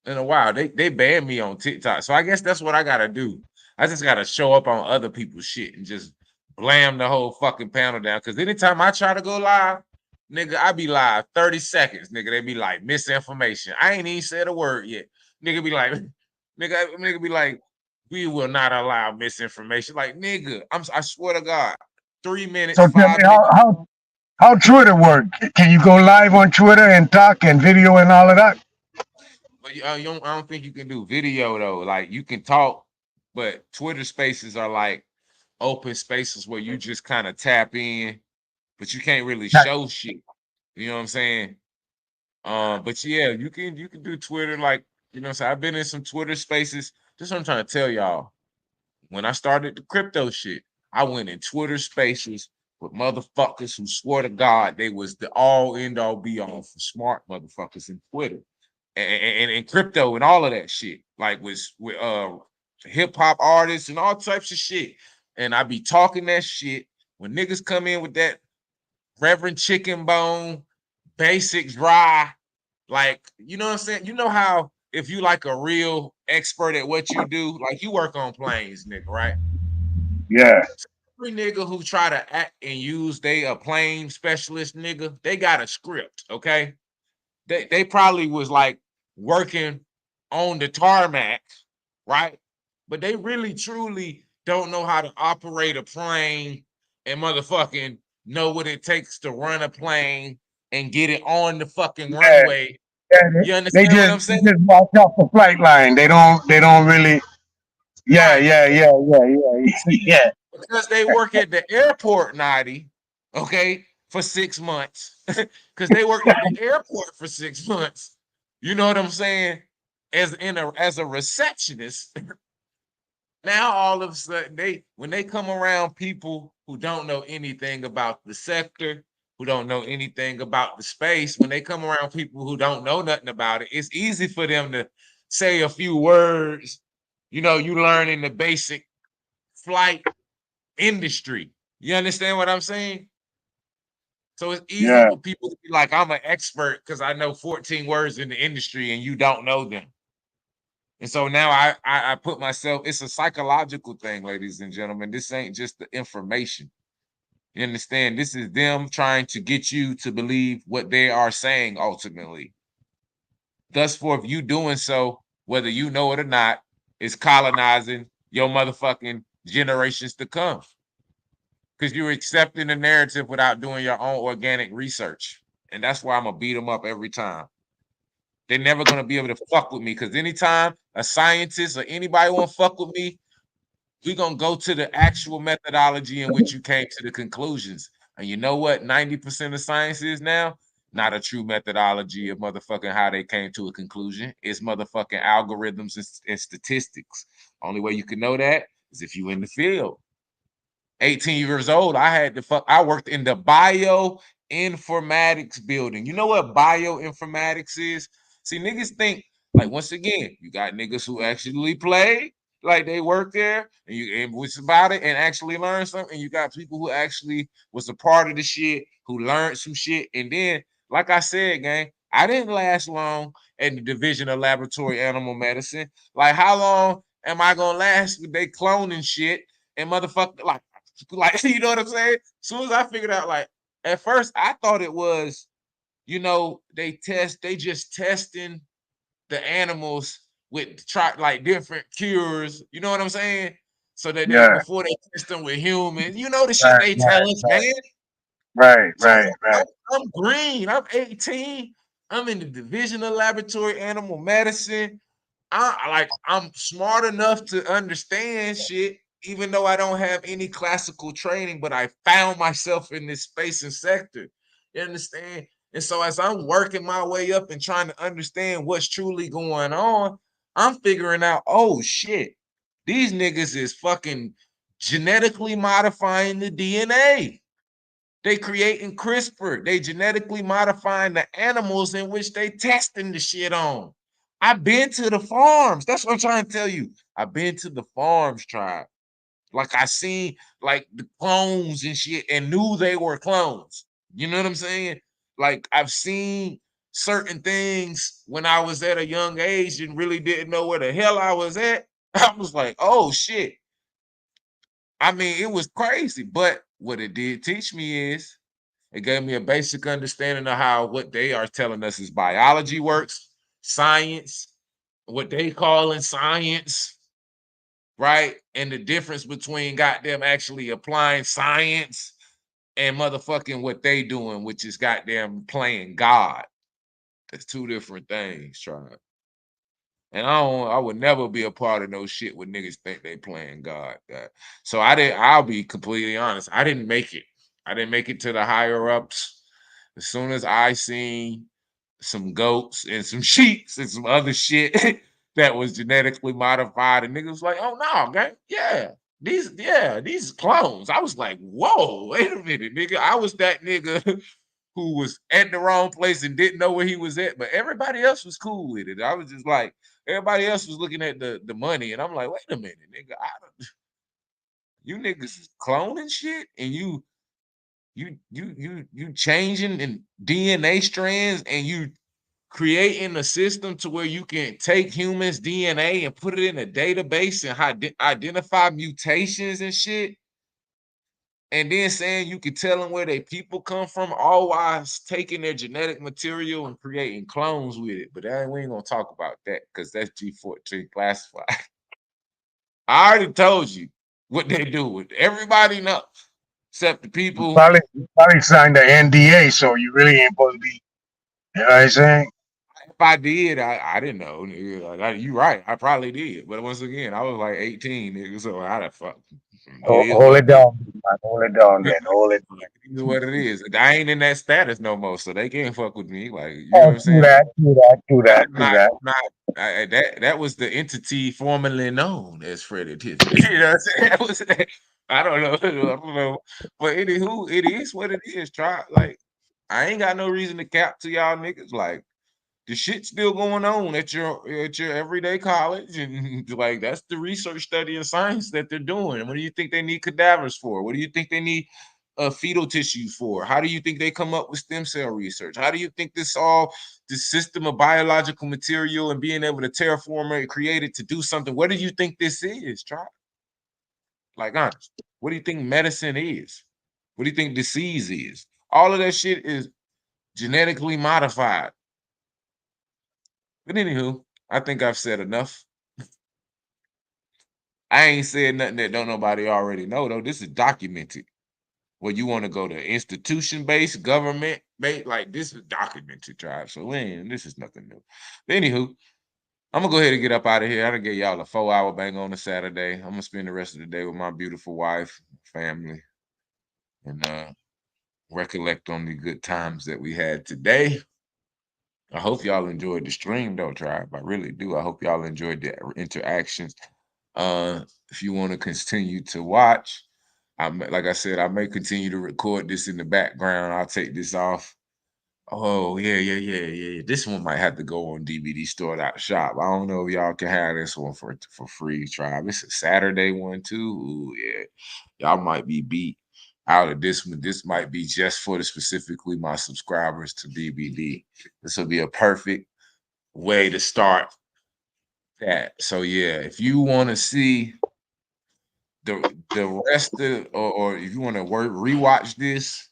in a while. They banned me on TikTok. So I guess that's what I gotta do. I just gotta show up on other people's shit and just blam the whole fucking panel down. Cause anytime I try to go live, nigga, I be live 30 seconds. Nigga, they be like misinformation. I ain't even said a word yet. Nigga be like, nigga be like, we will not allow misinformation. Like, nigga, I swear to God, 3 minutes. So tell me how Twitter work? Can you go live on Twitter and talk and video and all of that? But I don't think you can do video though. Like, you can talk but Twitter spaces are like open spaces where you just kind of tap in, but you can't really show shit. You know what I'm saying? But yeah, you can do Twitter, like, you know what I'm saying? I've been in some Twitter spaces. This is what I'm trying to tell y'all. When I started the crypto shit, I went in Twitter spaces with motherfuckers who swore to God they was the all end all be all for smart motherfuckers in Twitter and crypto and all of that shit. Like with hip hop artists and all types of shit. And I be talking that shit when niggas come in with that Reverend Chicken Bone, basic dry, like, you know what I'm saying? You know how if you like a real expert at what you do, like you work on planes, nigga, right? Yeah. Every nigga who try to act and use they a plane specialist, nigga, they got a script, okay? They probably was like working on the tarmac, right? But they really truly don't know how to operate a plane and motherfucking know what it takes to run a plane and get it on the fucking Yeah. runway. Yeah, You they understand what I'm just saying? walk off the flight line. They don't really. Yeah, yeah. Because they work at the airport, Nadi, okay, for 6 months. Because they worked at the airport for 6 months. You know what I'm saying? As a receptionist. Now all of a sudden when they come around people who don't know anything about the sector, who don't know anything about the space, when they come around people who don't know nothing about it, it's easy for them to say a few words. You know, you learn in the basic flight industry. You understand what I'm saying? So it's easy Yeah. for people to be like, I'm an expert because I know 14 words in the industry and you don't know them. And so now I put myself, it's a psychological thing, ladies and gentlemen. This ain't just the information. You understand? This is them trying to get you to believe what they are saying ultimately. Thus, for if you doing so, whether you know it or not, is colonizing your motherfucking generations to come. Because you're accepting the narrative without doing your own organic research. And that's why I'm going to beat them up every time. They're never going to be able to fuck with me because anytime a scientist or anybody want to fuck with me, we're going to go to the actual methodology in which you came to the conclusions. And you know what 90% of science is now? Not a true methodology of motherfucking how they came to a conclusion. It's motherfucking algorithms and statistics. Only way you can know that is if you in the field. 18 years old, I worked in the bioinformatics building. You know what bioinformatics is? See, niggas think, like, once again, you got niggas who actually play, like they work there, and was about it and actually learn something. And you got people who actually was a part of the shit, who learned some shit. And then, like I said, gang, I didn't last long at the Division of Laboratory Animal Medicine. Like, how long am I gonna last with they cloning shit and motherfucker like you know what I'm saying? As soon as I figured out, like, at first I thought it was, you know, they just testing the animals with like different cures, you know what I'm saying? So that Yeah. before they test them with humans, you know the shit they tell us, man. Right. So I'm green. I'm 18. I'm in the Division of Laboratory Animal Medicine. I'm smart enough to understand shit, even though I don't have any classical training, but I found myself in this space and sector. You understand? And so as I'm working my way up and trying to understand what's truly going on, I'm figuring out, oh shit, these niggas is fucking genetically modifying the DNA. They creating CRISPR. They genetically modifying the animals in which they testing the shit on. I've been to the farms. That's what I'm trying to tell you. I've been to the farms, tribe. Like I seen like the clones and shit and knew they were clones. You know what I'm saying? Like I've seen certain things when I was at a young age and really didn't know where the hell I was at. I was like, oh shit. I mean, it was crazy, but what it did teach me is it gave me a basic understanding of how what they are telling us is biology works, science, what they call in science, right? And the difference between goddamn actually applying science and motherfucking what they doing, which is goddamn playing God. That's two different things, tribe. And I would never be a part of no shit where niggas think they playing God. So I'll be completely honest. I didn't make it. I didn't make it to the higher ups. As soon as I seen some goats and some sheeps and some other shit that was genetically modified, and niggas was like, oh no, man, these clones. I was like, whoa, wait a minute, nigga. I was that nigga who was at the wrong place and didn't know where he was at, but everybody else was cool with it. I was just like, everybody else was looking at the money, and I'm like, wait a minute, nigga, you niggas is cloning shit, and you changing in DNA strands, and you creating a system to where you can take humans' DNA and put it in a database and identify mutations and shit. And then saying you can tell them where they people come from, all while taking their genetic material and creating clones with it. But we ain't gonna talk about that because that's G14 classified. I already told you what they do with everybody knows, except the people. You probably signed the NDA, so you really ain't supposed to be. You know what I'm saying? If I did, I didn't know. Nigga. Like, you right, I probably did. But once again, I was like 18, nigga, so I done fuck. Hold it down, man. Hold it down, man. Hold it. It is what it is. I ain't in that status no more, so they can't fuck with me. Like, you know what I'm saying? Do that. That was the entity formerly known as Freddie Tiffany. You know what I'm saying? That was, I don't know. But anywho, it is what it is. Like, I ain't got no reason to cap to y'all niggas. Like, the shit's still going on at your everyday college, and like that's the research, study, and science that they're doing. What do you think they need cadavers for? What do you think they need fetal tissue for? How do you think they come up with stem cell research? How do you think this system of biological material and being able to terraform it and create it to do something? What do you think this is? Like, honest, what do you think medicine is? What do you think disease is? All of that shit is genetically modified. But anywho, I think I've said enough. I ain't said nothing that don't nobody already know, though. This is documented. Where you want to go to institution-based, government-based, like this is documented, tribe. So this is nothing new. But anywho, I'm gonna go ahead and get up out of here. I done get y'all a 4-hour bang on a Saturday. I'm gonna spend the rest of the day with my beautiful wife, family, and recollect on the good times that we had today. I hope y'all enjoyed the stream, though, tribe. I really do. I hope y'all enjoyed the interactions. If you want to continue to watch, like I said, I may continue to record this in the background. I'll take this off. Oh, yeah. This one might have to go on DVD Store.shop. I don't know if y'all can have this one for free, tribe. It's a Saturday one, too. Ooh, yeah. Y'all might be beat out of this one. This might be just for specifically my subscribers to DVD. This will be a perfect way to start that. So yeah, if you want to see the rest of, or if you want to rewatch this,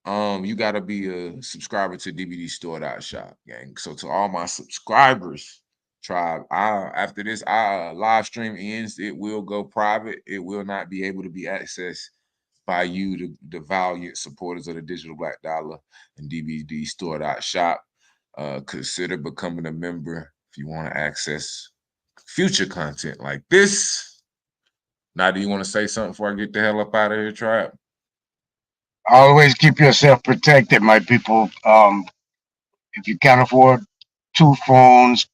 you got to be a subscriber to DVD Store.shop, gang. So to all my subscribers, tribe, after this live stream ends, it will go private. It will not be able to be accessed by you, the valiant supporters of the Digital Black Dollar and DVD Store.shop. Consider becoming a member if you want to access future content like this. Now, do you want to say something before I get the hell up out of here, tribe? Always keep yourself protected, my people. If you can't afford 2 phones,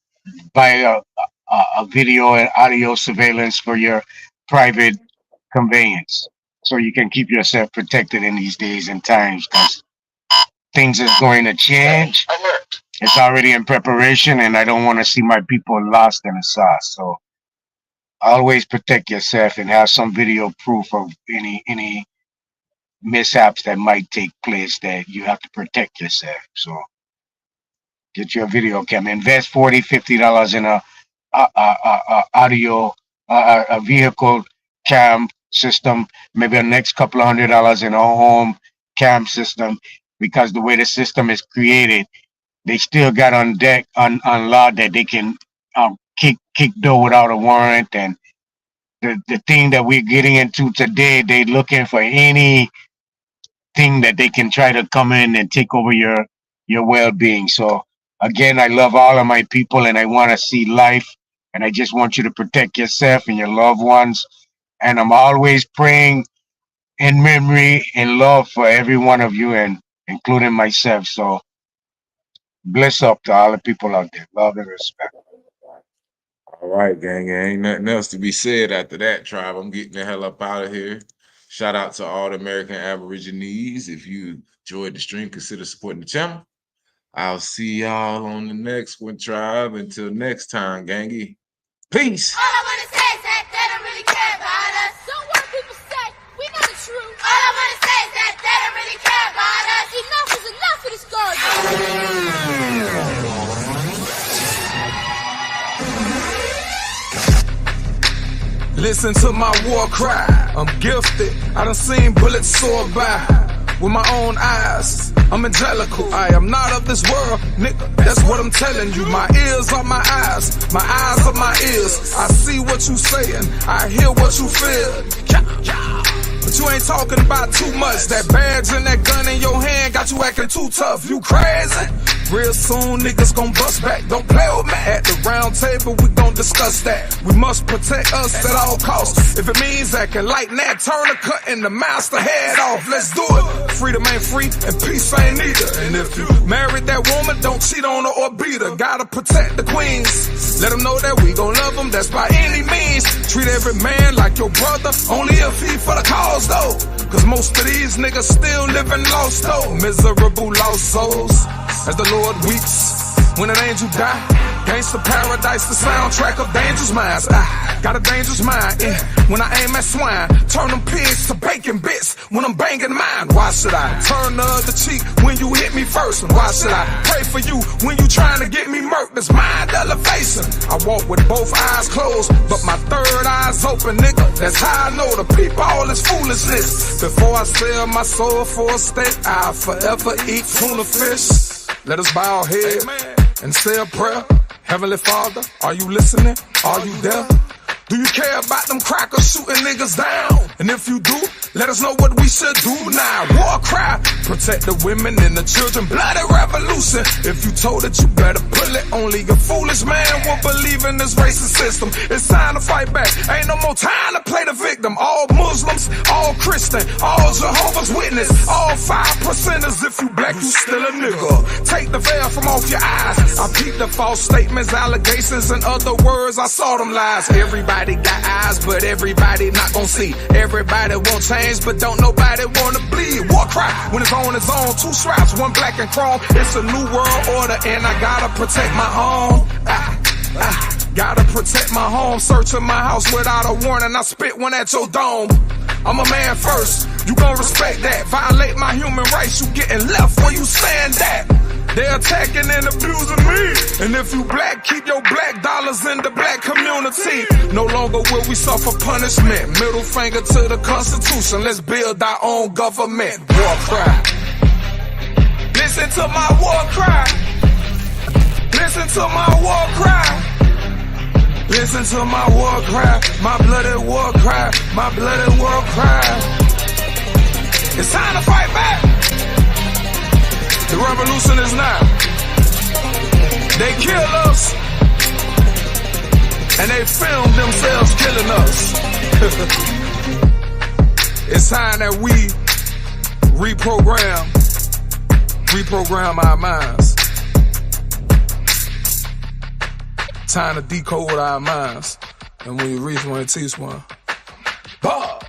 buy a video and audio surveillance for your private conveyance, so you can keep yourself protected in these days and times, because things is going to change. It's already in preparation, and I don't want to see my people lost in the sauce. So always protect yourself and have some video proof of any mishaps that might take place that you have to protect yourself. So get your video cam. Invest $40, $50 in a audio, a vehicle cam system. Maybe the next couple of $100 in a home cam system, because the way the system is created, they still got on deck on law that they can kick door without a warrant. And the thing that we're getting into today, they looking for any thing that they can try to come in and take over your well-being. So Again, I love all of my people and I want to see life. And I just want you to protect yourself and your loved ones. And I'm always praying in memory and love for every one of you, and including myself. So bless up to all the people out there. Love and respect. All right, gang. Ain't nothing else to be said after that, tribe. I'm getting the hell up out of here. Shout out to all the American Aborigines. If you enjoyed the stream, consider supporting the channel. I'll see y'all on the next one, tribe. Until next time, gangy. Peace. All I wanna say is that they don't really care about us. Don't what people say, we know the truth. All I wanna say is that they don't really care about us. Enough is enough of this garbage. Listen to my war cry. I'm gifted. I done seen bullets soar by with my own eyes. I'm angelical. I am not of this world, nigga. That's what I'm telling you. My ears are my eyes are my ears. I see what you saying. I hear what you feel. But you ain't talking about too much. That badge and that gun in your hand got you acting too tough. You crazy? Real soon niggas gon' bust back. Don't play with me. At the round table we gon' discuss that. We must protect us at all costs. If it means acting like Nat Turner cutting the master head off, let's do it. Freedom ain't free and peace ain't either. And if you married that woman, don't cheat on her or beat her. Gotta protect the queens. Let them know that we gon' love them. That's by any means. Treat every man like your brother. Only if he for the cause though. Cause most of these niggas still living lost though. Miserable lost souls. As the Lord weeps when an angel die. Gangsta paradise, the soundtrack of dangerous minds. I got a dangerous mind, yeah. When I aim at swine, turn them pigs to bacon bits when I'm banging mine. Why should I turn the other cheek when you hit me first? And why should I pray for you when you trying to get me murked? That's mind elevation. I walk with both eyes closed, but my third eye's open, nigga. That's how I know the people all is foolishness. Before I sell my soul for a steak, I'll forever eat tuna fish. Let us bow our head and say a prayer. Heavenly Father, are you listening? Are you there? Do you care about them crackers shooting niggas down? And if you do, let us know what we should do now. War cry, protect the women and the children. Bloody revolution. If you told it, you better pull it. Only a foolish man will believe in this racist system. It's time to fight back. Ain't no more time to play the victim. All Muslims, all Christian, all Jehovah's Witness, all 5%ers. If you black, you still a nigga. Take the veil from off your eyes. I peeped the false statements, allegations, in other words, I saw them lies. Everybody got eyes, but everybody not gon' see. Everybody want change, but don't nobody wanna bleed. War cry when it's on its own. 2 straps, 1 black and chrome. It's a new world order, and I gotta protect my own. Gotta protect my home. Searching my house without a warning. I spit one at your dome. I'm a man first. You gon' respect that. Violate my human rights, you getting left where you stand at. They're attacking and abusing me. And if you black, keep your black dollars in the black community. No longer will we suffer punishment. Middle finger to the Constitution. Let's build our own government. War cry. Listen to my war cry. Listen to my war cry. Listen to my war cry. My bloody war cry. My bloody war cry. It's time to fight back. The revolution is now. They kill us, and they film themselves killing us. It's time that we reprogram our minds. Time to decode our minds. And when you reach one, teach one. Bah!